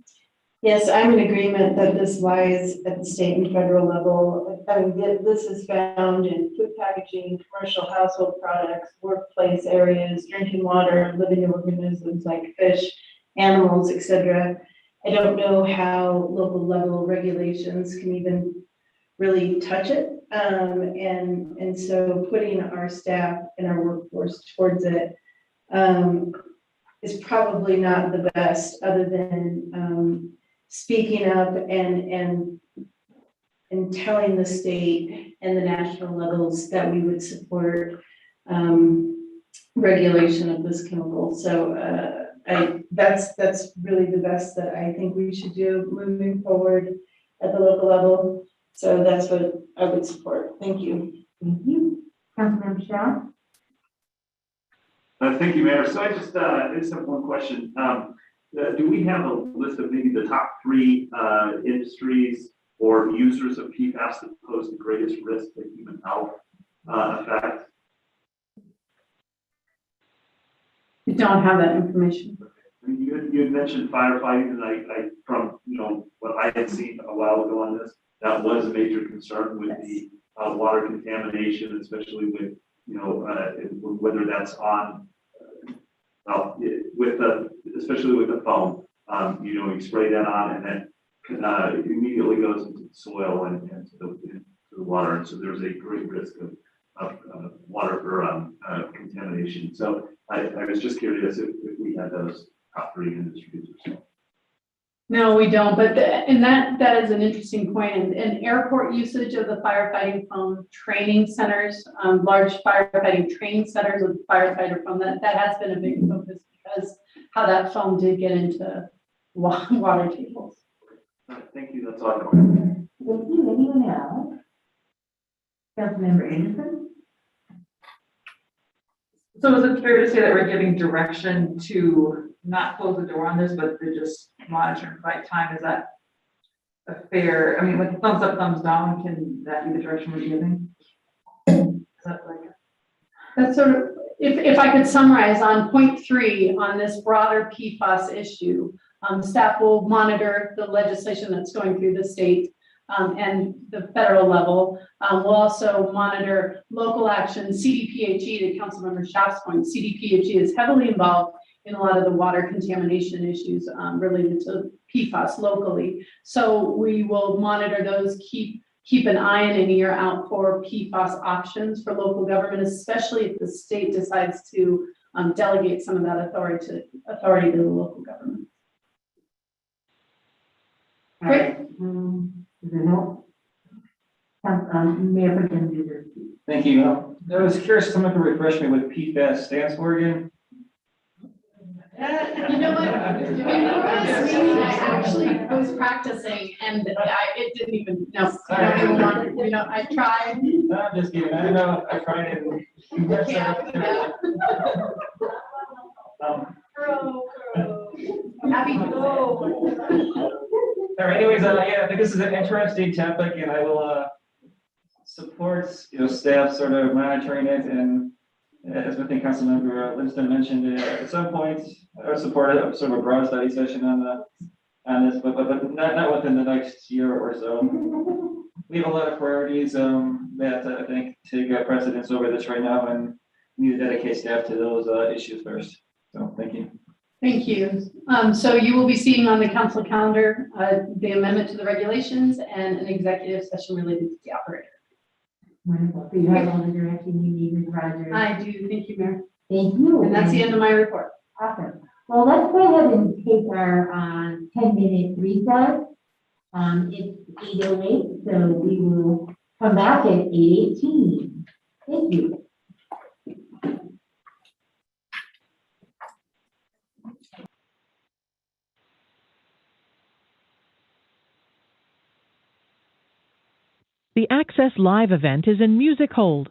Speaker 10: Yes, I'm in agreement that this lies at the state and federal level. I mean, this is found in food packaging, commercial household products, workplace areas, drinking water, living organisms like fish, animals, etc. I don't know how local level regulations can even really touch it. And so putting our staff and our workforce towards it is probably not the best, other than speaking up and telling the state and the national levels that we would support regulation of this chemical. So that's really the best that I think we should do moving forward at the local level. So that's what I would support. Thank you.
Speaker 1: Thank you. Councilmember Shaw?
Speaker 20: Thank you, Mayor. So I just have one question. do we have a list of maybe the top three industries or users of PFAS that pose the greatest risk to human health effect?
Speaker 11: We don't have that information.
Speaker 20: I mean, you had mentioned firefighting, and I from what I had seen a while ago on this, that was a major concern with the water contamination, especially with whether that's on especially with the foam. You spray that on, and then it immediately goes into the soil and into the water, and so there's a great risk of water or contamination. So I was just curious if we had those top three industries or so.
Speaker 11: No, we don't, but that is an interesting point. And airport usage of the firefighting foam training centers, large firefighting training centers with firefighter foam, that has been a big focus because how that foam did get into water tables.
Speaker 20: Thank you, that's all.
Speaker 1: Thank you. Anyone else? Councilmember Anderson?
Speaker 22: So is it fair to say that we're giving direction to not close the door on this, but to just monitor and provide time? Is that a fair, I mean, with thumbs up, thumbs down, can that be the direction we're giving? Is that like?
Speaker 11: That's sort of, if I could summarize on point 3 on this broader PFAS issue, staff will monitor the legislation that's going through the state and the federal level. We'll also monitor local action, CDPHE, to Councilmember Schaaf's point. CDPHE is heavily involved in a lot of the water contamination issues related to PFAS locally. So we will monitor those, keep an eye and an ear out for PFAS options for local government, especially if the state decides to delegate some of that authority to the local government. Great.
Speaker 1: Does it help? Mayor Pro Tem Duder.
Speaker 19: Thank you. I was curious, someone could refresh me what PFAS stands for again?
Speaker 11: You know what? I actually was practicing and it didn't even, no, I don't even want to, I tried.
Speaker 19: No, I'm just kidding. I don't know. I tried it.
Speaker 11: Happy to go.
Speaker 19: All right, anyways, yeah, I think this is an interesting topic, and I will support staff sort of monitoring it, and as I think Councilmember Livingston mentioned, at some point I would support sort of a broad study session on this, but not within the next year or so. We have a lot of priorities that I think take precedence over this right now, and we need to dedicate staff to those issues first. So thank you.
Speaker 11: Thank you. So you will be seeing on the council calendar the amendment to the regulations and an executive session related to the operator.
Speaker 1: Wonderful. So you have all the direction you need, Ms. Rogers.
Speaker 11: I do. Thank you, Mayor.
Speaker 1: Thank you.
Speaker 11: And that's the end of my report.
Speaker 1: Awesome. Well, let's go ahead and take our 10-minute recess. It's 8:08, so we will come back at 8:18. Thank you.
Speaker 15: The Access Live event is in music hold.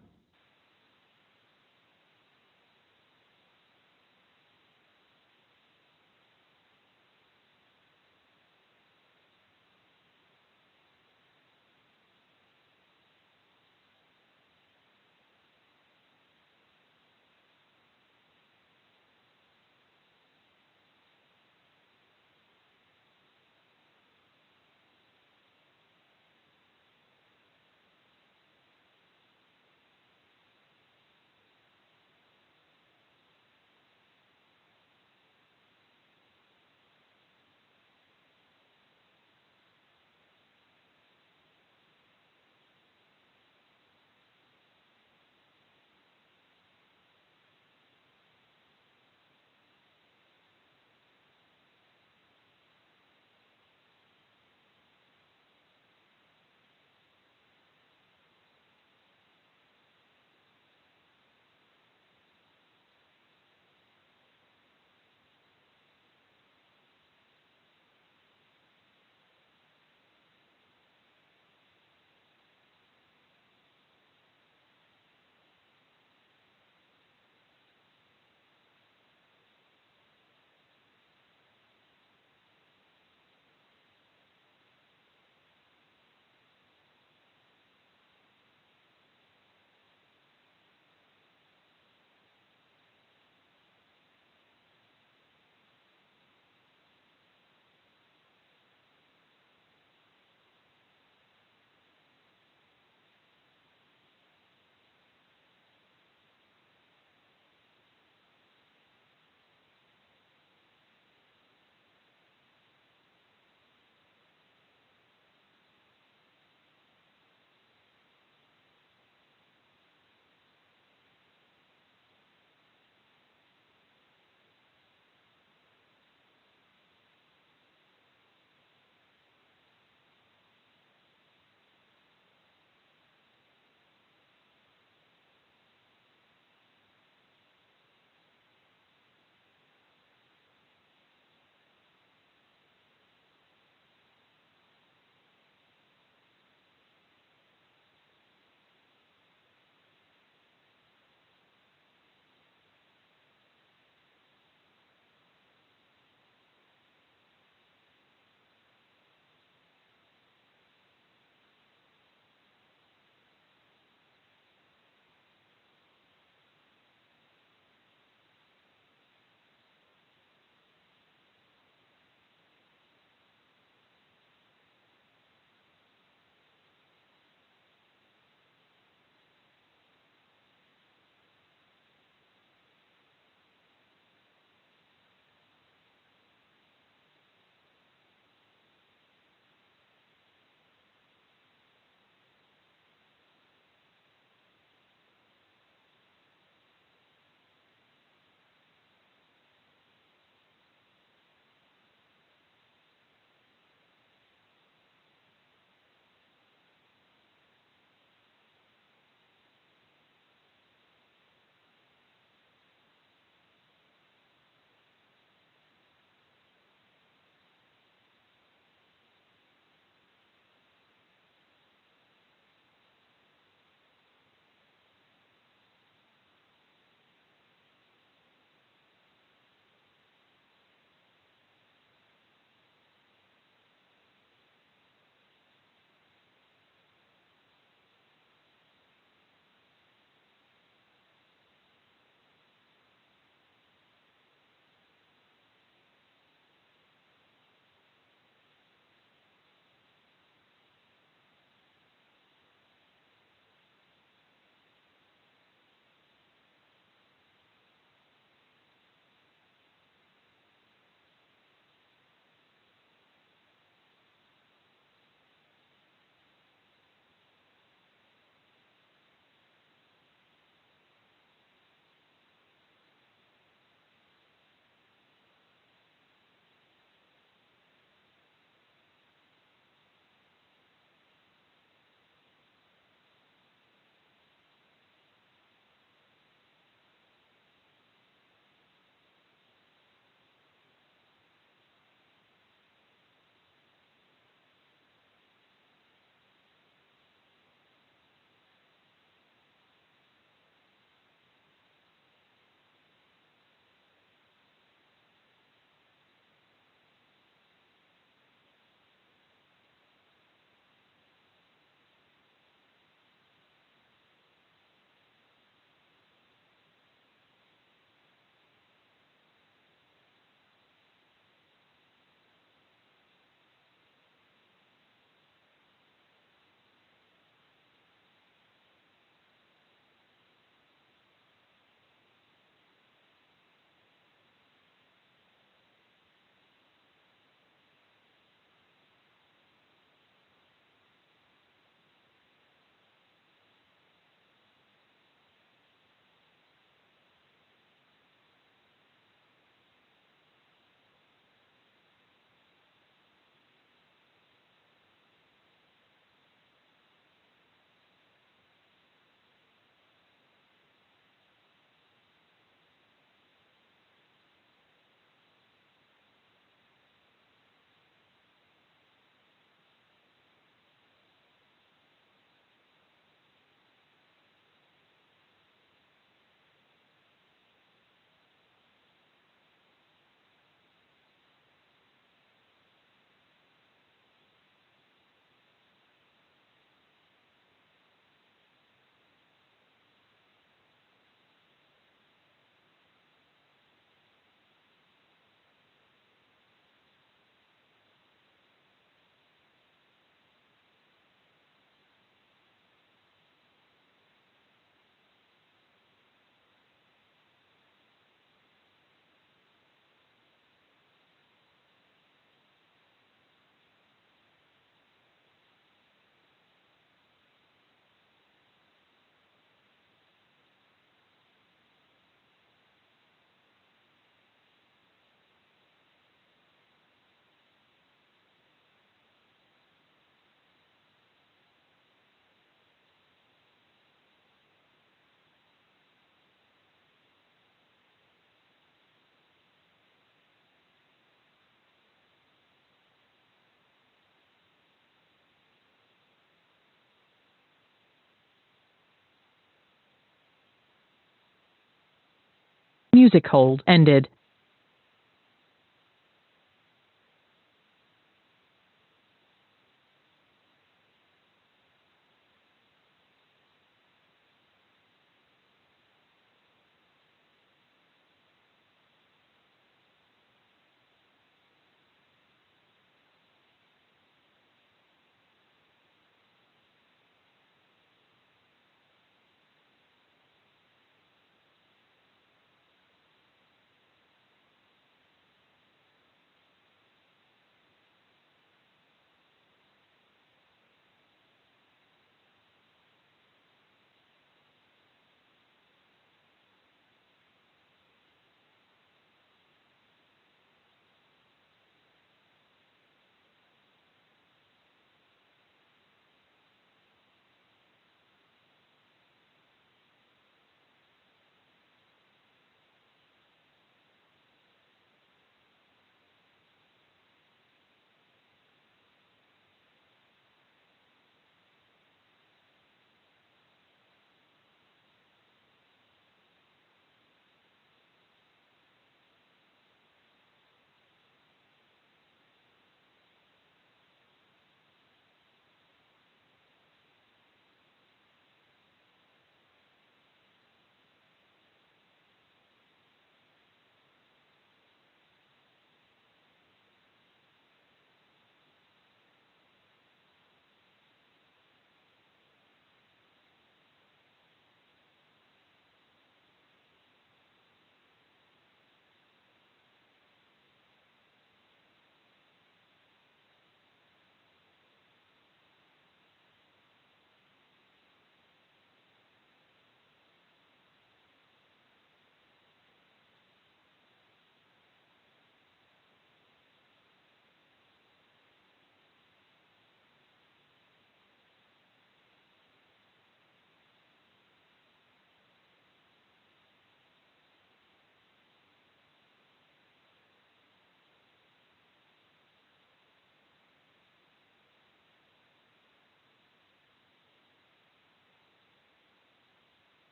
Speaker 15: music hold ended.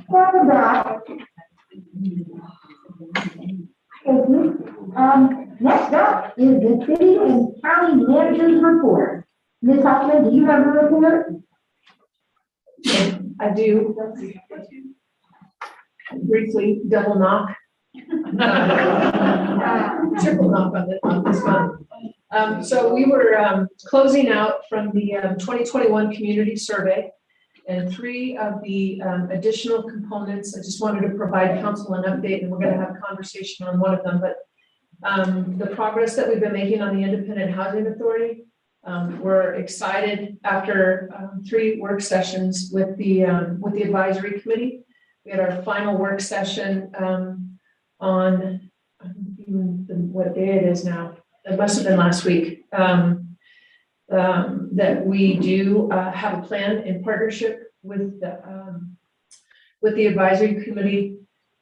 Speaker 1: Welcome back. Thank you. Next up is the city and county manager's report. Ms. Hoffman, do you have a report?
Speaker 3: I do. Briefly, double knock. Triple knock on this one. So we were closing out from the 2021 community survey, and 3 of the additional components, I just wanted to provide council an update, and we're going to have a conversation on one of them, but the progress that we've been making on the Independent Housing Authority, we're excited after 3 work sessions with the advisory committee. We had our final work session on what day it is now. It must have been last week. That we do have a plan in partnership with the advisory committee,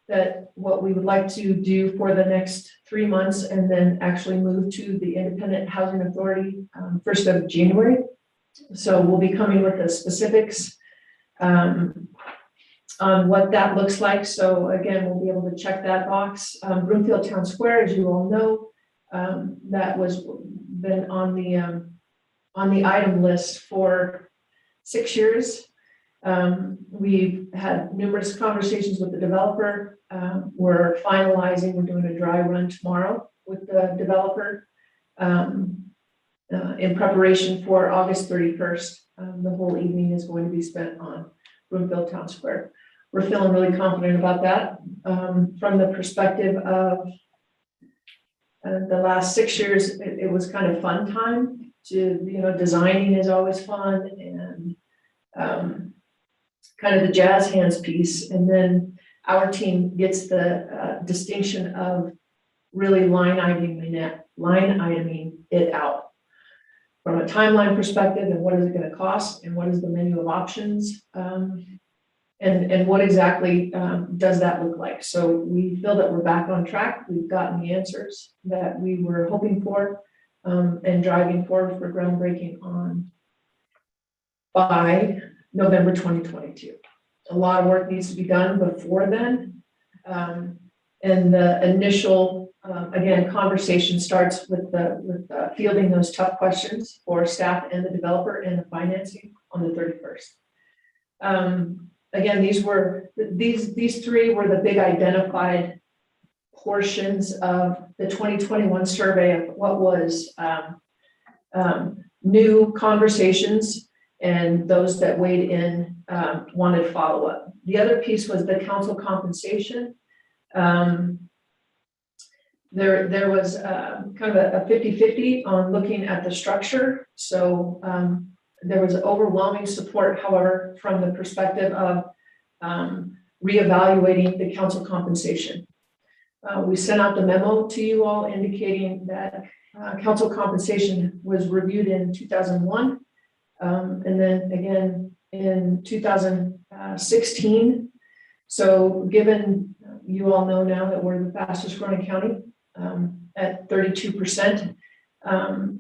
Speaker 3: that what we would like to do for the next 3 months, and then actually move to the Independent Housing Authority 1st of January. So we'll be coming with the specifics on what that looks like. So again, we'll be able to check that box. Broomfield Town Square, as you all know, that was been on the item list for 6 years. We've had numerous conversations with the developer. We're finalizing, we're doing a dry run tomorrow with the developer in preparation for August 31st. The whole evening is going to be spent on Broomfield Town Square. we're feeling really confident about that. From the perspective of the last 6 years, it was kind of fun time to, designing is always fun, and kind of the jazz hands piece. And then our team gets the distinction of really line iteming it out from a timeline perspective, and what is it going to cost, and what is the menu of options, and what exactly does that look like. So we feel that we're back on track. We've gotten the answers that we were hoping for, and driving forward for groundbreaking on by November 2022. A lot of work needs to be done before then. And the initial, again, conversation starts with fielding those tough questions for staff and the developer and the financing on the 31st. Again, these three were the big identified portions of the 2021 survey of what was new conversations, and those that weighed in wanted follow-up. The other piece was the council compensation. There was kind of a 50-50 on looking at the structure. So there was overwhelming support, however, from the perspective of reevaluating the council compensation. We sent out the memo to you all indicating that council compensation was reviewed in 2001, and then again in 2016. So given you all know now that we're the fastest growing county at 32%,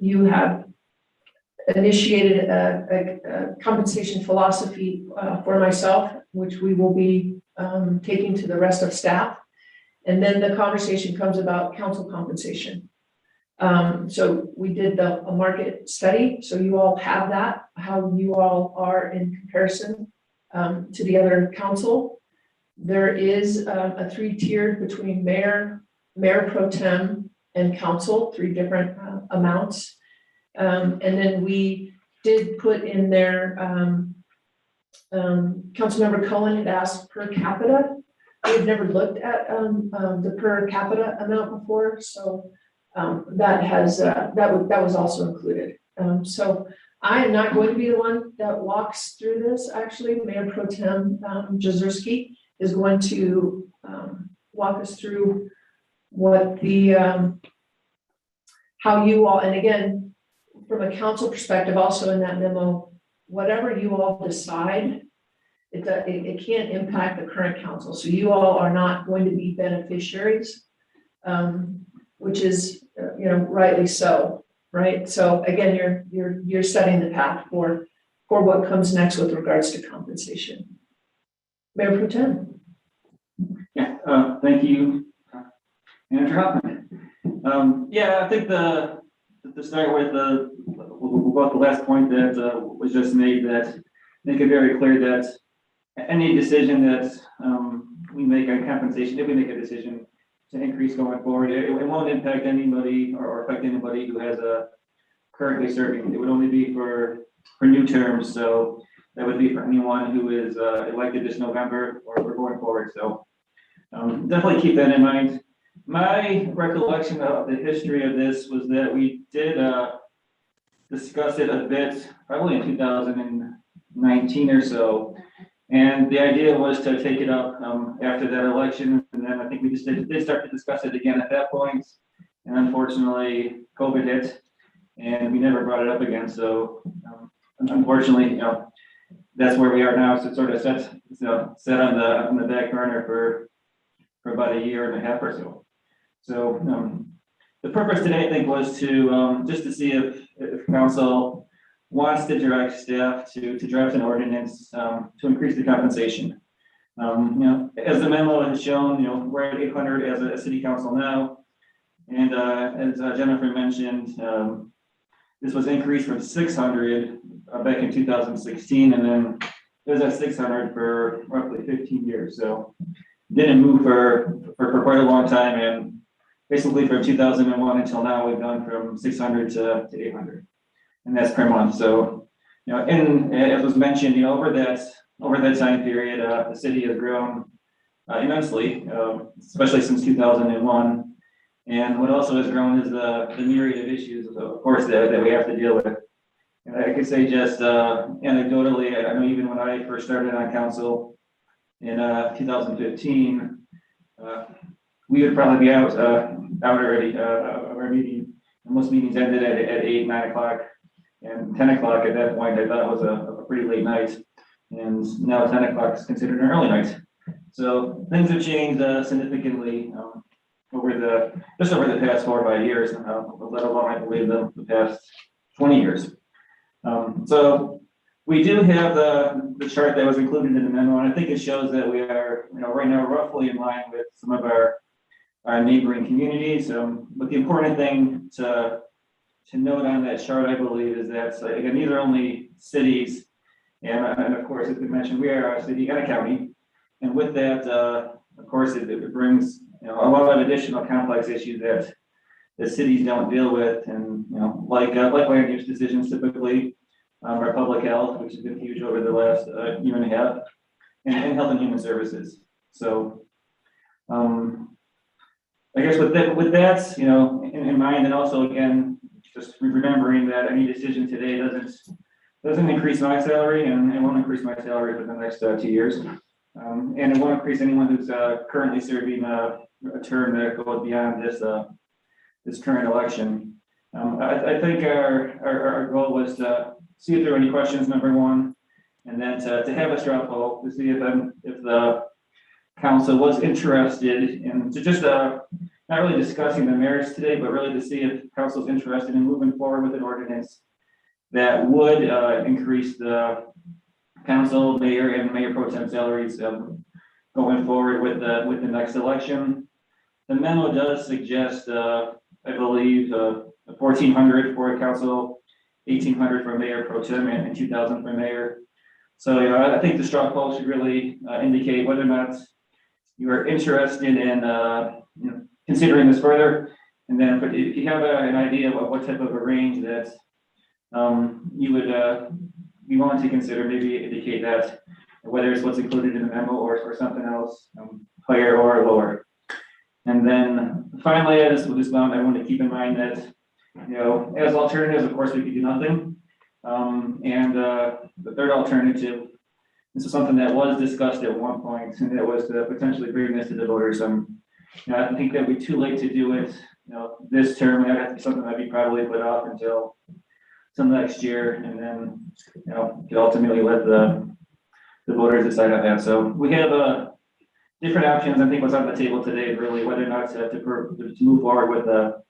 Speaker 3: you have initiated a compensation philosophy for myself, which we will be taking to the rest of staff. And then the conversation comes about council compensation. So we did a market study. So you all have that, how you all are in comparison to the other council. There is a 3-tiered between mayor pro tem, and council, 3 different amounts. And then we did put in there, Councilmember Cohen had asked per capita. We've never looked at the per capita amount before, so that was also included. So I am not going to be the one that walks through this. Actually, Mayor Pro Tem Jazerski is going to walk us through what the how you all, and again, from a council perspective, also in that memo, whatever you all decide, it can't impact the current council. So you all are not going to be beneficiaries, which is, rightly so, right? So again, you're setting the path for what comes next with regards to compensation. Mayor Pro Tem.
Speaker 19: Yeah, thank you, Manager Hoffman. I think to start with about the last point that was just made, that make it very clear that any decision that we make on compensation, if we make a decision to increase going forward, it won't impact anybody or affect anybody who has a currently serving. It would only be for new terms. So that would be for anyone who is elected this November or going forward. So definitely keep that in mind. My recollection of the history of this was that we did discuss it a bit, probably in 2019 or so. And the idea was to take it up after that election. And then I think we just did start to discuss it again at that point. And unfortunately, COVID hit and we never brought it up again. So unfortunately, that's where we are now. So it's sort of set on the back burner for about a year and a half or so. So the purpose today, I think, was to just to see if council wants to direct staff to draft an ordinance to increase the compensation. As the memo has shown, we're at 800 as a city council now, and as Jennifer mentioned, this was increased from 600 back in 2016, and then it was at 600 for roughly 15 years. So didn't move for quite a long time, and basically from 2001 until now, we've gone from 600 to 800, and that's per month. So, and as was mentioned, over that over that time period, the city has grown immensely, especially since 2001. And what also has grown is the myriad of issues, of course, that we have to deal with. And I could say just anecdotally, I know even when I first started on council in 2015, we would probably be out already of our meeting. Most meetings ended at 8, 9 o'clock, and 10 o'clock at that point, I thought it was a pretty late night. And now 10 o'clock is considered an early night. So things have changed significantly over the past 4 or 5 years, let alone I believe the past 20 years. So we do have the chart that was included in the memo, and I think it shows that we are, right now roughly in line with some of our neighboring communities. But the important thing to note on that chart, I believe, is that, again, these are only cities, and of course, as we mentioned, we are a city and a county, and with that, of course, it brings a lot of additional complex issues that the cities don't deal with, and like land use decisions typically, our public health, which has been huge over the last year and a half, and health and human services. So, I guess with that, in mind, and also again, just remembering that any decision today doesn't increase my salary, and it won't increase my salary for the next 2 years, and it won't increase anyone who's currently serving a term that goes beyond this current election. I think our goal was to see if there were any questions, number one, and then to have a straw poll to see if the council was interested in just not really discussing the merits today, but really to see if council's interested in moving forward with an ordinance that would increase the council, mayor, and mayor pro tem salaries going forward with the next election. The memo does suggest, I believe, 1,400 for council, 1,800 for mayor pro tem, and 2,000 for mayor. So, I think the straw poll should really indicate whether or not you are interested in considering this further. And then if you have an idea of what type of a range that you would be willing to consider, maybe indicate that, whether it's what's included in the memo or something else, higher or lower. And then finally, I want to keep in mind that, as alternatives, of course, we could do nothing. And the third alternative, this is something that was discussed at one point, and that was to potentially bring this to the voters. I think that would be too late to do it, this term. That has to be something that'd be probably put off until some next year, and then, could ultimately let the voters decide on that. So we have different options. I think what's on the table today is really whether or not to move forward with a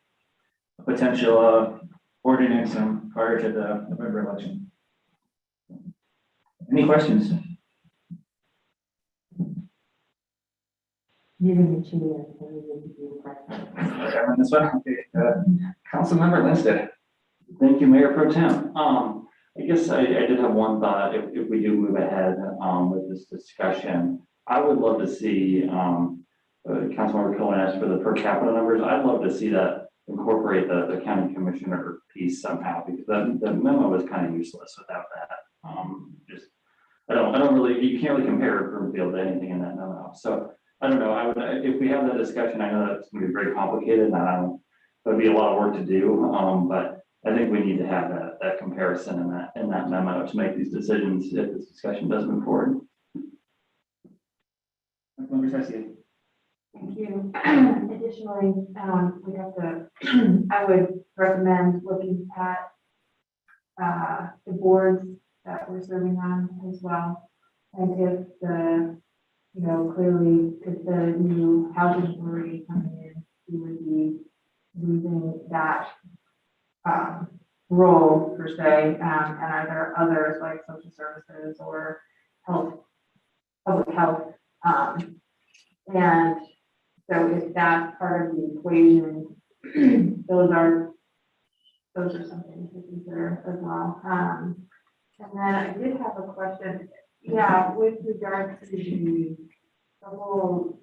Speaker 19: potential ordinance prior to the November election. Any questions?
Speaker 1: You're going to choose a question.
Speaker 19: On this one, okay. Councilmember Linstead.
Speaker 12: Thank you, Mayor Pro Tem. I guess I did have one thought. If we do move ahead with this discussion, I would love to see Councilmember Cohen asked for the per capita numbers. I'd love to see that incorporate the county commissioner piece somehow, because the memo was kind of useless without that. I don't really, you can't really compare Broomfield to anything in that memo. So I don't know. If we have that discussion, I know that's going to be very complicated, and there'll be a lot of work to do. But I think we need to have that comparison in that memo to make these decisions if this discussion does move forward.
Speaker 7: Thank you. Additionally, I would recommend looking at the boards that we're serving on as well. And if clearly if the new housing authority coming in, we would be losing that role per se. And are there others like social services or public health? And so if that's part of the equation, those are something to consider as well. And then I did have a question. Yeah, with regards to the whole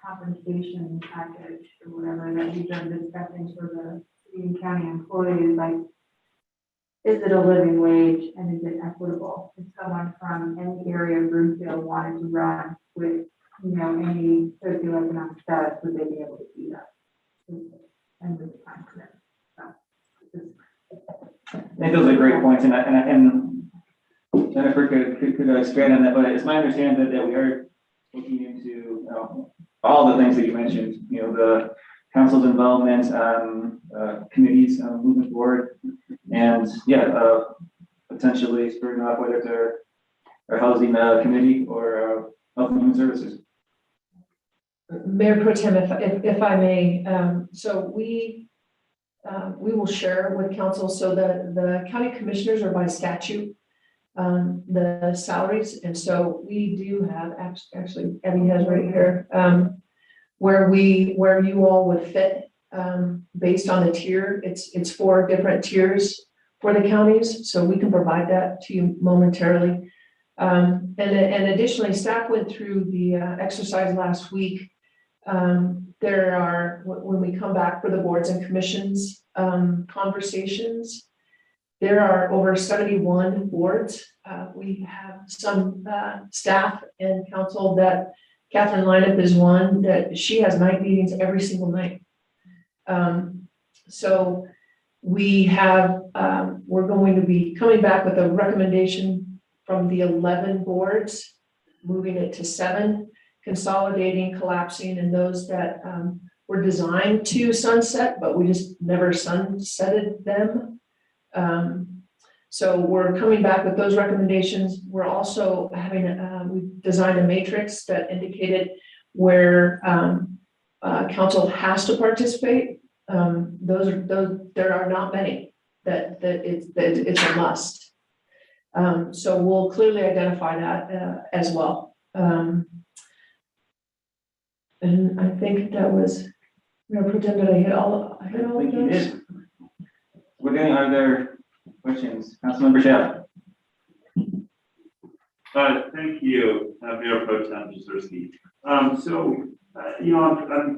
Speaker 7: compensation package or whatever that we've been discussing for the city and county employees, is it a living wage and is it equitable? If someone from any area of Broomfield wanted to run with, any socioeconomic status, would they be able to do that? And with the time commitment.
Speaker 19: I think those are great points, and Jennifer could expand on that, but it's my understanding that we are looking into all the things that you mentioned, the council's involvement, committees moving forward, and potentially spurring off whether it's our housing committee or health and human services.
Speaker 3: Mayor Pro Tem, if I may, so we will share with council, so the county commissioners are by statute, the salaries, and so we do have, actually, Abby has right here, where you all would fit, based on the tier. It's 4 different tiers for the counties, so we can provide that to you momentarily. And additionally, staff went through the exercise last week. There are, when we come back for the boards and commissions conversations, there are over 71 boards. We have some staff and council that Catherine Lineup is one that she has night meetings every single night. So we have, we're going to be coming back with a recommendation from the 11 boards, moving it to 7, consolidating, collapsing, and those that were designed to sunset, but we just never sunsetted them. So we're coming back with those recommendations. We're also having, we designed a matrix that indicated where council has to participate. There are not many that it's a must. So we'll clearly identify that as well. And I think that was, Mayor Pro Tem, did I hit all of those?
Speaker 19: We're getting, are there questions? Councilmember Shell.
Speaker 20: Thank you, Mayor Pro Tem Jaworski. I'm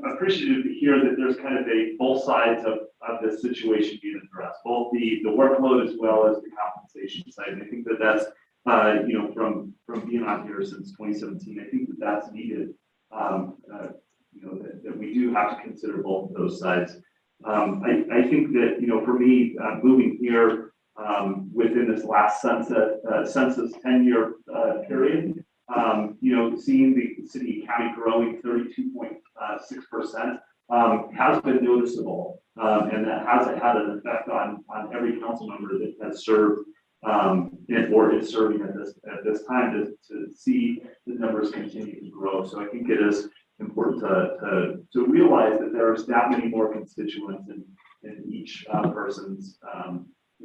Speaker 20: appreciative to hear that there's kind of both sides of the situation being addressed, both the workload as well as the compensation side. And I think that's, from being on here since 2017, I think that's needed. That we do have to consider both of those sides. I think that, for me, moving here within this last census 10-year period, seeing the city and county growing 32.6% has been noticeable, and that has had an effect on every council member that has served or is serving at this time to see the numbers continue to grow. So I think it is important to realize that there's that many more constituents in each person's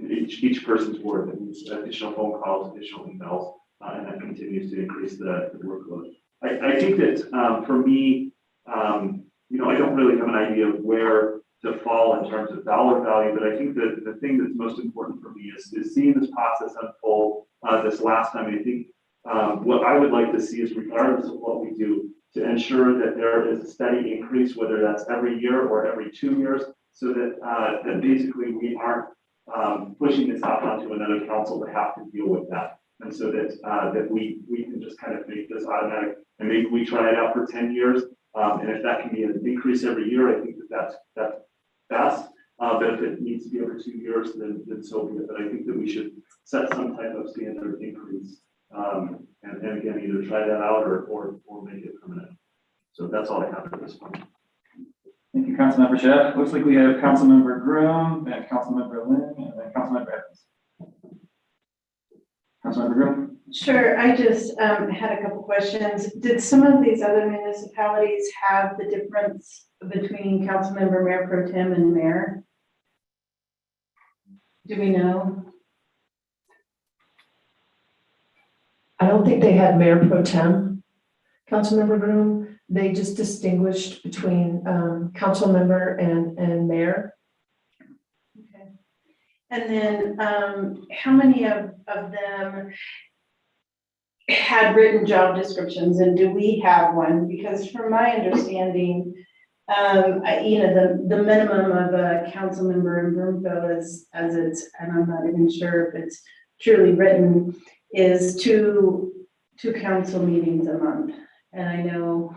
Speaker 20: each person's work, and additional phone calls, additional emails, and that continues to increase the workload. I think that for me, I don't really have an idea of where to fall in terms of dollar value, but I think that the thing that's most important for me is seeing this process unfold this last time. I think what I would like to see is, regardless of what we do, to ensure that there is a steady increase, whether that's every year or every 2 years, so that that basically we aren't pushing this out onto another council to have to deal with that. And so that we can just kind of make this automatic, and maybe we try it out for 10 years. And if that can be an increase every year, I think that's best. But if it needs to be every 2 years, then so be it. But I think that we should set some type of standard increase. And again, either try that out or make it permanent. So that's all I have at this point.
Speaker 19: Thank you, Councilmember Sheff. Looks like we have Councilmember Groom, and Councilmember Lynn, and then Councilmember Evans. Councilmember Groom.
Speaker 10: Sure, I just had a couple questions. Did some of these other municipalities have the difference between Councilmember, Mayor Pro Tem, and Mayor? Do we know?
Speaker 3: I don't think they had Mayor Pro Tem, Councilmember Groom. They just distinguished between council member and mayor.
Speaker 10: Okay. And then how many of them had written job descriptions, and do we have one? Because from my understanding, The minimum of a council member in Broomfield is, as it's, and I'm not even sure if it's truly written, is two council meetings a month. And I know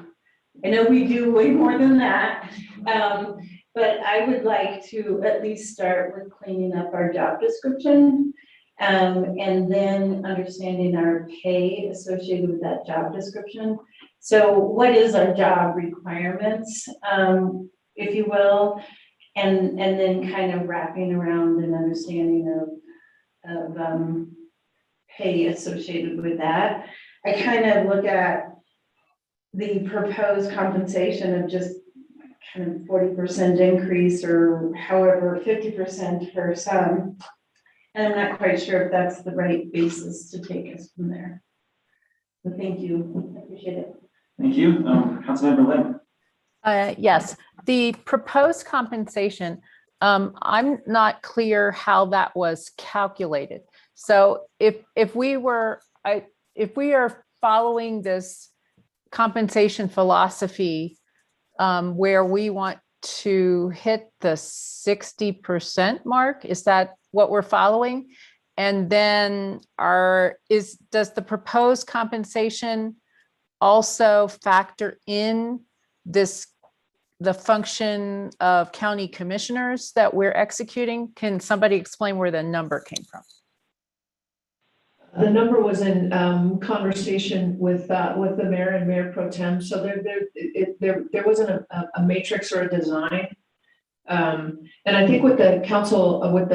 Speaker 10: we do way more than that. But I would like to at least start with cleaning up our job description. And then understanding our pay associated with that job description. So what is our job requirements, if you will, and then kind of wrapping around an understanding of pay associated with that. I kind of look at the proposed compensation of just kind of 40% increase or however 50% for some. And I'm not quite sure if that's the right basis to take us from there. So thank you, I appreciate it.
Speaker 19: Thank you. Councilmember Lim.
Speaker 9: Yes, the proposed compensation, I'm not clear how that was calculated. So if we are following this compensation philosophy where we want to hit the 60% mark, is that what we're following? And then does the proposed compensation also factor in the function of county commissioners that we're executing? Can somebody explain where the number came from?
Speaker 3: The number was in conversation with the mayor and mayor pro tem. So there wasn't a matrix or a design. And I think with the council, with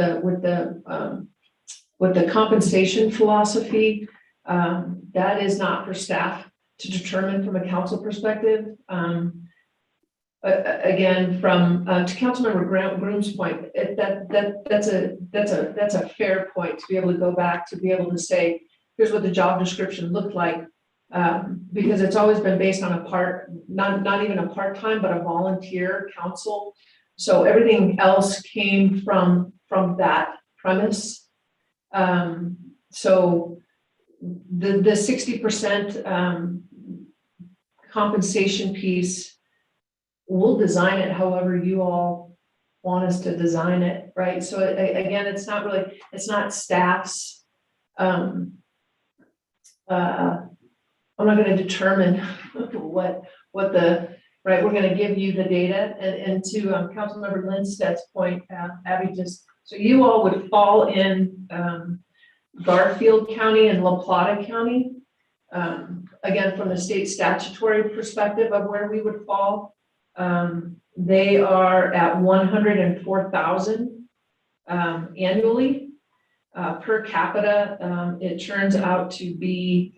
Speaker 3: the compensation philosophy, that is not for staff to determine from a council perspective. Again, from to Councilmember Groom's point, that's a fair point to be able to go back to be able to say, here's what the job description looked like, because it's always been based on not even a part-time, but a volunteer council. So everything else came from that premise. So the 60% compensation piece, we'll design it however you all want us to design it, right? So again, it's not staff's, I'm not going to determine what the, right, we're going to give you the data, and to Councilmember Lindstedt's point, Abby, so you all would fall in Garfield County and La Plata County. Again, from the state statutory perspective of where we would fall, they are at 104,000 annually. Per capita, it turns out to be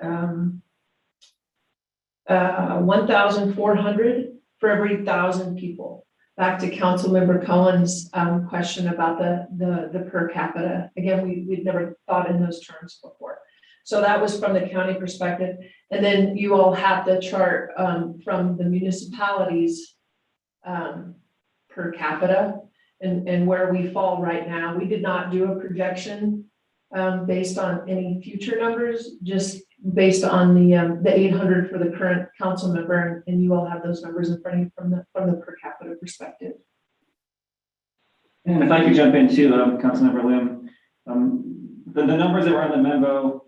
Speaker 3: 1,400 for every 1,000 people. Back to Councilmember Cohen's question about the per capita. Again, we'd never thought in those terms before. So that was from the county perspective. And then you all have the chart from the municipalities per capita and where we fall right now. We did not do a projection based on any future numbers, just based on the 800 for the current council member, and you all have those numbers in front of you from the per capita perspective.
Speaker 19: And if I could jump in too, Councilmember Lim, the numbers that were on the memo,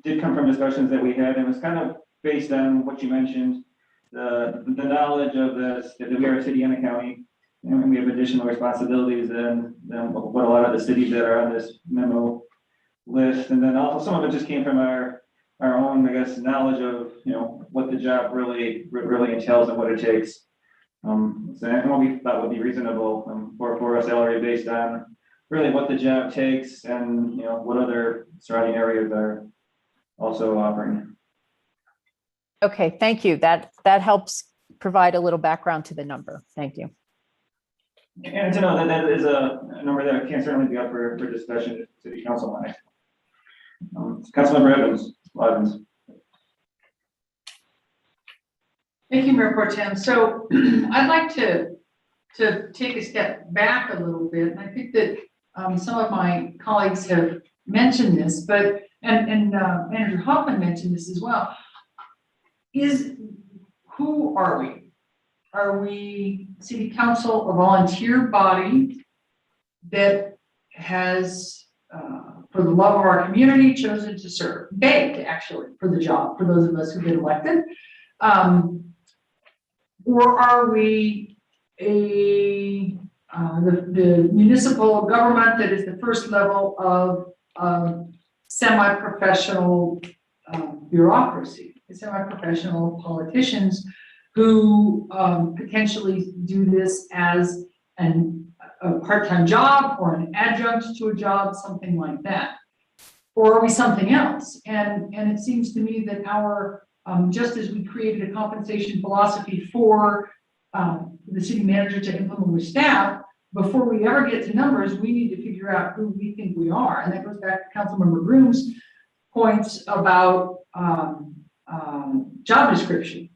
Speaker 19: did come from discussions that we had, and it was kind of based on what you mentioned, the knowledge of this, that we are a city and a county, and we have additional responsibilities than what a lot of the cities that are on this memo list. And then also some of it just came from our own, I guess, knowledge of, what the job really entails and what it takes. So and what we thought would be reasonable for a salary based on really what the job takes and, what other surrounding areas are also offering.
Speaker 9: Okay, thank you. That helps provide a little background to the number. Thank you.
Speaker 19: And to know that is a number that can certainly be up for discussion at City Council line. Councilmember Evans.
Speaker 13: Thank you, Mayor Pro Tem. So I'd like to take a step back a little bit. And I think that some of my colleagues have mentioned this, but and Manager Hoffman mentioned this as well. Who are we? Are we city council a volunteer body that has, for the love of our community, chosen to serve, begged actually for the job, for those of us who've been elected? Or are we the municipal government that is the first level of semi-professional bureaucracy, semi-professional politicians who potentially do this as a part-time job or an adjunct to a job, something like that? Or are we something else? And it seems to me that our, just as we created a compensation philosophy for the city manager to implement with staff, before we ever get to numbers, we need to figure out who we think we are. And that goes back to Councilmember Broom's points about job description.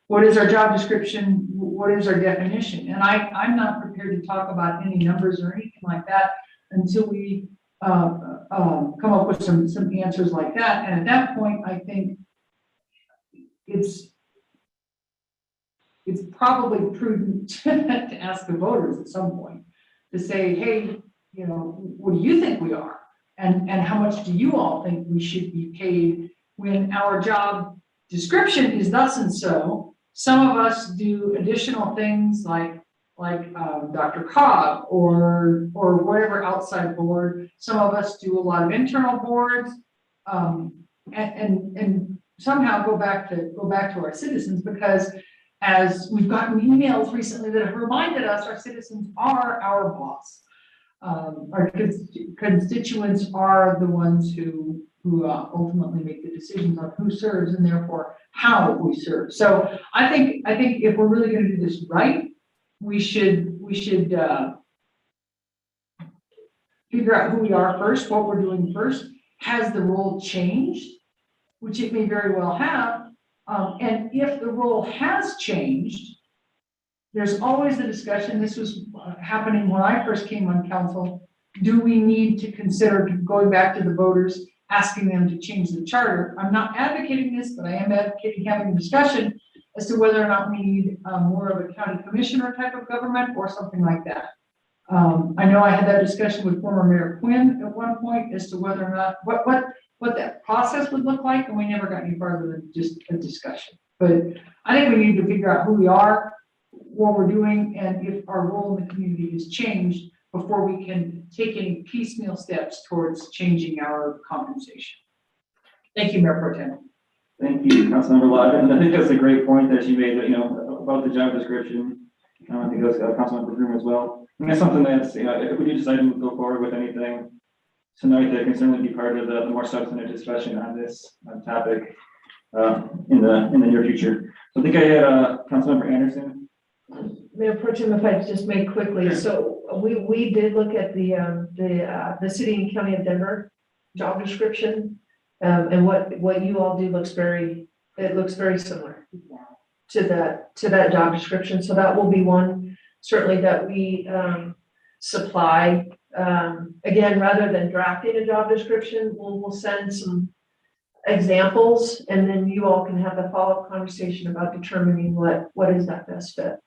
Speaker 13: What is our job description? What is our definition? And I'm not prepared to talk about any numbers or anything like that until we come up with some answers like that. And at that point, I think it's probably prudent to ask the voters at some point to say, hey, you know, what do you think we are? And how much do you all think we should be paid when our job description is thus and so? Some of us do additional things like Dr. Cobb or whatever outside board. Some of us do a lot of internal boards, and somehow go back to our citizens, because as we've gotten emails recently that have reminded us our citizens are our boss. Our constituents are the ones who ultimately make the decisions on who serves and therefore how we serve. So I think if we're really going to do this right, we should figure out who we are first, what we're doing first. Has the role changed? Which it may very well have. And if the role has changed, there's always the discussion. This was happening when I first came on council. Do we need to consider going back to the voters, asking them to change the charter? I'm not advocating this, but I am advocating having a discussion as to whether or not we need more of a county commissioner type of government or something like that. I know I had that discussion with former Mayor Quinn at one point as to whether or not what that process would look like, and we never got any farther than just a discussion. But I think we need to figure out who we are, what we're doing, and if our role in the community has changed before we can take any piecemeal steps towards changing our compensation. Thank you, Mayor Pro Tem.
Speaker 19: Thank you, Councilmember Lott. And I think that's a great point that you made, about the job description. I think that's Councilmember Broom as well. And that's something that's, if we do decide to go forward with anything tonight, that can certainly be part of the more substantive discussion on this topic in the near future. So I think I had Councilmember Anderson.
Speaker 3: Mayor Pro Tem, if I just make quickly, sure. So we did look at the city and county of Denver job description, and what you all do looks very similar to that job description. So that will be one certainly that we supply. Again, rather than drafting a job description, we'll send some examples, and then you all can have the follow-up conversation about determining what is that best fit.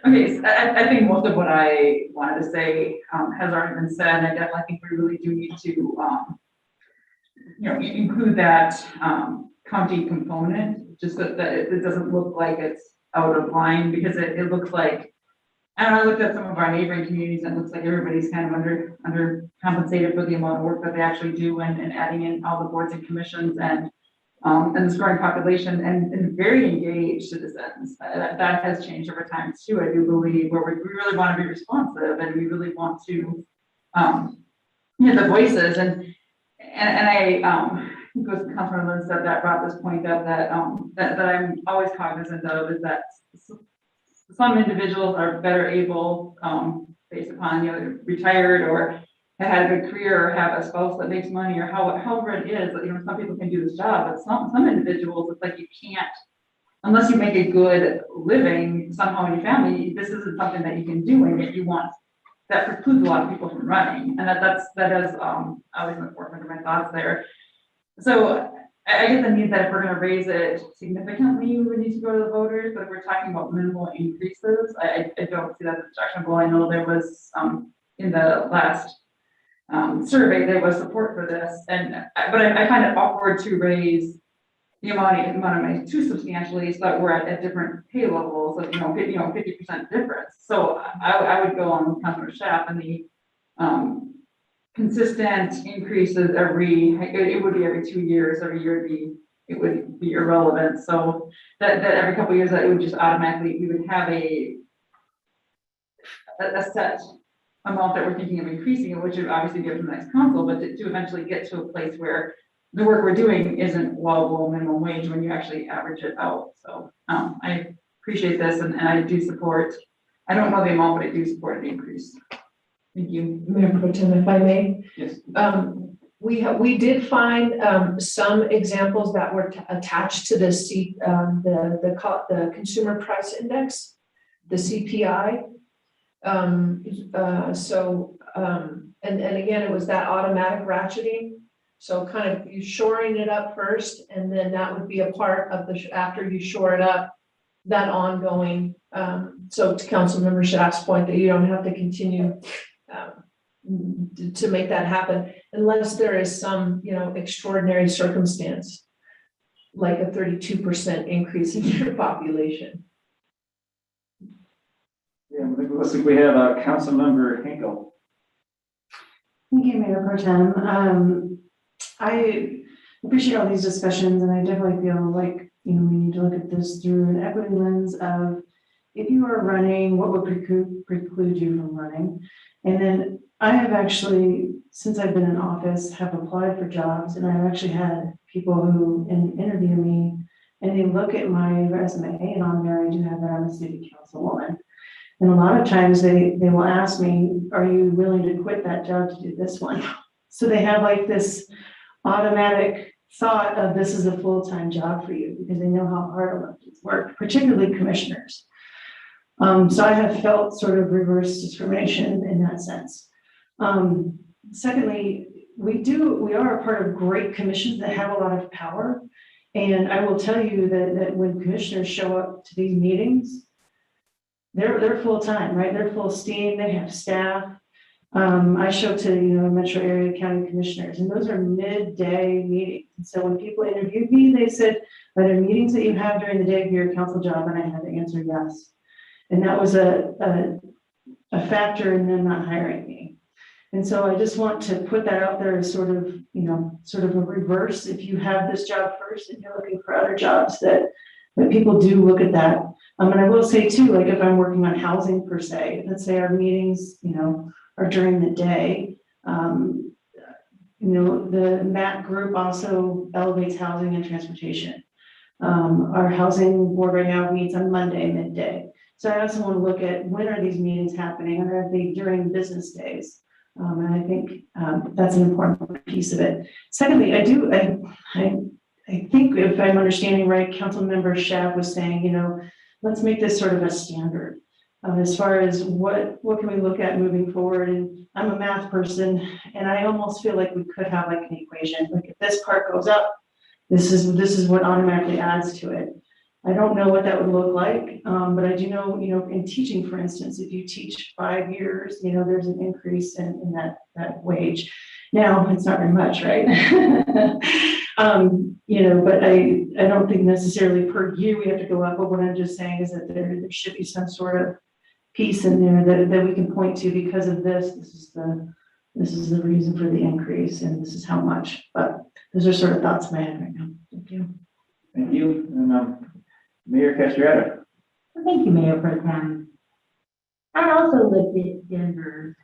Speaker 22: Okay, so I think most of what I wanted to say has already been said, and I definitely think we really do need to, include that county component, just so that it doesn't look like it's out of line, because it looks like, I looked at some of our neighboring communities, and it looks like everybody's kind of under compensated for the amount of work that they actually do, and adding in all the boards and commissions and this growing population, and very engaged citizens. That has changed over time too, I do believe, where we really want to be responsive, and we really want to hear the voices. And I think it was Councilor Lynn said that brought this point up that I'm always cognizant of, is that some individuals are better able, based upon retired or have had a good career, or have a spouse that makes money, or however it is, some people can do this job, but some individuals, it's like you can't, unless you make a good living somehow in your family, this isn't something that you can do. And if you want that precludes a lot of people from running, and that is, always in the forefront of my thoughts there. So I get the need that if we're gonna raise it significantly, we would need to go to the voters, but if we're talking about minimal increases, I don't see that as objectionable. I know there was, in the last, survey, there was support for this, but I find it awkward to raise the amount of money too substantially, so that we're at different pay levels of, 50% difference. So I would go on with Councilor Schaaf and the, consistent increases it would be every 2 years, every year it would be irrelevant. So that every couple of years that it would just automatically, we would have a set amount that we're thinking of increasing, which would obviously be up to the next council, but to eventually get to a place where the work we're doing isn't well below minimum wage when you actually average it out. So I appreciate this and I do support, I don't know the amount, but I do support the increase. Thank you.
Speaker 3: Mayor Pro Tem, if I may.
Speaker 19: Yes.
Speaker 3: We did find some examples that were attached to the Consumer Price Index, the CPI. And again, it was that automatic ratcheting. So kind of you shoring it up first, and then that would be a part of after you shore it up, that ongoing. So to Councilmember Schaaf's point that you don't have to continue to make that happen unless there is some, extraordinary circumstance, like a 32% increase in your population.
Speaker 19: Yeah, it looks like we have Councilmember Hinkle.
Speaker 18: Thank you, Mayor Pro Tem. I appreciate all these discussions, and I definitely feel like, we need to look at this through an equity lens of if you are running, what would preclude you from running? And then I have actually, since I've been in office, have applied for jobs, and I've actually had people who interview me, and they look at my resume, and on there I do have that I'm a city councilwoman. And a lot of times they will ask me, are you willing to quit that job to do this one? So they have like this automatic thought of this is a full-time job for you because they know how hard electeds work, particularly commissioners. So I have felt sort of reverse discrimination in that sense. Secondly, we are a part of great commissions that have a lot of power. And I will tell you that when commissioners show up to these meetings, they're full-time, right? They're full steam, they have staff. I show to, metro area county commissioners, and those are midday meetings. And so when people interviewed me, they said, are there meetings that you have during the day of your council job? And I had to answer yes. And that was a factor in them not hiring me. And so I just want to put that out there as sort of a reverse. If you have this job first and you're looking for other jobs, that people do look at that. And I will say too, like if I'm working on housing per se, let's say our meetings, are during the day. The MAC group also elevates housing and transportation. Our housing board right now meets on Monday midday. So I also want to look at when are these meetings happening, and are they during business days? And I think that's an important piece of it. Secondly, I think if I'm understanding right, Councilmember Schaaf was saying, let's make this sort of a standard as far as what can we look at moving forward. And I'm a math person, and I almost feel like we could have like an equation. Like if this part goes up, this is what automatically adds to it. I don't know what that would look like, but I do know, in teaching, for instance, if you teach 5 years, there's an increase in that wage. Now, it's not very much, right? But I don't think necessarily per year we have to go up, but what I'm just saying is that there should be some sort of piece in there that we can point to because of this. This is the reason for the increase, and this is how much. But those are sort of thoughts in my head right now. Thank you.
Speaker 19: Thank you. And Mayor Castriata.
Speaker 1: Thank you, Mayor Pro Tem. I also looked at Denver's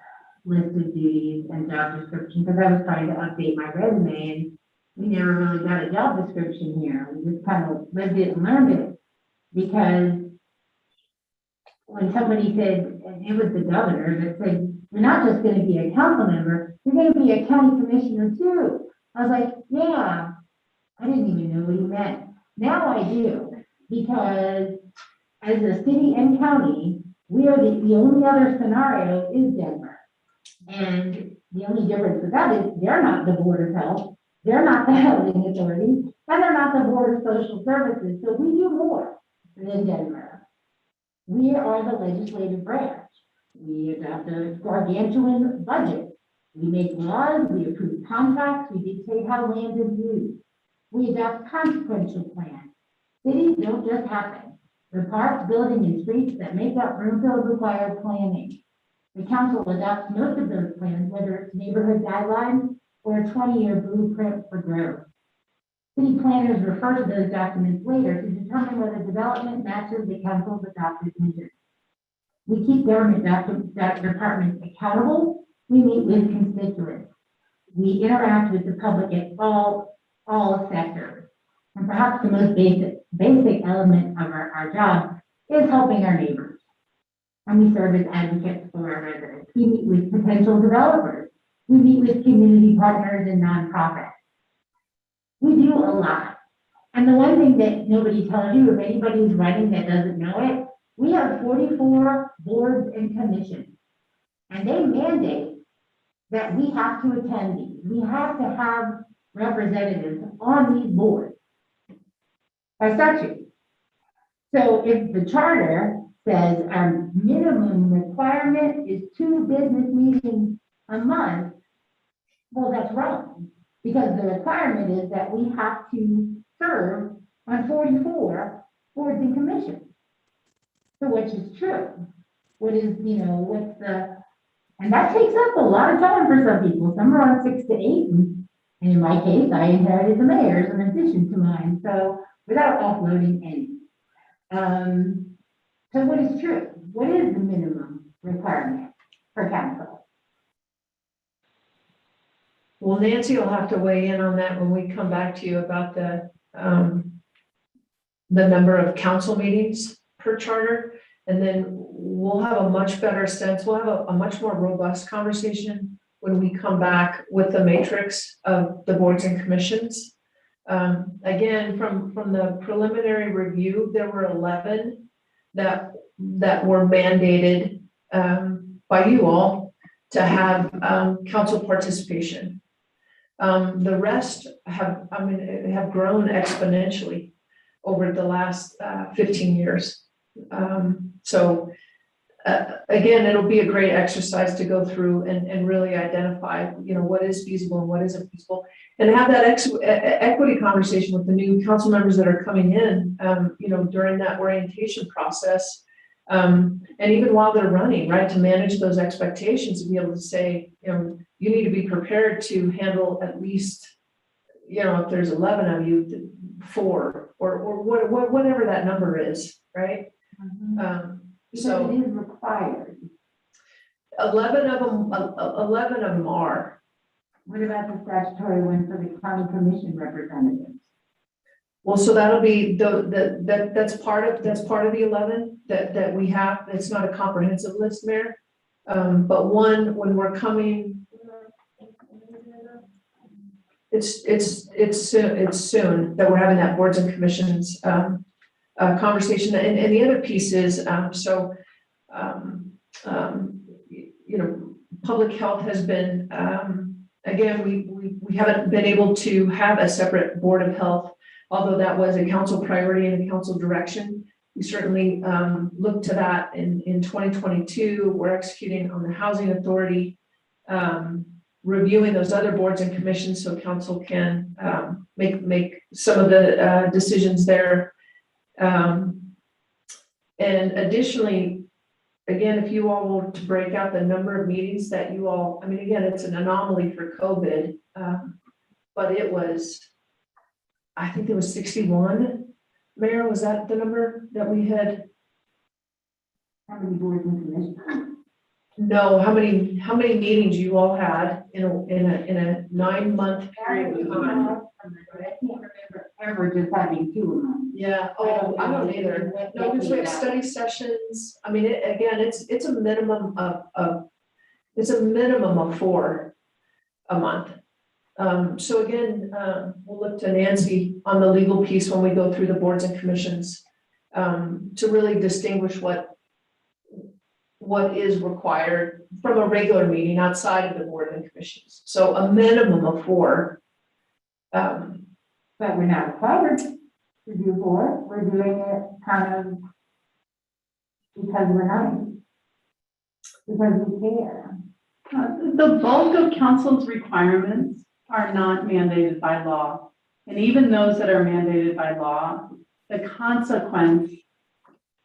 Speaker 1: list of duties and job description because I was trying to update my resume, and we never really got a job description here. We just kind of lived it and learned it, because when somebody said, and it was the governor that said, you're not just going to be a council member, you're going to be a county commissioner too. I was like, yeah, I didn't even know what he meant. Now I do, because as a city and county, we are the only other scenario is Denver. And the only difference with that is they're not the Board of Health, they're not the Housing Authority, and they're not the Board of Social Services. So we do more than Denver. We are the legislative branch. We adopt a gargantuan budget. We make laws, we approve contracts, we dictate how land is used. We adopt consequential plans. Cities don't just happen. The parks, buildings, and streets that make up Broomfield require planning. The council adopts most of those plans, whether it's neighborhood guidelines or a 20-year blueprint for growth. City planners refer to those documents later to determine whether development matches the council's adopted vision. We keep government departments accountable. We meet with constituents. We interact with the public at all sectors. And perhaps the most basic element of our job is helping our neighbors. And we serve as advocates for our residents. We meet with potential developers. We meet with community partners and nonprofits. We do a lot. And the one thing that nobody tells you, if anybody who's writing that doesn't know it, we have 44 boards and commissions. And they mandate that we have to attend these. We have to have representatives on these boards by statute. So if the charter says our minimum requirement is 2 business meetings a month, well, that's wrong. Because the requirement is that we have to serve on 44 boards and commissions. So which is true? What is, what's the, and that takes up a lot of time for some people. Some are on 6 to 8. And in my case, I inherited the mayor's in addition to mine. So without offloading any. So what is true? What is the minimum requirement for council?
Speaker 3: Well, Nancy will have to weigh in on that when we come back to you about the number of council meetings per charter. And then we'll have a much better sense. We'll have a much more robust conversation when we come back with the matrix of the boards and commissions. Again, from the preliminary review, there were 11 that were mandated by you all to have council participation. The rest have grown exponentially over the last 15 years. Again, it'll be a great exercise to go through and really identify, what is feasible and what isn't feasible, and have that equity conversation with the new council members that are coming in, during that orientation process. And even while they're running, right, to manage those expectations and be able to say, you need to be prepared to handle at least, if there's 11 of you, 4 or whatever that number is, right? So
Speaker 1: it is required.
Speaker 3: 11 of them are.
Speaker 1: What about the statutory one for the county commission representatives?
Speaker 3: Well, so that'll be that's part of the 11 that we have. It's not a comprehensive list, Mayor. But one, when we're coming, it's soon that we're having that boards and commissions conversation. And the other piece is, public health has been, again, we haven't been able to have a separate board of health, although that was a council priority and a council direction. We certainly look to that in 2022. We're executing on the housing authority, reviewing those other boards and commissions so council can make some of the decisions there. And additionally, again, if you all were to break out the number of meetings that you all, again, it's an anomaly for COVID, but it was, I think it was 61. Mayor, was that the number that we had?
Speaker 1: How many boards and commissions?
Speaker 3: No, how many meetings you all had in a 9-month period of time?
Speaker 1: I can't remember ever just having 2 of them.
Speaker 3: Yeah. Oh, I don't either. No, because we have study sessions. It's a minimum of 4 a month. So again, we'll look to Nancy on the legal piece when we go through the boards and commissions to really distinguish what what is required from a regular meeting outside of the board and commissions. So a minimum of 4.
Speaker 1: But we're not required to do 4. We're doing it kind of because we're nice. Because we care.
Speaker 11: The bulk of council's requirements are not mandated by law. And even those that are mandated by law, the consequence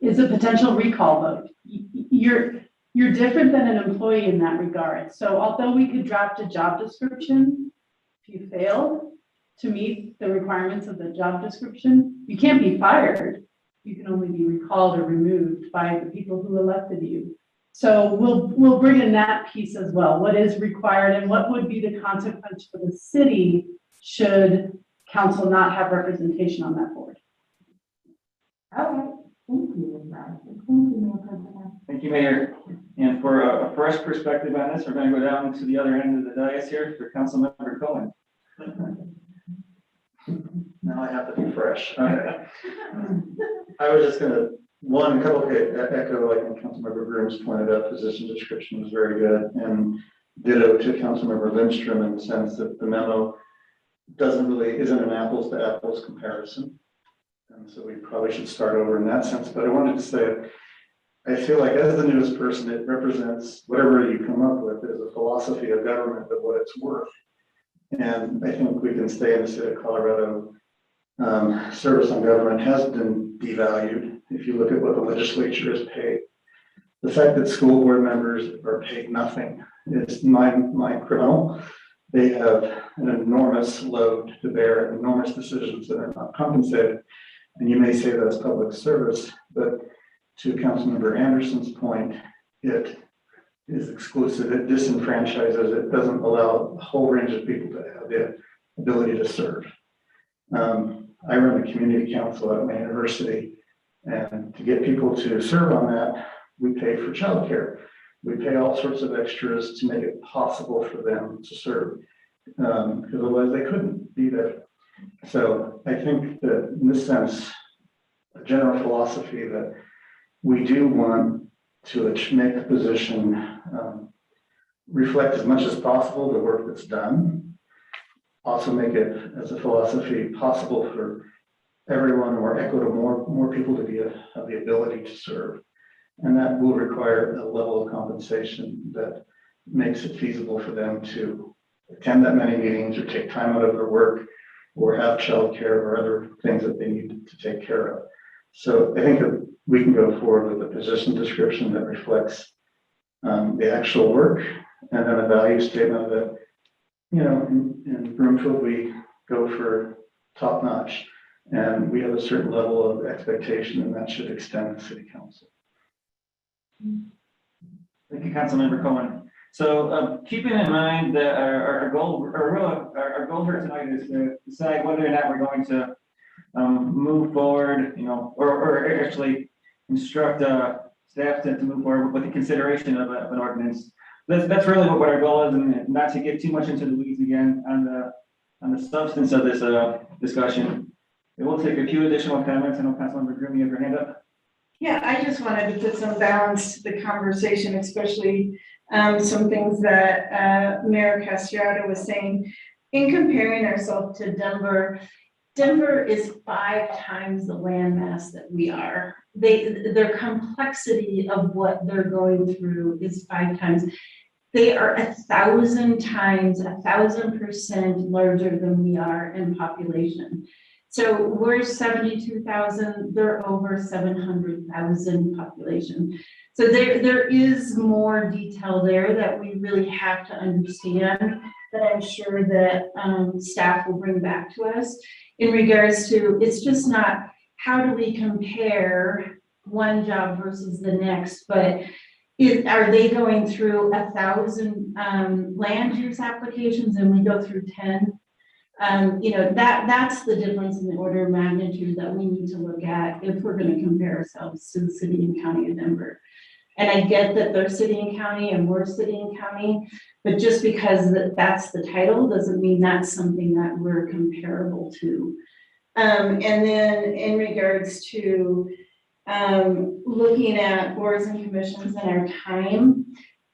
Speaker 11: is a potential recall vote. You're different than an employee in that regard. So although we could draft a job description, if you fail to meet the requirements of the job description, you can't be fired. You can only be recalled or removed by the people who elected you. So we'll bring in that piece as well. What is required and what would be the consequence for the city should council not have representation on that board?
Speaker 1: Okay, thank you, Mayor President.
Speaker 19: Thank you, Mayor. And for a fresh perspective on this, we're going to go down to the other end of the dais here for Councilmember Cohen.
Speaker 8: Now I have to be fresh. Okay. I was just gonna, echo, like Councilmember Grooms pointed out, position description was very good, and ditto to Councilmember Lindstrom in the sense that the memo isn't an apples to apples comparison. And so we probably should start over in that sense, but I wanted to say, I feel like as the newest person, it represents whatever you come up with as a philosophy of government of what it's worth. And I think we can stay in the state of Colorado. Service on government has been devalued. If you look at what the legislature has paid, the fact that school board members are paid nothing is my criminal. They have an enormous load to bear, enormous decisions that are not compensated. And you may say that's public service, but to Councilmember Anderson's point, it is exclusive. It disenfranchises. It doesn't allow a whole range of people to have the ability to serve. I run a community council at my university, and to get people to serve on that, we pay for childcare. We pay all sorts of extras to make it possible for them to serve, because otherwise they couldn't be there. So I think that in this sense, a general philosophy that we do want to make the position reflect as much as possible the work that's done. Also make it, as a philosophy, possible for everyone or equitable more people to have the ability to serve. And that will require a level of compensation that makes it feasible for them to attend that many meetings or take time out of their work or have childcare or other things that they need to take care of. So I think that we can go forward with a position description that reflects the actual work, and then a value statement that, you know, in Broomfield, we go for top notch, and we have a certain level of expectation, and that should extend to city council.
Speaker 19: Thank you, Councilmember Cohen. So keeping in mind that our goal here tonight is to decide whether or not we're going to move forward, you know, or actually instruct staff to move forward with the consideration of an ordinance. That's really what our goal is, and not to get too much into the weeds again on the substance of this discussion. It will take a few additional comments. I know Councilmember Groom, you have your hand up.
Speaker 10: Yeah, I just wanted to put some balance to the conversation, especially some things that Mayor Castriota was saying. In comparing ourselves to Denver, Denver is 5 times the landmass that we are. Their complexity of what they're going through is 5 times. They are 1,000 times, 1,000% larger than we are in population. So we're 72,000, they're over 700,000 population. So there is more detail there that we really have to understand, that I'm sure that staff will bring back to us in regards to, it's just not how do we compare one job versus the next, but are they going through 1,000 land use applications and we go through 10? You know, that's the difference in the order of magnitude that we need to look at if we're going to compare ourselves to the city and county of Denver. And I get that they're city and county and we're city and county, but just because that's the title doesn't mean that's something that we're comparable to. And then in regards to looking at boards and commissions and our time.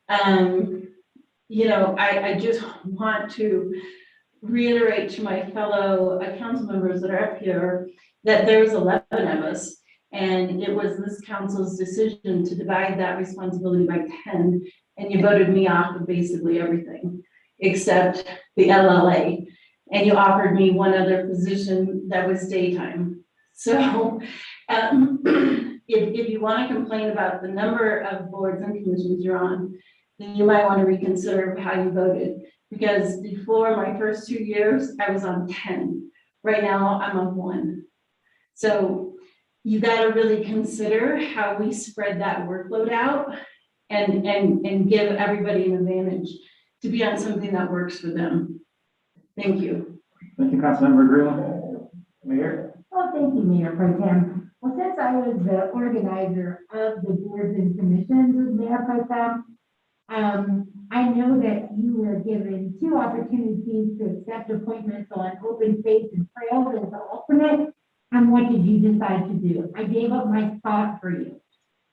Speaker 10: I just want to reiterate to my fellow council members that are up here that there's 11 of us, and it was this council's decision to divide that responsibility by 10, and you voted me off of basically everything except the LLA, and you offered me one other position that was daytime. So if you want to complain about the number of boards and commissions you're on, then you might want to reconsider how you voted. Because before my first 2 years, I was on 10. Right now, I'm on 1. So you got to really consider how we spread that workload out and give everybody an advantage to be on something that works for them. Thank you.
Speaker 19: Thank you, Councilmember Gruen. Mayor?
Speaker 1: Well, thank you, Mayor Pro Tem. Well, since I was the organizer of the boards and commissions as Mayor Pro Tem, I know that you were given 2 opportunities to accept appointments on open space and trails as the alternate. And what did you decide to do? I gave up my spot for you.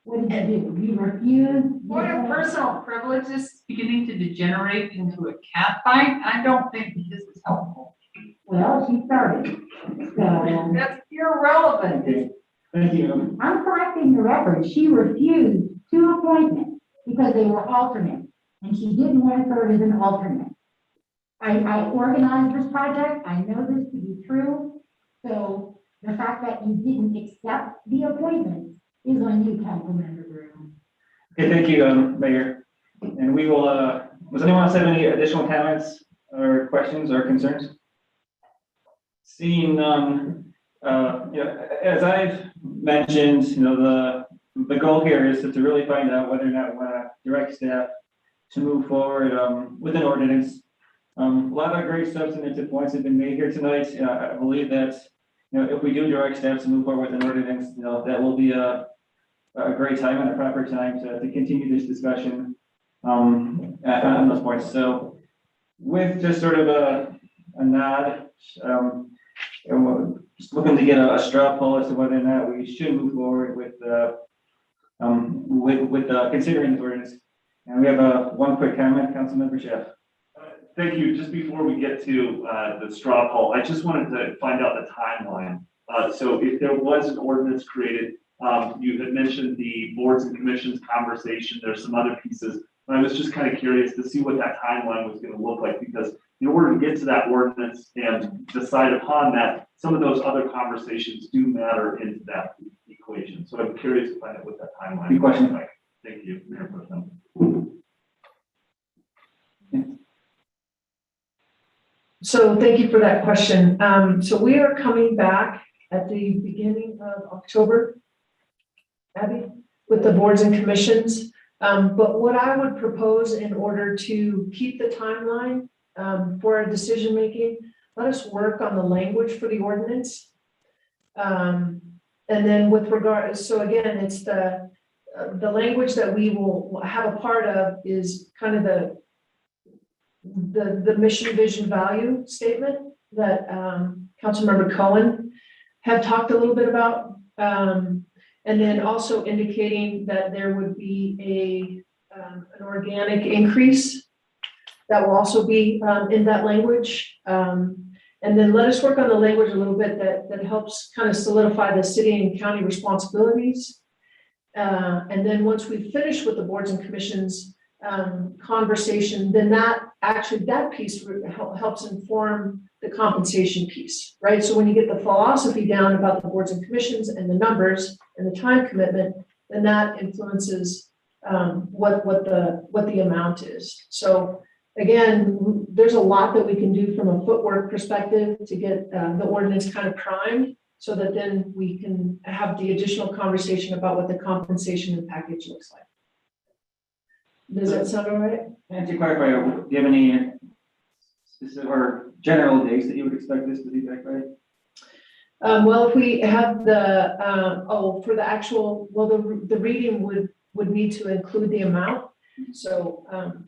Speaker 1: What did you do? You refused?
Speaker 13: What a personal privilege is beginning to degenerate into a cat fight. I don't think this is helpful.
Speaker 1: Well, she started. So
Speaker 13: That's irrelevant.
Speaker 19: Thank you.
Speaker 1: I'm correcting the record. She refused 2 appointments because they were alternates, and she didn't want to serve as an alternate. I organized this project. I know this to be true. So the fact that you didn't accept the appointment is on you, Councilmember Gruen.
Speaker 19: Okay, thank you, Mayor. And we will, does anyone else have any additional comments or questions or concerns? Seeing none, as I've mentioned, the goal here is to really find out whether or not we want to direct staff to move forward with an ordinance. A lot of great substantive points have been made here tonight. I believe that, if we do direct staff to move forward with an ordinance, that will be a great time and a proper time to continue this discussion on those points. So with just sort of a nod, just looking to get a straw poll as to whether or not we should move forward with considering this ordinance. And we have one quick comment, Councilmember Chef.
Speaker 20: Thank you. Just before we get to the straw poll, I just wanted to find out the timeline. So if there was an ordinance created, you had mentioned the boards and commissions conversation. There's some other pieces. And I was just kind of curious to see what that timeline was going to look like, because in order to get to that ordinance and decide upon that, some of those other conversations do matter into that equation. So I'm curious to find out what that timeline
Speaker 19: Good question.
Speaker 20: looks like. Thank you, Mayor Pro Tem.
Speaker 3: So thank you for that question. So we are coming back at the beginning of October, Abby, with the boards and commissions. But what I would propose in order to keep the timeline for our decision making, let us work on the language for the ordinance. And then with regard, so again, it's the language that we will have a part of is kind of the mission, vision, value statement that Councilmember Cohen had talked a little bit about. And then also indicating that there would be an organic increase that will also be in that language. And then let us work on the language a little bit that helps kind of solidify the city and county responsibilities. And then once we finish with the boards and commissions conversation, then that piece helps inform the compensation piece, right? So when you get the philosophy down about the boards and commissions and the numbers and the time commitment, then that influences what the amount is. So again, there's a lot that we can do from a footwork perspective to get the ordinance kind of primed, so that then we can have the additional conversation about what the compensation and package looks like. Does that sound all right?
Speaker 19: And to clarify, do you have any specific or general dates that you would expect this to be back by?
Speaker 3: Well, if we have for the actual, well, the reading would need to include the amount. So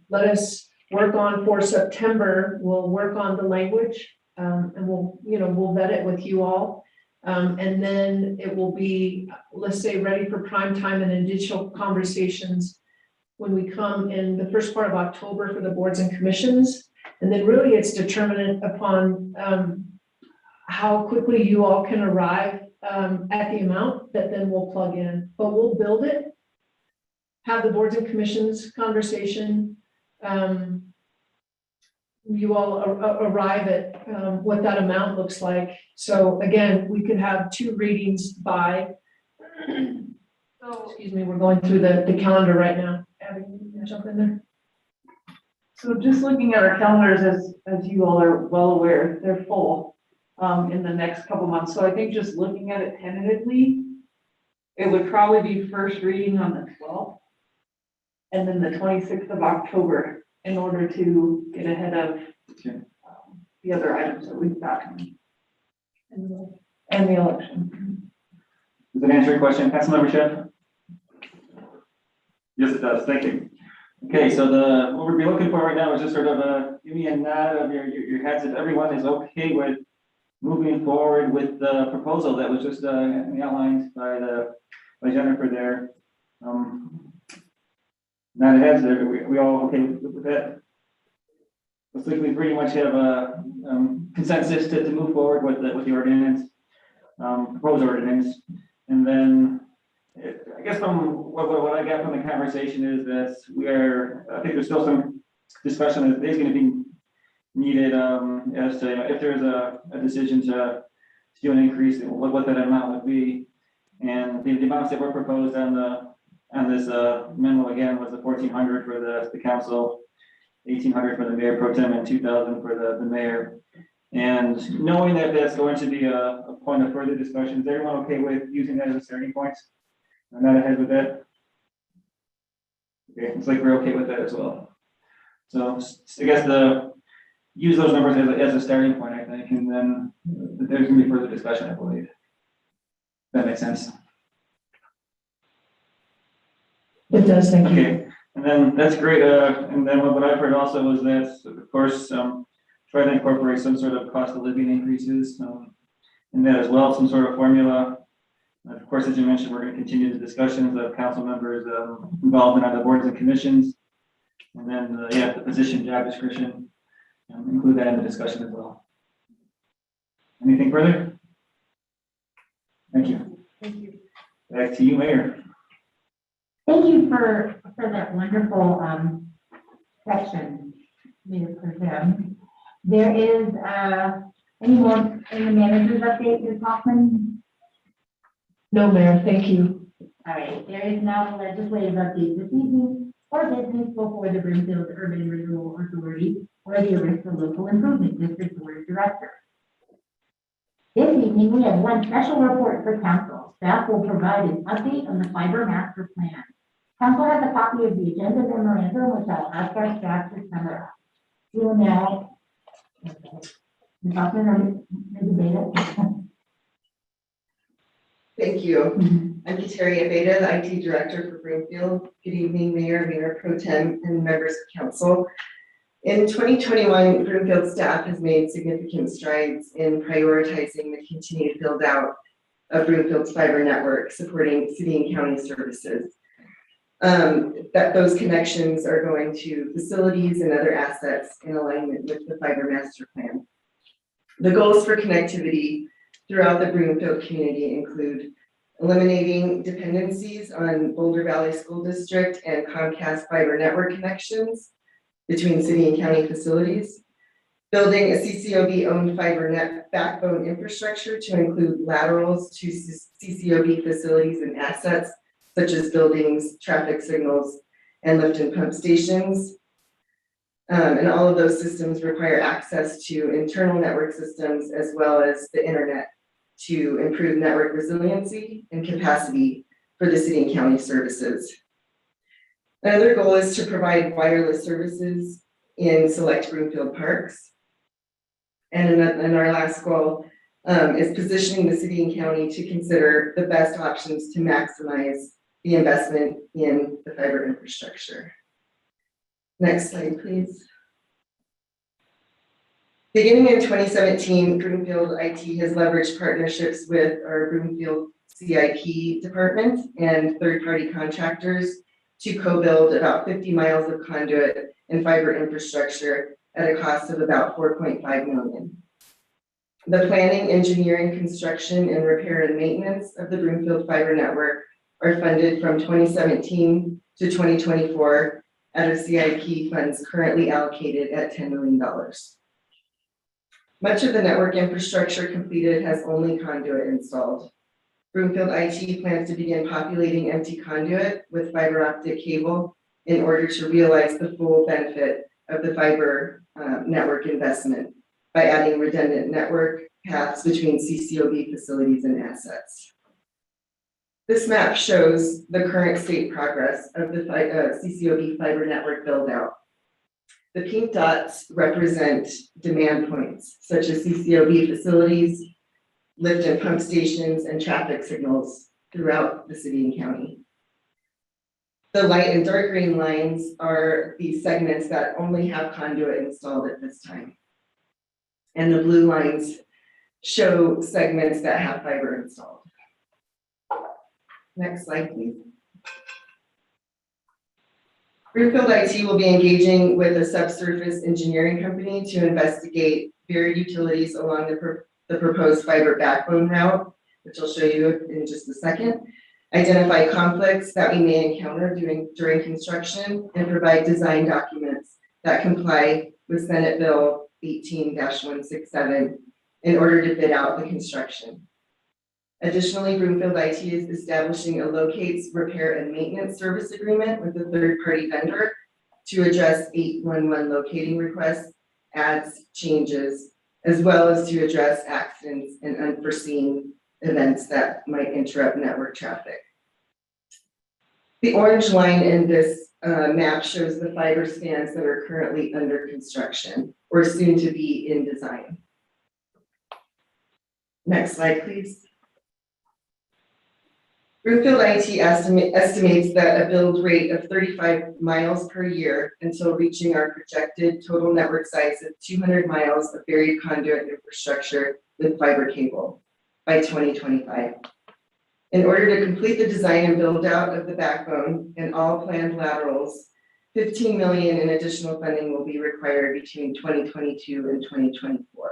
Speaker 3: let us work on for September. We'll work on the language and we'll vet it with you all. And then it will be, let's say, ready for prime time and initial conversations when we come in the first part of October for the boards and commissions. And then really it's determinant upon how quickly you all can arrive at the amount that then we'll plug in. But we'll build it, have the boards and commissions conversation. You all arrive at what that amount looks like. So again, we could have 2 readings by, excuse me, we're going through the calendar right now. Abby, you can jump in there.
Speaker 21: So just looking at our calendars, as you all are well aware, they're full in the next couple months. So I think just looking at it tentatively, it would probably be first reading on the 12th and then the 26th of October in order to get ahead of the other items that we've got coming. And the election.
Speaker 19: Does that answer your question, Councilmember Chef? Yes, it does. Thank you. Okay, so what we'll be looking for right now is just sort of give me a nod of your heads if everyone is okay with moving forward with the proposal that was just outlined by Jennifer there. Nod of heads. We all okay with that? Looks like we pretty much have a consensus to move forward with the ordinance, proposed ordinance, and then. I guess from what I got from the conversation is that I think there's still some discussion that is going to be needed as to if there's a decision to do an increase, what that amount would be. And the amounts that were proposed on this memo again was the 1,400 for the council, 1,800 for the mayor pro tem, and 2,000 for the mayor. And knowing that that's going to be a point of further discussion, is everyone okay with using that as a starting point? I'm not ahead with that. Okay, it's like we're okay with that as well. So I guess use those numbers as a starting point, I think, and then there's gonna be further discussion, I believe. That makes sense.
Speaker 3: It does, thank you.
Speaker 19: Okay, and then that's great. And then what I've heard also was that, of course, try to incorporate some sort of cost of living increases in that as well, some sort of formula. Of course, as you mentioned, we're going to continue the discussions of council members' involvement on the boards and commissions. And then, the position job description, include that in the discussion as well. Anything further? Thank you.
Speaker 3: Thank you.
Speaker 19: Back to you, Mayor.
Speaker 1: Thank you for that wonderful section, Mayor Pro Tem. There is any more in the manager's update, Ms. Hoffman?
Speaker 3: No, Mayor, thank you.
Speaker 1: All right, there is now a legislative update this evening for business before the Broomfield Urban Renewal Authority or the Arista Local Improvement District Board of Directors. This evening, we have one special report for council. Staff will provide an update on the fiber master plan. Council has a copy of the agenda memorandum, which I'll ask our staff to summarize. We will now, Ms. Hoffman, or Ms. Beta?
Speaker 16: Thank you. I'm Kateria Beta, the IT Director for Broomfield. Good evening, Mayor Pro Tem, and members of council. In 2021, Broomfield staff has made significant strides in prioritizing the continued build out of Broomfield's fiber network, supporting city and county services. That those connections are going to facilities and other assets in alignment with the fiber master plan. The goals for connectivity throughout the Broomfield community include eliminating dependencies on Boulder Valley School District and Comcast fiber network connections between city and county facilities, building a CCOB-owned fiber net backbone infrastructure to include laterals to CCOB facilities and assets, such as buildings, traffic signals, and lift and pump stations. And all of those systems require access to internal network systems as well as the internet to improve network resiliency and capacity for the city and county services. Another goal is to provide wireless services in select Broomfield parks. And our last goal is positioning the city and county to consider the best options to maximize the investment in the fiber infrastructure. Next slide, please. Beginning in 2017, Broomfield IT has leveraged partnerships with our Broomfield CIP department and third-party contractors to co-build about 50 miles of conduit and fiber infrastructure at a cost of about $4.5 million. The planning, engineering, construction, and repair and maintenance of the Broomfield fiber network are funded from 2017 to 2024 out of CIP funds currently allocated at $10 million. Much of the network infrastructure completed has only conduit installed. Broomfield IT plans to begin populating empty conduit with fiber optic cable in order to realize the full benefit of the fiber network investment by adding redundant network paths between CCOB facilities and assets. This map shows the current state progress of the CCOB fiber network build out. The pink dots represent demand points such as CCOB facilities, lift and pump stations, and traffic signals throughout the city and county. The light and dark green lines are the segments that only have conduit installed at this time. And the blue lines show segments that have fiber installed. Next slide, please. Broomfield IT will be engaging with a subsurface engineering company to investigate buried utilities along the proposed fiber backbone route, which I'll show you in just a second, identify conflicts that we may encounter during construction, and provide design documents that comply with Senate Bill 18-167 in order to bid out the construction. Additionally, Broomfield IT is establishing a locates, repair, and maintenance service agreement with a third-party vendor to address 811 locating requests, adds, changes, as well as to address accidents and unforeseen events that might interrupt network traffic. The orange line in this map shows the fiber spans that are currently under construction or soon to be in design. Next slide, please. Broomfield IT estimates that a build rate of 35 miles per year until reaching our projected total network size of 200 miles of buried conduit infrastructure with fiber cable by 2025. In order to complete the design and build out of the backbone and all planned laterals, $15 million in additional funding will be required between 2022 and 2024.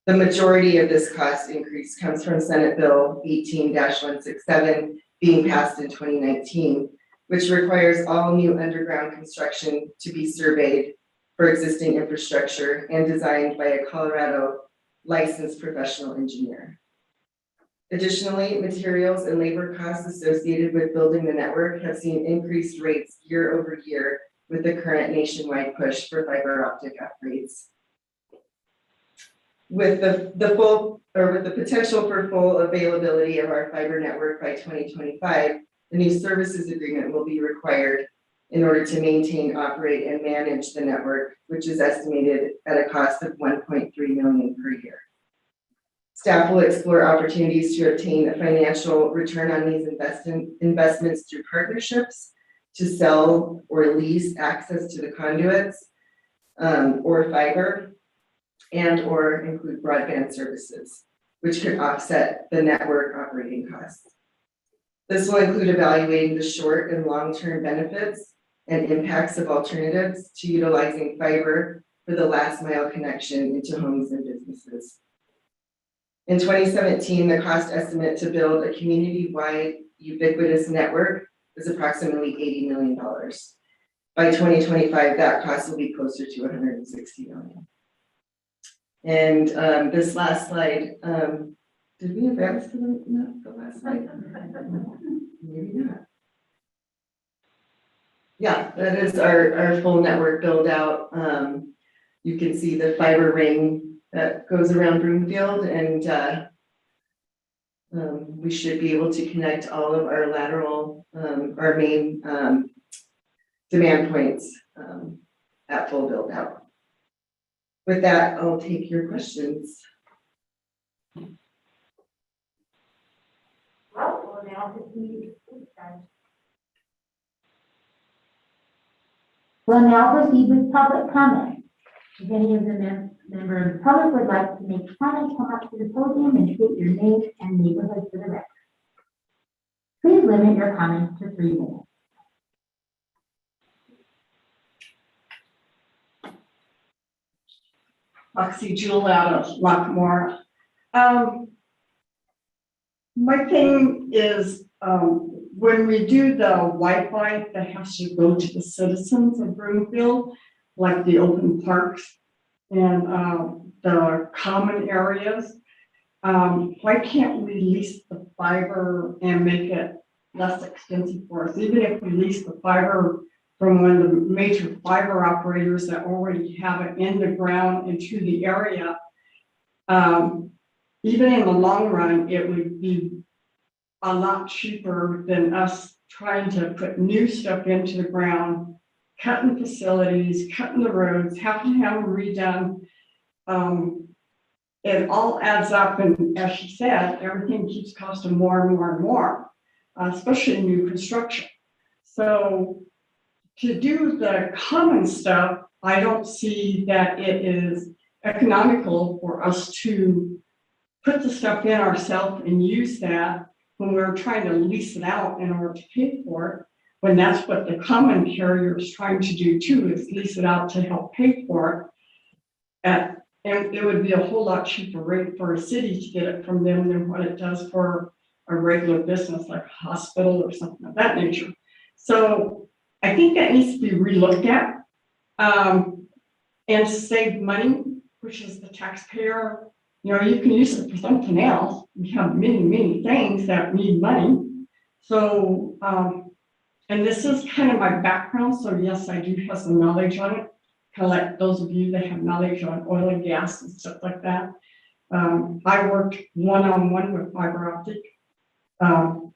Speaker 16: The majority of this cost increase comes from Senate Bill 18-167 being passed in 2019, which requires all new underground construction to be surveyed for existing infrastructure and designed by a Colorado licensed professional engineer. Additionally, materials and labor costs associated with building the network have seen increased rates year over year with the current nationwide push for fiber optic upgrades. With the potential for full availability of our fiber network by 2025, the new services agreement will be required in order to maintain, operate, and manage the network, which is estimated at a cost of $1.3 million per year. Staff will explore opportunities to obtain a financial return on these investments through partnerships to sell or lease access to the conduits or fiber, and or include broadband services, which could offset the network operating costs. This will include evaluating the short and long-term benefits and impacts of alternatives to utilizing fiber for the last mile connection into homes and businesses. In 2017, the cost estimate to build a community-wide ubiquitous network is approximately $80 million. By 2025, that cost will be closer to $160 million. And this last slide, did we advance to the last slide? Maybe not. Yeah, that is our full network build out. You can see the fiber ring that goes around Broomfield, and we should be able to connect all of our lateral, our main demand points at full build out. With that, I'll take your questions.
Speaker 1: Well, we'll now proceed. We'll now proceed with public comment. If any of the member of the public would like to make comments, come up to the podium and state your name and neighborhood for the record. Please limit your comments to 3 minutes.
Speaker 21: Roxy Jewel out of Lockmore. My thing is, when we do the Wi-Fi, that has to go to the citizens of Broomfield, like the open parks and the common areas. Why can't we lease the fiber and make it less expensive for us? Even if we lease the fiber from one of the major fiber operators that already have it in the ground into the area, even in the long run, it would be a lot cheaper than us trying to put new stuff into the ground, cutting facilities, cutting the roads, having to have them redone. It all adds up, and as she said, everything keeps costing more and more and more, especially new construction. So to do the common stuff, I don't see that it is economical for us to put the stuff in ourselves and use that when we're trying to lease it out in order to pay for it, when that's what the common carrier is trying to do too, is lease it out to help pay for it. And it would be a whole lot cheaper rate for a city to get it from them than what it does for a regular business like a hospital or something of that nature. So I think that needs to be relooked at and save money, which is the taxpayer. You know, you can use it for something else. We have many, many things that need money. So, and this is kind of my background. So yes, I do have some knowledge on it. Kind of like those of you that have knowledge on oil and gas and stuff like that. I worked one-on-one with fiber optic,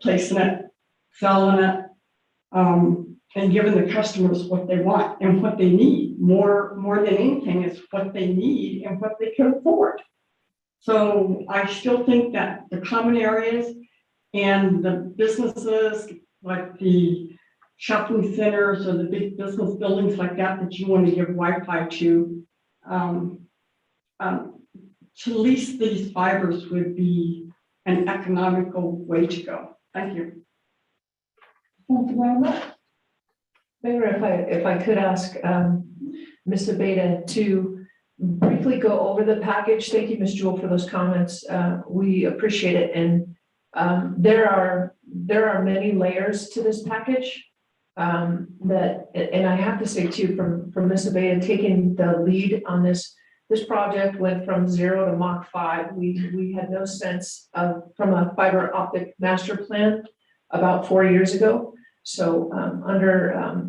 Speaker 21: placing it, selling it, and giving the customers what they want and what they need. More than anything is what they need and what they can afford. So I still think that the common areas and the businesses, like the shopping centers or the big business buildings like that, that you want to give Wi-Fi to lease these fibers would be an economical way to go. Thank you.
Speaker 1: Thank you very much.
Speaker 3: Mayor, if I could ask Ms. Abeda to briefly go over the package. Thank you, Ms. Jewell, for those comments. We appreciate it. And there are many layers to this package and I have to say too, from Ms. Abeda taking the lead on this project went from 0 to Mach 5. We had no sense from a fiber optic master plan about 4 years ago. So under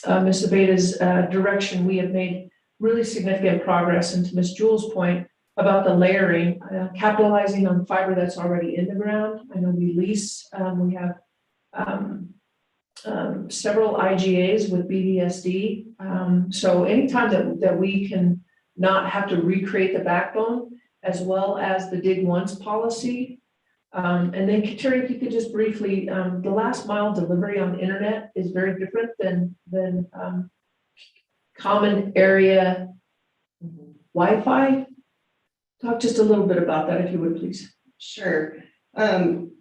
Speaker 3: Ms. Abeda's direction, we have made really significant progress. And to Ms. Jewell's point about the layering, capitalizing on fiber that's already in the ground. I know we lease, we have several IGAs with BDSD. So anytime that we can not have to recreate the backbone, as well as the dig once policy. And then Terry, if you could just briefly, the last mile delivery on the internet is very different than common area Wi-Fi. Talk just a little bit about that, if you would, please.
Speaker 16: Sure.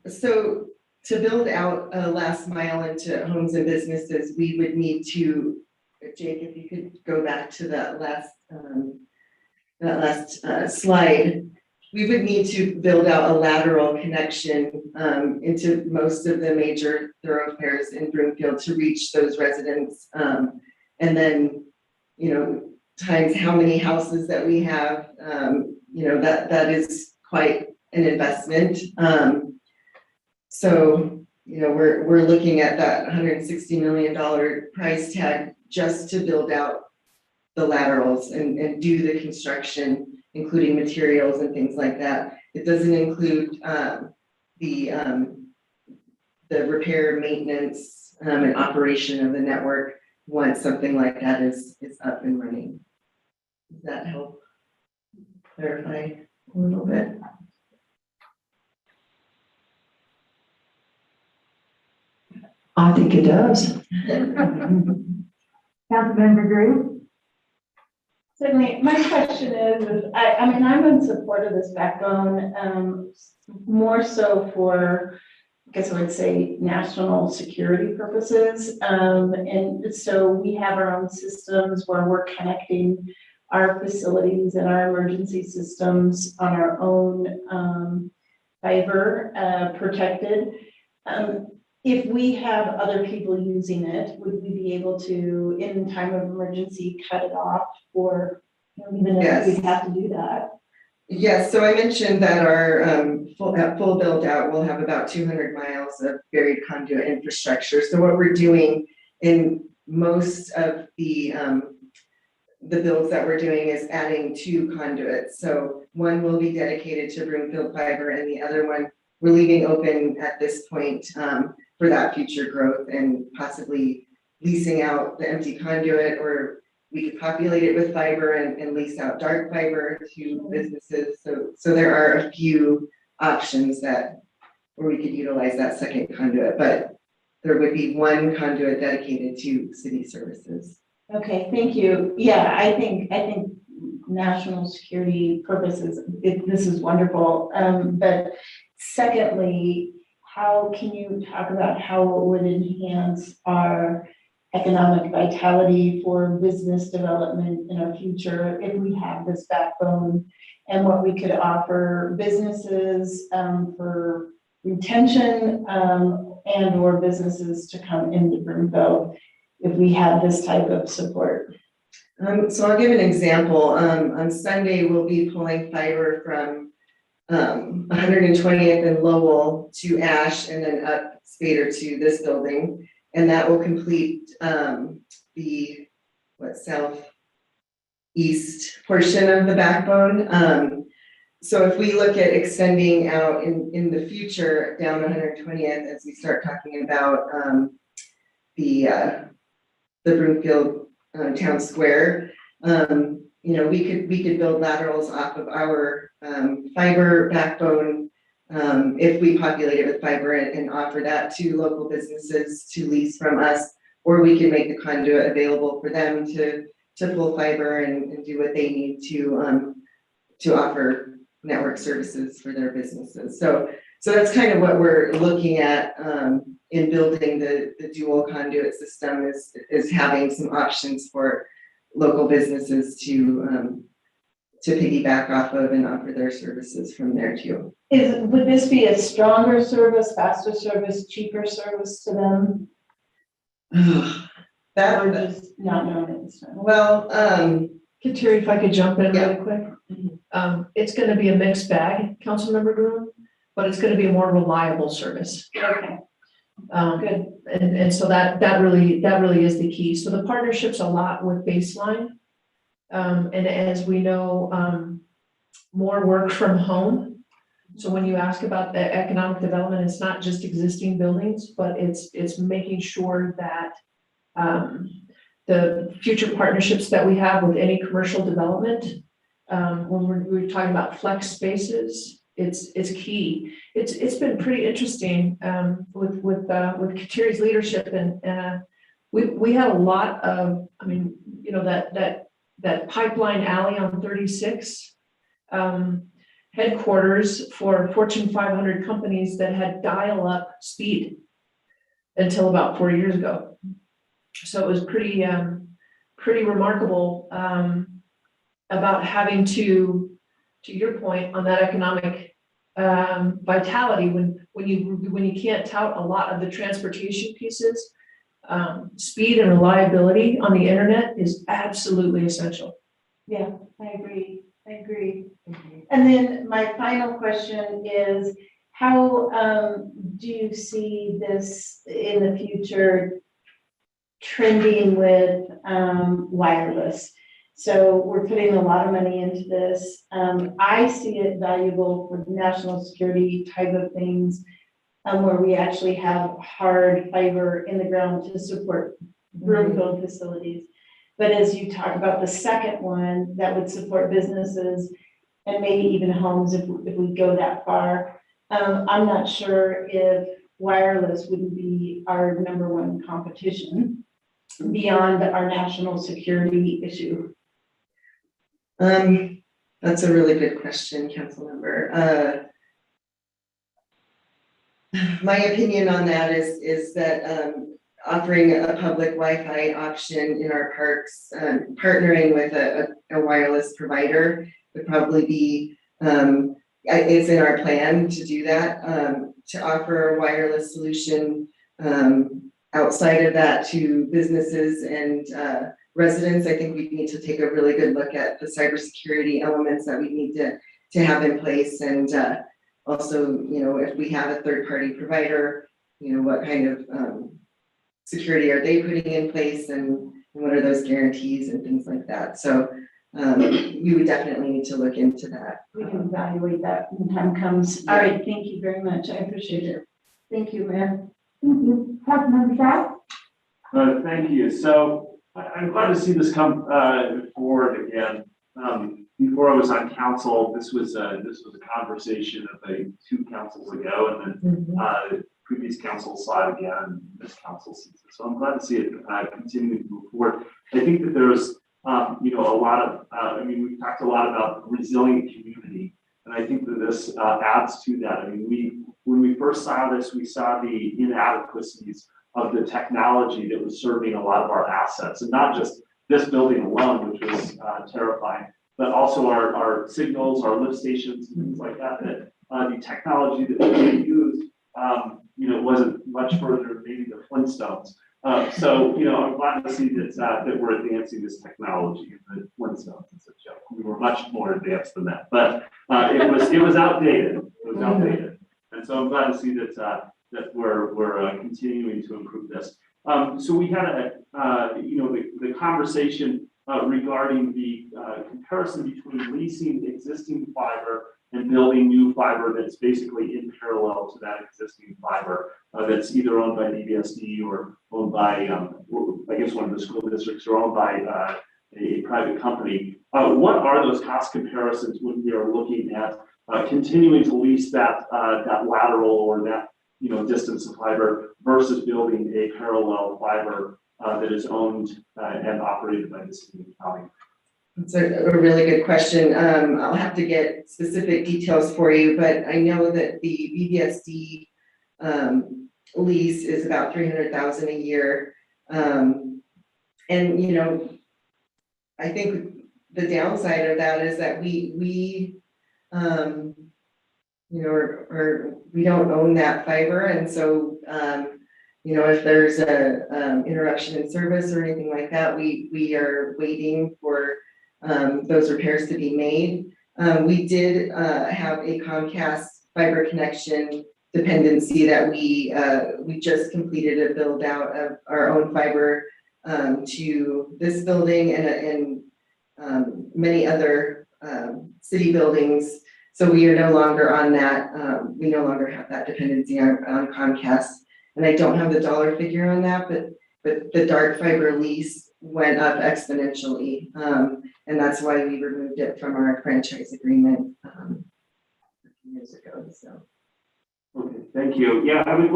Speaker 16: So to build out a last mile into homes and businesses, we would need to, Jake, if you could go back to that last slide. We would need to build out a lateral connection into most of the major thoroughfares in Broomfield to reach those residents. And then, you know, times how many houses that we have, you know, that is quite an investment. So, you know, we're looking at that $160 million price tag just to build out the laterals and do the construction, including materials and things like that. It doesn't include the repair, maintenance, and operation of the network once something like that is up and running. Does that help clarify a little bit?
Speaker 3: I think it does.
Speaker 1: Councilmember Drew?
Speaker 11: Certainly, my question is, I mean, I'm in support of this backbone, more so for, I guess I would say, national security purposes. And so we have our own systems where we're connecting our facilities and our emergency systems on our own fiber protected. If we have other people using it, would we be able to, in time of emergency, cut it off, or even if
Speaker 16: Yes.
Speaker 11: we'd have to do that?
Speaker 16: Yes, so I mentioned that our full build out will have about 200 miles of buried conduit infrastructure. So what we're doing in most of the builds that we're doing is adding 2 conduits. So one will be dedicated to Broomfield fiber, and the other one we're leaving open at this point for that future growth, and possibly leasing out the empty conduit, or we could populate it with fiber and lease out dark fiber to businesses. So there are a few options where we could utilize that second conduit, but there would be one conduit dedicated to city services.
Speaker 11: Okay, thank you. Yeah, I think national security purposes, this is wonderful. But secondly, how can you talk about how it would enhance our economic vitality for business development in our future if we have this backbone, and what we could offer businesses for retention and or businesses to come into Broomfield if we have this type of support?
Speaker 16: So I'll give an example. On Sunday, we'll be pulling fiber from 120th and Lowell to Ash, and then up Spader to this building. And that will complete the southeast portion of the backbone. So if we look at extending out in the future down 120th, as we start talking about the Broomfield town square, we could build laterals off of our fiber backbone if we populate it with fiber and offer that to local businesses to lease from us, or we can make the conduit available for them to pull fiber and do what they need to offer network services for their businesses. So that's kind of what we're looking at in building the dual conduit system, is having some options for local businesses to piggyback off of and offer their services from there too.
Speaker 11: Would this be a stronger service, faster service, cheaper service to them?
Speaker 16: That
Speaker 11: or just not knowing at this time?
Speaker 16: Well,
Speaker 3: Kateri, if I could jump in
Speaker 16: Yeah.
Speaker 3: really quick. It's gonna be a mixed bag, Councilmember Groom, but it's gonna be a more reliable service.
Speaker 11: Okay, good.
Speaker 3: And so that really is the key. So the partnership's a lot with Baseline. And as we know, more work from home. So when you ask about the economic development, it's not just existing buildings, but it's making sure that the future partnerships that we have with any commercial development, when we're talking about flex spaces, it's key. It's been pretty interesting with Kateri's leadership, and we had a lot of, that pipeline alley on 36, headquarters for Fortune 500 companies that had dial-up speed until about 4 years ago. So it was pretty remarkable about having to your point on that economic vitality, when you can't tout a lot of the transportation pieces, speed and reliability on the internet is absolutely essential.
Speaker 11: Yeah, I agree. And then my final question is, how do you see this in the future trending with wireless? So we're putting a lot of money into this. I see it valuable for national security type of things, where we actually have hard fiber in the ground to support Broomfield facilities. But as you talk about the second one, that would support businesses and maybe even homes if we go that far. I'm not sure if wireless wouldn't be our number one competition beyond our national security issue.
Speaker 16: That's a really good question, council member. My opinion on that is that offering a public Wi-Fi option in our parks, partnering with a wireless provider would probably be, it's in our plan to do that, to offer a wireless solution outside of that to businesses and residents. I think we need to take a really good look at the cybersecurity elements that we need to have in place, and also, if we have a third-party provider, what kind of security are they putting in place, and what are those guarantees and things like that. So we would definitely need to look into that.
Speaker 11: We can evaluate that when the time comes. All right, thank you very much. I appreciate it. Thank you, Mayor.
Speaker 1: Thank you. Councilmember Shaw?
Speaker 20: Thank you. So I'm glad to see this come forward again. Before I was on council, this was a conversation of 2 councils ago, and then previous council saw it again, and this council sees it. So I'm glad to see it continuing to move forward. I think that there's a lot of we've talked a lot about resilient community, and I think that this adds to that. When we first saw this, we saw the inadequacies of the technology that was serving a lot of our assets, and not just this building alone, which was terrifying, but also our signals, our lift stations, and things like that, that the technology that was being used, wasn't much further than maybe the Flintstones. So, I'm glad to see that we're advancing this technology. The Flintstones is a joke. We were much more advanced than that, but it was outdated. It was outdated, and so I'm glad to see that we're continuing to improve this. So we had the conversation regarding the comparison between leasing existing fiber and building new fiber that's basically in parallel to that existing fiber that's either owned by DBSD or owned by, I guess, one of the school districts, or owned by a private company. What are those cost comparisons when we are looking at continuing to lease that lateral or that distance of fiber versus building a parallel fiber that is owned and operated by the city and county?
Speaker 16: That's a really good question. I'll have to get specific details for you, but I know that the BBSD lease is about $300,000 a year. And I think the downside of that is that we don't own that fiber, and so if there's a interruption in service or anything like that, we are waiting for those repairs to be made. We did have a Comcast fiber connection dependency that we just completed a build out of our own fiber to this building and many other city buildings. So we are no longer on that. We no longer have that dependency on Comcast. And I don't have the dollar figure on that, but the dark fiber lease went up exponentially. And that's why we removed it from our franchise agreement a few years ago. So.
Speaker 20: Okay, thank you. Yeah, I would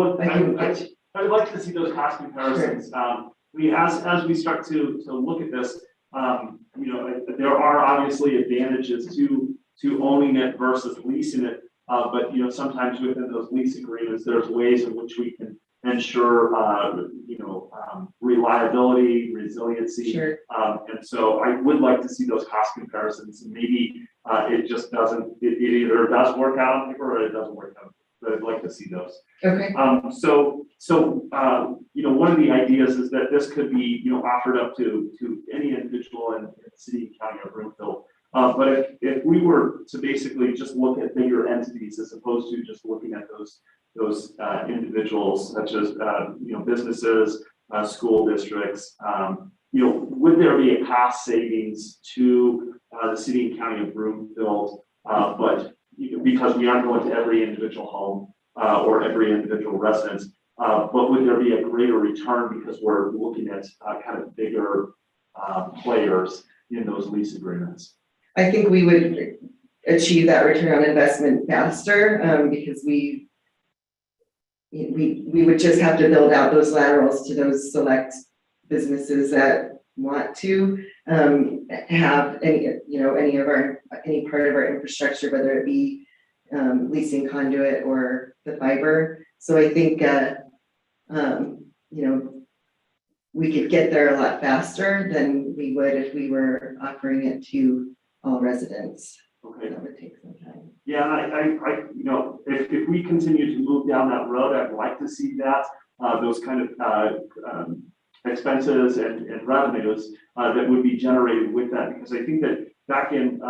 Speaker 20: like to see those cost comparisons. Sure. As we start to look at this, there are obviously advantages to owning it versus leasing it. But sometimes within those lease agreements, there's ways in which we can ensure reliability, resiliency. Sure. And so I would like to see those cost comparisons. And maybe it just doesn't. It either does work out on paper or it doesn't work out. But I'd like to see those. Okay. One of the ideas is that this could be offered up to any individual in the city, county, or Broomfield. But if we were to basically just look at bigger entities as opposed to just looking at those individuals, such as businesses, school districts, would there be a cost savings to the city and county of Broomfield? But because we aren't going to every individual home or every individual residence, but would there be a greater return because we're looking at kind of bigger players in those lease agreements?
Speaker 16: I think we would achieve that return on investment faster because we would just have to build out those laterals to those select businesses that want to have any part of our infrastructure, whether it be leasing conduit or the fiber. So I think, we could get there a lot faster than we would if we were offering it to all residents.
Speaker 20: Okay.
Speaker 16: That would take some time.
Speaker 20: Yeah, if we continue to move down that road, I'd like to see that, those kind of expenses and revenues that would be generated with that, because I think that back in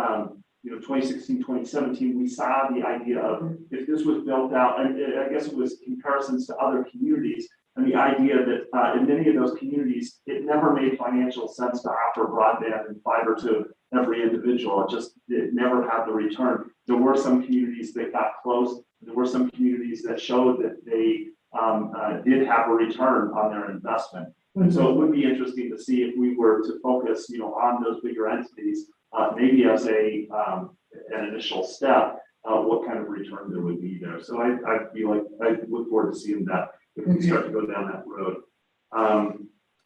Speaker 20: 2016, 2017, we saw the idea of if this was built out, and I guess it was comparisons to other communities, and the idea that in many of those communities, it never made financial sense to offer broadband and fiber to every individual. It never had the return. There were some communities that got close. There were some communities that showed that they did have a return on their investment. And so it would be interesting to see if we were to focus, on those bigger entities, maybe as an initial step, what kind of return there would be there. So I look forward to seeing that if we start to go down that road.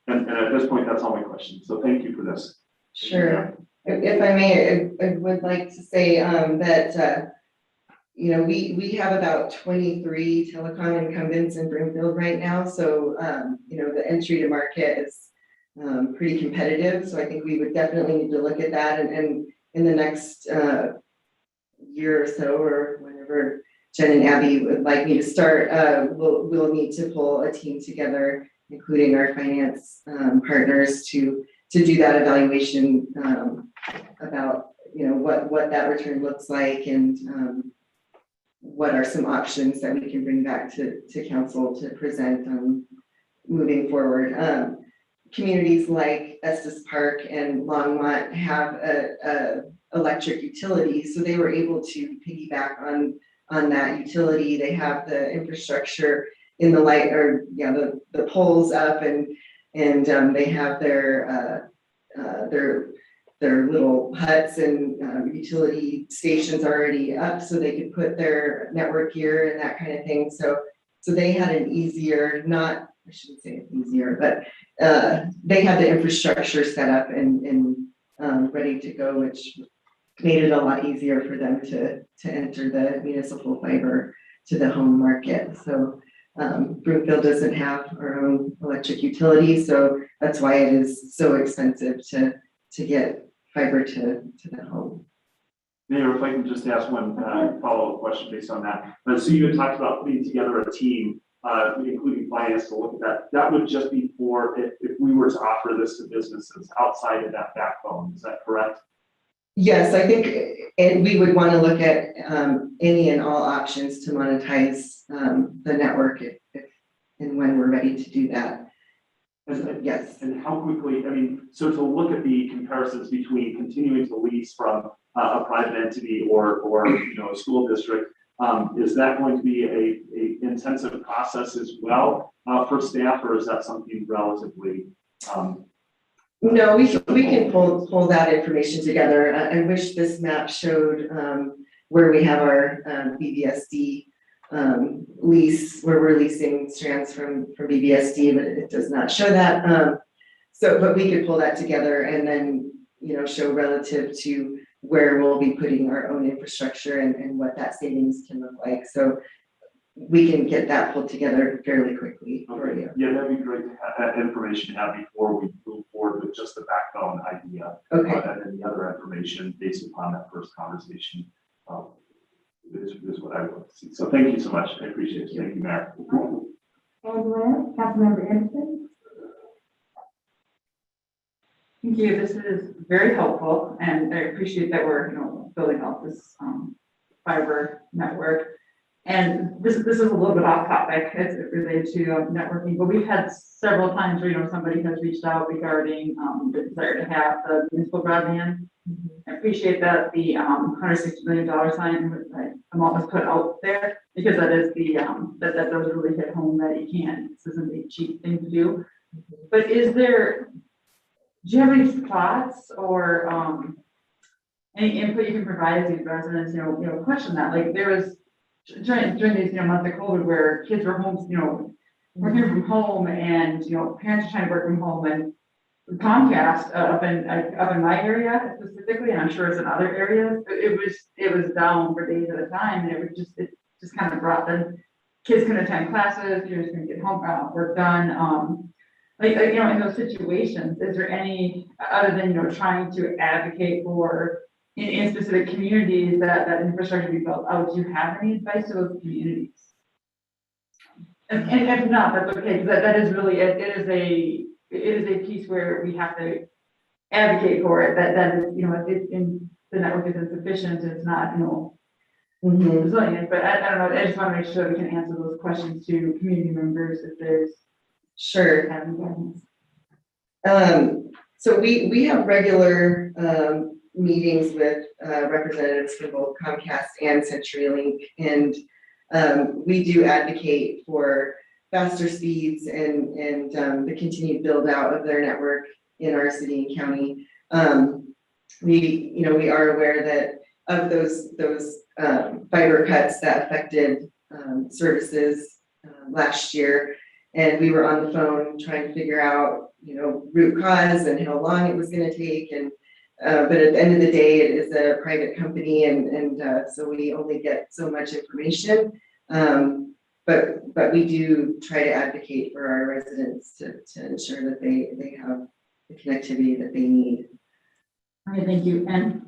Speaker 20: And at this point, that's all my questions. So thank you for this.
Speaker 16: Sure. If I may, I would like to say that we have about 23 telecom incumbents in Broomfield right now. So the entry to market is pretty competitive. So I think we would definitely need to look at that, and in the next year or so, or whenever Jen and Abby would like me to start, we'll need to pull a team together, including our finance partners, to do that evaluation about what that return looks like, and what are some options that we can bring back to council to present on moving forward. Communities like Estes Park and Longmont have a electric utility, so they were able to piggyback on that utility. They have the infrastructure in the light, or the poles up, and they have their little huts and utility stations already up, so they could put their network gear and that kind of thing. So they had an easier, I shouldn't say easier, but they had the infrastructure set up and ready to go, which made it a lot easier for them to enter the municipal fiber to the home market. So Broomfield doesn't have our own electric utility, so that's why it is so expensive to get fiber to the home.
Speaker 20: Mayor, if I can just ask one follow-up question based on that. So you had talked about putting together a team, including finance, to look at that. That would just be for if we were to offer this to businesses outside of that backbone. Is that correct?
Speaker 16: Yes, I think we would want to look at any and all options to monetize the network if and when we're ready to do that. Yes.
Speaker 20: And how quickly, so to look at the comparisons between continuing to lease from a private entity or a school district, is that going to be a intensive process as well for staff, or is that something relatively?
Speaker 16: No, we can pull that information together. I wish this map showed where we have our BBSD lease, where we're leasing strands from BBSD, but it does not show that. But we could pull that together and then, show relative to where we'll be putting our own infrastructure and what that savings can look like. So we can get that pulled together fairly quickly for you.
Speaker 20: Yeah, that'd be great to have that information to have before we move forward with just the backbone idea.
Speaker 16: Okay.
Speaker 20: And then the other information based upon that first conversation is what I would like to see. So thank you so much. I appreciate it. Thank you, Mayor.
Speaker 1: Angela, Councilmember Anderson.
Speaker 22: Thank you. This is very helpful, and I appreciate that we're, building out this fiber network. And this is a little bit off topic. It's related to networking, but we've had several times where somebody has reached out regarding the desire to have the municipal broadband. I appreciate that the $160 million amount was put out there, because that is the that does really hit home that you can't. This isn't a cheap thing to do. But do you have any thoughts or any input you can provide to these residents? Question that. Like, there was during these months of COVID where kids were home, working from home, and parents are trying to work from home, and Comcast up in my area specifically, and I'm sure it's in other areas, it was down for days at a time, and it just kind of brought the kids couldn't attend classes, you're just gonna get home, work done, in those situations, is there any, other than, trying to advocate for in specific communities that infrastructure be built out, do you have any advice to those communities? And if not, that's okay, because that is really, it is a piece where we have to advocate for it, that is, if the network is insufficient, it's not, resilient, but I don't know, I just want to make sure we can answer those questions to community members if there's.
Speaker 16: Sure. So we have regular meetings with representatives from both Comcast and CenturyLink, and we do advocate for faster speeds and the continued build out of their network in our city and county. We are aware that of those fiber cuts that affected services last year, and we were on the phone trying to figure out root cause and how long it was going to take, and but at the end of the day, it is a private company, and so we only get so much information. But we do try to advocate for our residents to ensure that they have the connectivity that they need.
Speaker 22: Okay, thank you. And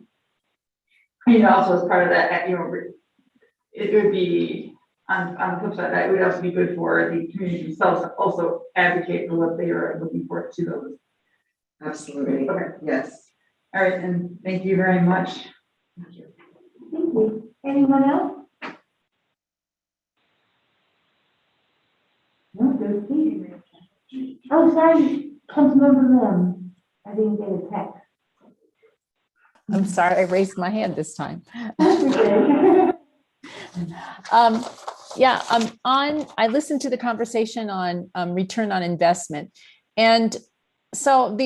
Speaker 22: also as part of that, it would be on the flip side, that would also be good for the community themselves to also advocate for what they are looking for to those.
Speaker 16: Absolutely.
Speaker 22: Okay.
Speaker 16: Yes.
Speaker 22: All right, and thank you very much.
Speaker 16: Thank you.
Speaker 1: Thank you. Anyone else? No, good. Please. Oh, sorry, Councilmember Lim. I didn't get a text.
Speaker 9: I'm sorry, I raised my hand this time. I listened to the conversation on return on investment. And so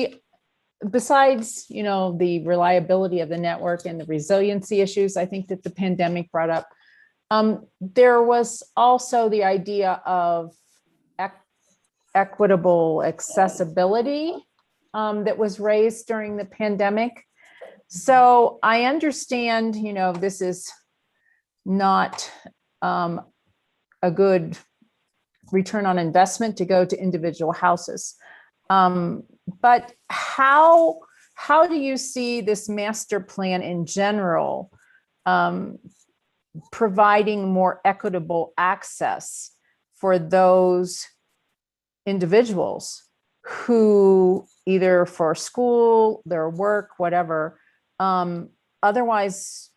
Speaker 9: besides, the reliability of the network and the resiliency issues, I think that the pandemic brought up, there was also the idea of equitable accessibility that was raised during the pandemic. So I understand, this is not a good return on investment to go to individual houses. But how do you see this master plan in general providing more equitable access for those individuals who either for school, their work, whatever, otherwise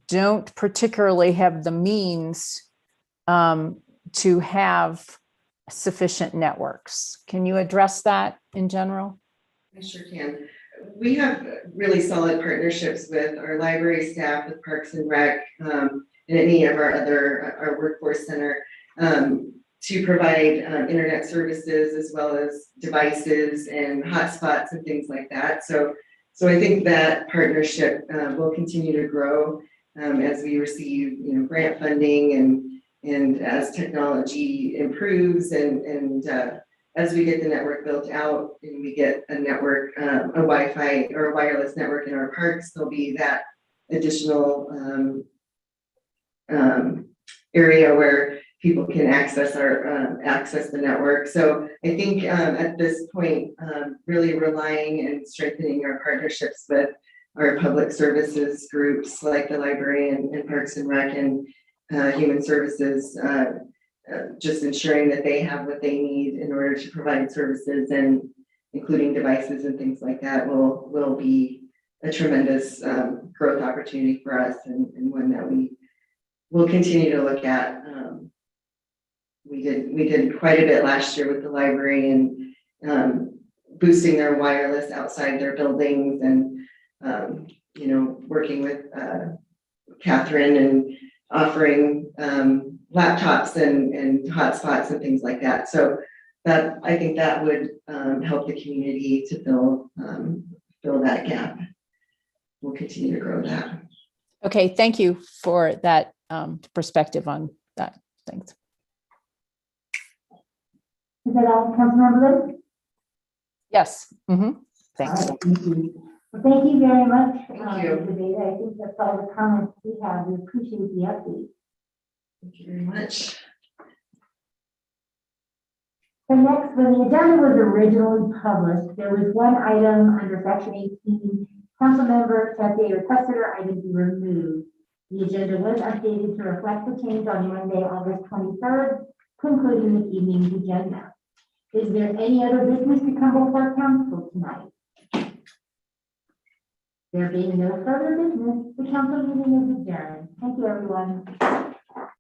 Speaker 9: don't particularly have the means to have sufficient networks? Can you address that in general?
Speaker 16: I sure can. We have really solid partnerships with our library staff, with Parks and Rec, and any of our workforce center to provide internet services as well as devices and hotspots and things like that. So I think that partnership will continue to grow as we receive, grant funding and as technology improves and as we get the network built out and we get a network, a Wi-Fi or a wireless network in our parks, there'll be that additional area where people can access the network. So I think at this point, really relying and strengthening our partnerships with our public services groups like the library and Parks and Rec and Human Services, just ensuring that they have what they need in order to provide services and including devices and things like that will be a tremendous growth opportunity for us and one that we will continue to look at. We did quite a bit last year with the library and boosting their wireless outside their buildings and working with Catherine and offering laptops and hotspots and things like that. So that I think that would help the community to fill that gap. We'll continue to grow that.
Speaker 9: Okay, thank you for that perspective on that. Thanks.
Speaker 1: Is that all, Councilmember Lim?
Speaker 9: Yes. Mm-hmm. Thanks.
Speaker 1: Thank you. Well, thank you very much.
Speaker 16: Thank you.
Speaker 1: Debate. I think that's all the comments we have. We appreciate the update.
Speaker 16: Thank you very much.
Speaker 1: The next, when the agenda was originally published, there was one item under section 18. Councilmember Tete requested her item be removed. The agenda was updated to reflect the change on Monday, August 23rd, concluding the evening's agenda. Is there any other business to come before council tonight? There being no further business, the council meeting is adjourned. Thank you, everyone.